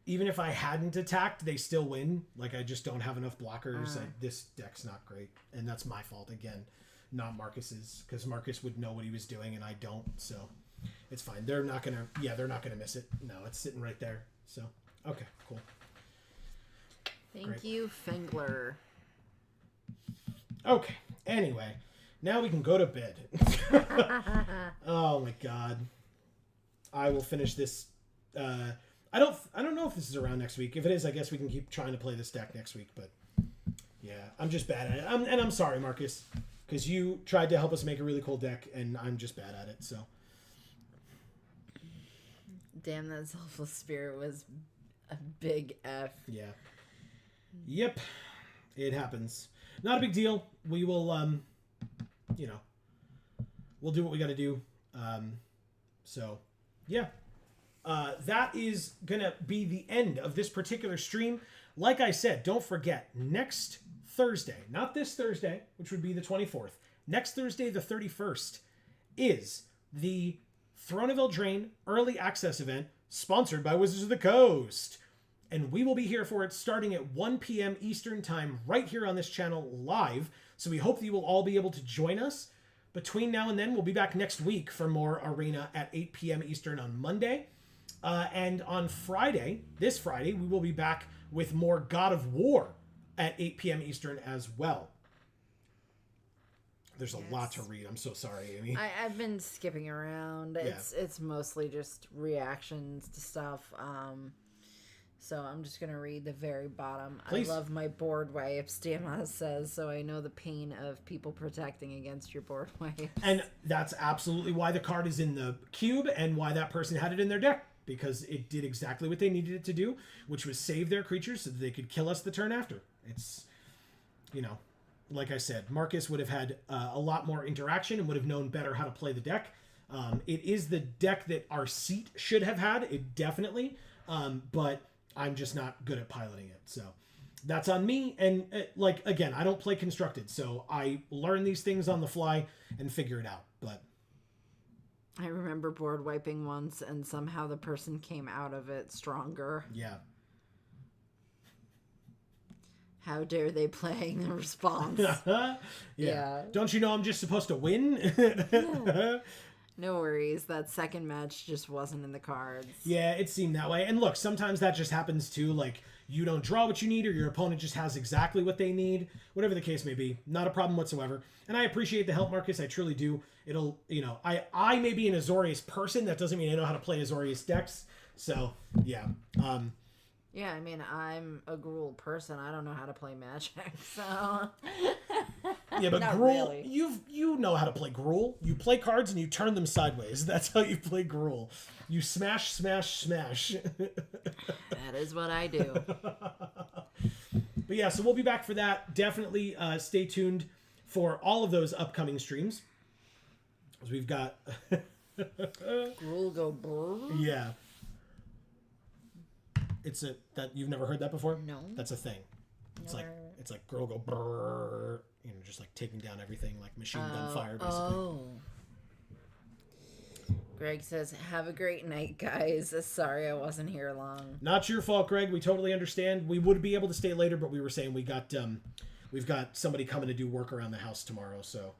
Even if I hadn't attacked, they still win. Like, I just don't have enough blockers. This deck's not great. And that's my fault, again. Not Marcus's. Because Marcus would know what he was doing, and I don't. So, it's fine. They're not going to... Yeah, they're not going to miss it. No, it's sitting right there. So, okay, cool. Thank you, Fengler. Okay, anyway. Now we can go to bed. Oh, my God. I will finish this... I don't know if this is around next week. If it is, I guess we can keep trying to play this deck next week. But yeah, I'm just bad at it. I'm sorry, Marcus, because you tried to help us make a really cool deck, and I'm just bad at it. So Damn, that Selfless Spirit was a big F. yeah, yep, it happens. Not a big deal. We will, we'll do what we got to do. So yeah. That is going to be the end of this particular stream. Like I said, don't forget, next Thursday, not this Thursday, which would be the 24th, next Thursday, the 31st, is the Throne of Eldraine Early Access event sponsored by Wizards of the Coast. And we will be here for it starting at 1 p.m. Eastern Time right here on this channel live. So we hope that you will all be able to join us. Between now and then, we'll be back next week for more Arena at 8 p.m. Eastern on Monday. And on Friday, this Friday, we will be back with more God of War at 8 p.m. Eastern as well. There's a lot to read. I'm so sorry, Amy. I've been skipping around. Yeah. It's mostly just reactions to stuff. So I'm just going to read the very bottom. Please. I love my board wipes, DMS says, so I know the pain of people protecting against your board wipes. And that's absolutely why the card is in the cube and why that person had it in their deck. Because it did exactly what they needed it to do, which was save their creatures so that they could kill us the turn after. It's, like I said, Marcus would have had a lot more interaction and would have known better how to play the deck. It is the deck that our seat should have had, it definitely, but I'm just not good at piloting it. So that's on me. And again, I don't play constructed, so I learn these things on the fly and figure it out. But I remember board wiping once, and somehow the person came out of it stronger. yeah. How dare they playing the response? Yeah. Don't you know I'm just supposed to win? No worries. That second match just wasn't in the cards. Yeah, it seemed that way. And look, sometimes that just happens too. Like, you don't draw what you need, or your opponent just has exactly what they need. Whatever the case may be. Not a problem whatsoever. And I appreciate the help, Marcus. I truly do. It'll, I may be an Azorius person. That doesn't mean I know how to play Azorius decks. So, yeah. Yeah, I mean, I'm a Gruul person. I don't know how to play Magic, so... Yeah, but Not Gruul, really. you know how to play Gruul. You play cards and you turn them sideways. That's how you play Gruul. You smash, smash, smash. That is what I do. But yeah, so we'll be back for that. Definitely stay tuned for all of those upcoming streams. As we've got... Gruul go brrr. Yeah. That you've never heard that before? No. That's a thing. It's Never. like girl go brrr, just like taking down everything like machine gun fire basically. Oh. Greg says, have a great night, guys. Sorry I wasn't here long. Not your fault, Greg. We totally understand. We would be able to stay later, but we were saying we've got somebody coming to do work around the house tomorrow, so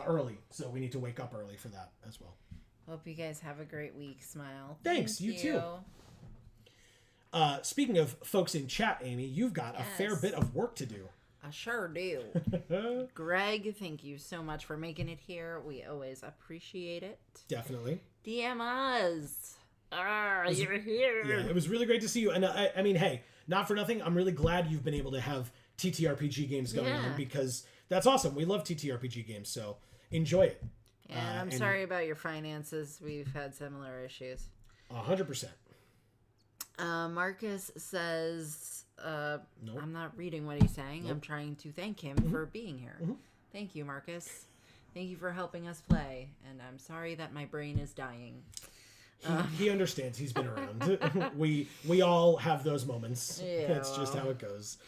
early. So we need to wake up early for that as well. Hope you guys have a great week. Smile. Thanks, you too. Speaking of folks in chat, Amy, you've got a fair bit of work to do. I sure do. Greg, thank you so much for making it here. We always appreciate it. Definitely. DM us. You're here. Yeah, it was really great to see you. And I mean, hey, not for nothing, I'm really glad you've been able to have TTRPG games going on, because that's awesome. We love TTRPG games, so enjoy it. And I'm sorry about your finances. We've had similar issues. 100%. Marcus says, Nope. I'm not reading what he's saying. I'm trying to thank him for being here. Thank you, Marcus. Thank you for helping us play. And I'm sorry that my brain is dying. He understands. He's been around. we all have those moments. Yeah, That's just how it goes.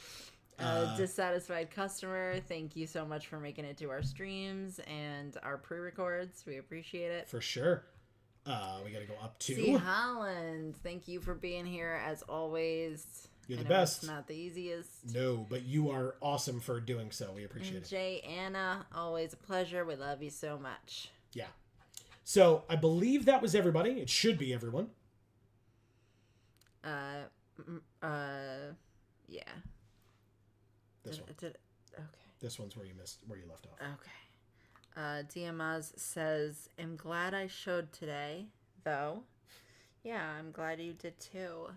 Dissatisfied customer, thank you so much for making it to our streams and our pre-records. We appreciate it. For sure. We got to go up to... C. Holland, thank you for being here as always. You're the I know best. It's not the easiest. No, but you are awesome for doing so. We appreciate And it. Jay Anna, always a pleasure. We love you so much. Yeah. So I believe that was everybody. It should be everyone. Yeah. This one. Okay. This one's where you left off. Okay. Diamaz says, I'm glad I showed today, though. Yeah, I'm glad you did too.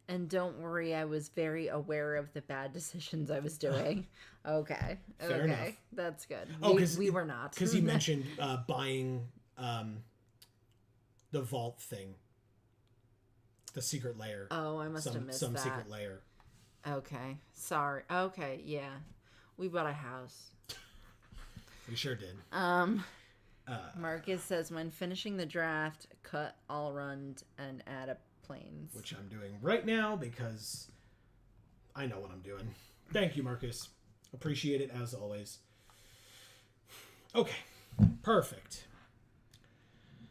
And don't worry, I was very aware of the bad decisions I was doing. Okay. Fair enough. That's good. Oh, we were not. Because he mentioned buying the vault thing. The secret layer. Oh, I must have missed some that. secret layer. Okay. Sorry. Okay, yeah. We bought a house. We sure did. Marcus says, when finishing the draft, cut all runs and add a planes. Which I'm doing right now because I know what I'm doing. Thank you, Marcus. Appreciate it as always. Okay, perfect.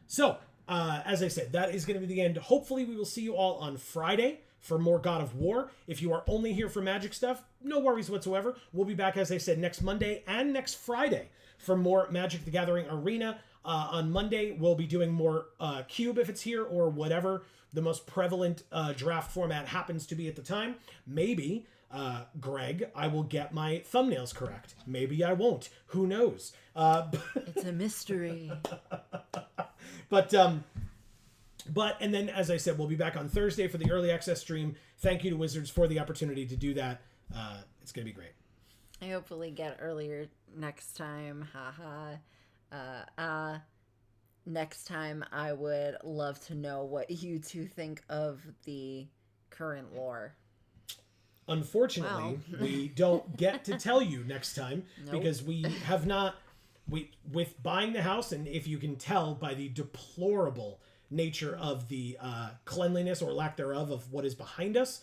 So, as I said, that is going to be the end. Hopefully, we will see you all on Friday for more God of War. If you are only here for Magic stuff, no worries whatsoever. We'll be back, as I said, next Monday and next Friday for more Magic the Gathering Arena. On Monday, we'll be doing more Cube if it's here, or whatever the most prevalent draft format happens to be at the time. Maybe, Greg, I will get my thumbnails correct. Maybe I won't. Who knows? It's a mystery. But and then, as I said, we'll be back on Thursday for the early access stream. Thank you to Wizards for the opportunity to do that. It's going to be great. I hopefully get earlier next time. Haha. Next time, I would love to know what you two think of the current lore. Unfortunately, we don't get to tell you next time because we have not... with buying the house, and if you can tell by the deplorable nature of the cleanliness or lack thereof of what is behind us,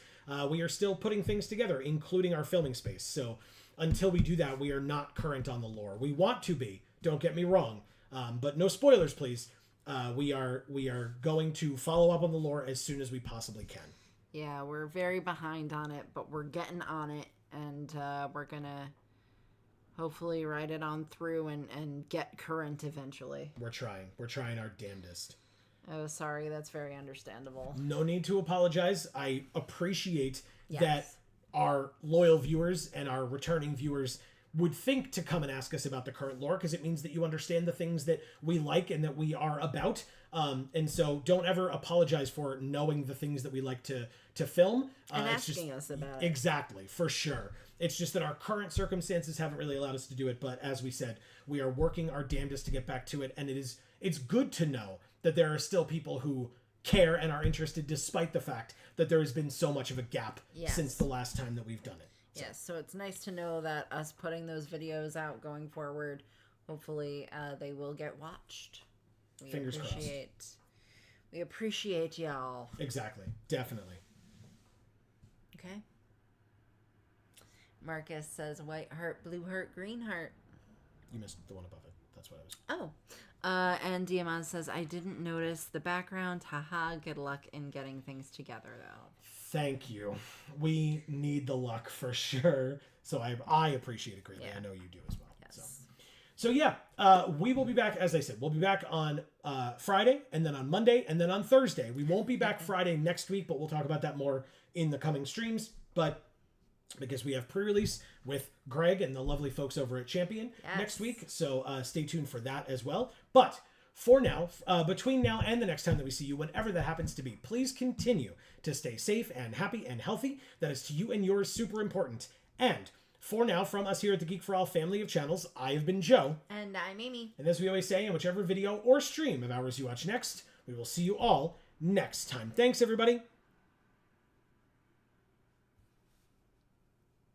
we are still putting things together, including our filming space. So until we do that, we are not current on the lore. We want to be, don't get me wrong, but no spoilers, please. We are going to follow up on the lore as soon as we possibly can. Yeah, we're very behind on it, but we're getting on it, and we're gonna hopefully ride it on through and get current eventually. We're trying our damnedest. Oh, sorry, that's very understandable. No need to apologize. I appreciate that our loyal viewers and our returning viewers would think to come and ask us about the current lore, because it means that you understand the things that we like and that we are about. And so don't ever apologize for knowing the things that we like to film. And asking us about it. Exactly, for sure. It's just that our current circumstances haven't really allowed us to do it. But as we said, we are working our damnedest to get back to it. And it's good to know that there are still people who care and are interested, despite the fact that there has been so much of a gap since the last time that we've done it. So. Yes, so it's nice to know that us putting those videos out going forward, hopefully they will get watched. Fingers crossed. We appreciate y'all. Exactly. Definitely. Okay. Marcus says white heart, blue heart, green heart. You missed the one above it. That's what I was... Oh. And Diamond says, I didn't notice the background. Haha, good luck in getting things together, though. Thank you. We need the luck for sure. So I appreciate it greatly. Yeah. I know you do as well. Yes. So yeah, we will be back, as I said, we'll be back on Friday, and then on Monday, and then on Thursday. We won't be back Friday next week, but we'll talk about that more in the coming streams. But because we have pre-release with Greg and the lovely folks over at Champion next week. So stay tuned for that as well. But for now, between now and the next time that we see you, whenever that happens to be, please continue to stay safe and happy and healthy. That is to you and yours super important. And for now, from us here at the Geek for All family of channels, I have been Joe. And I'm Amy. And as we always say, in whichever video or stream of ours you watch next, we will see you all next time. Thanks, everybody.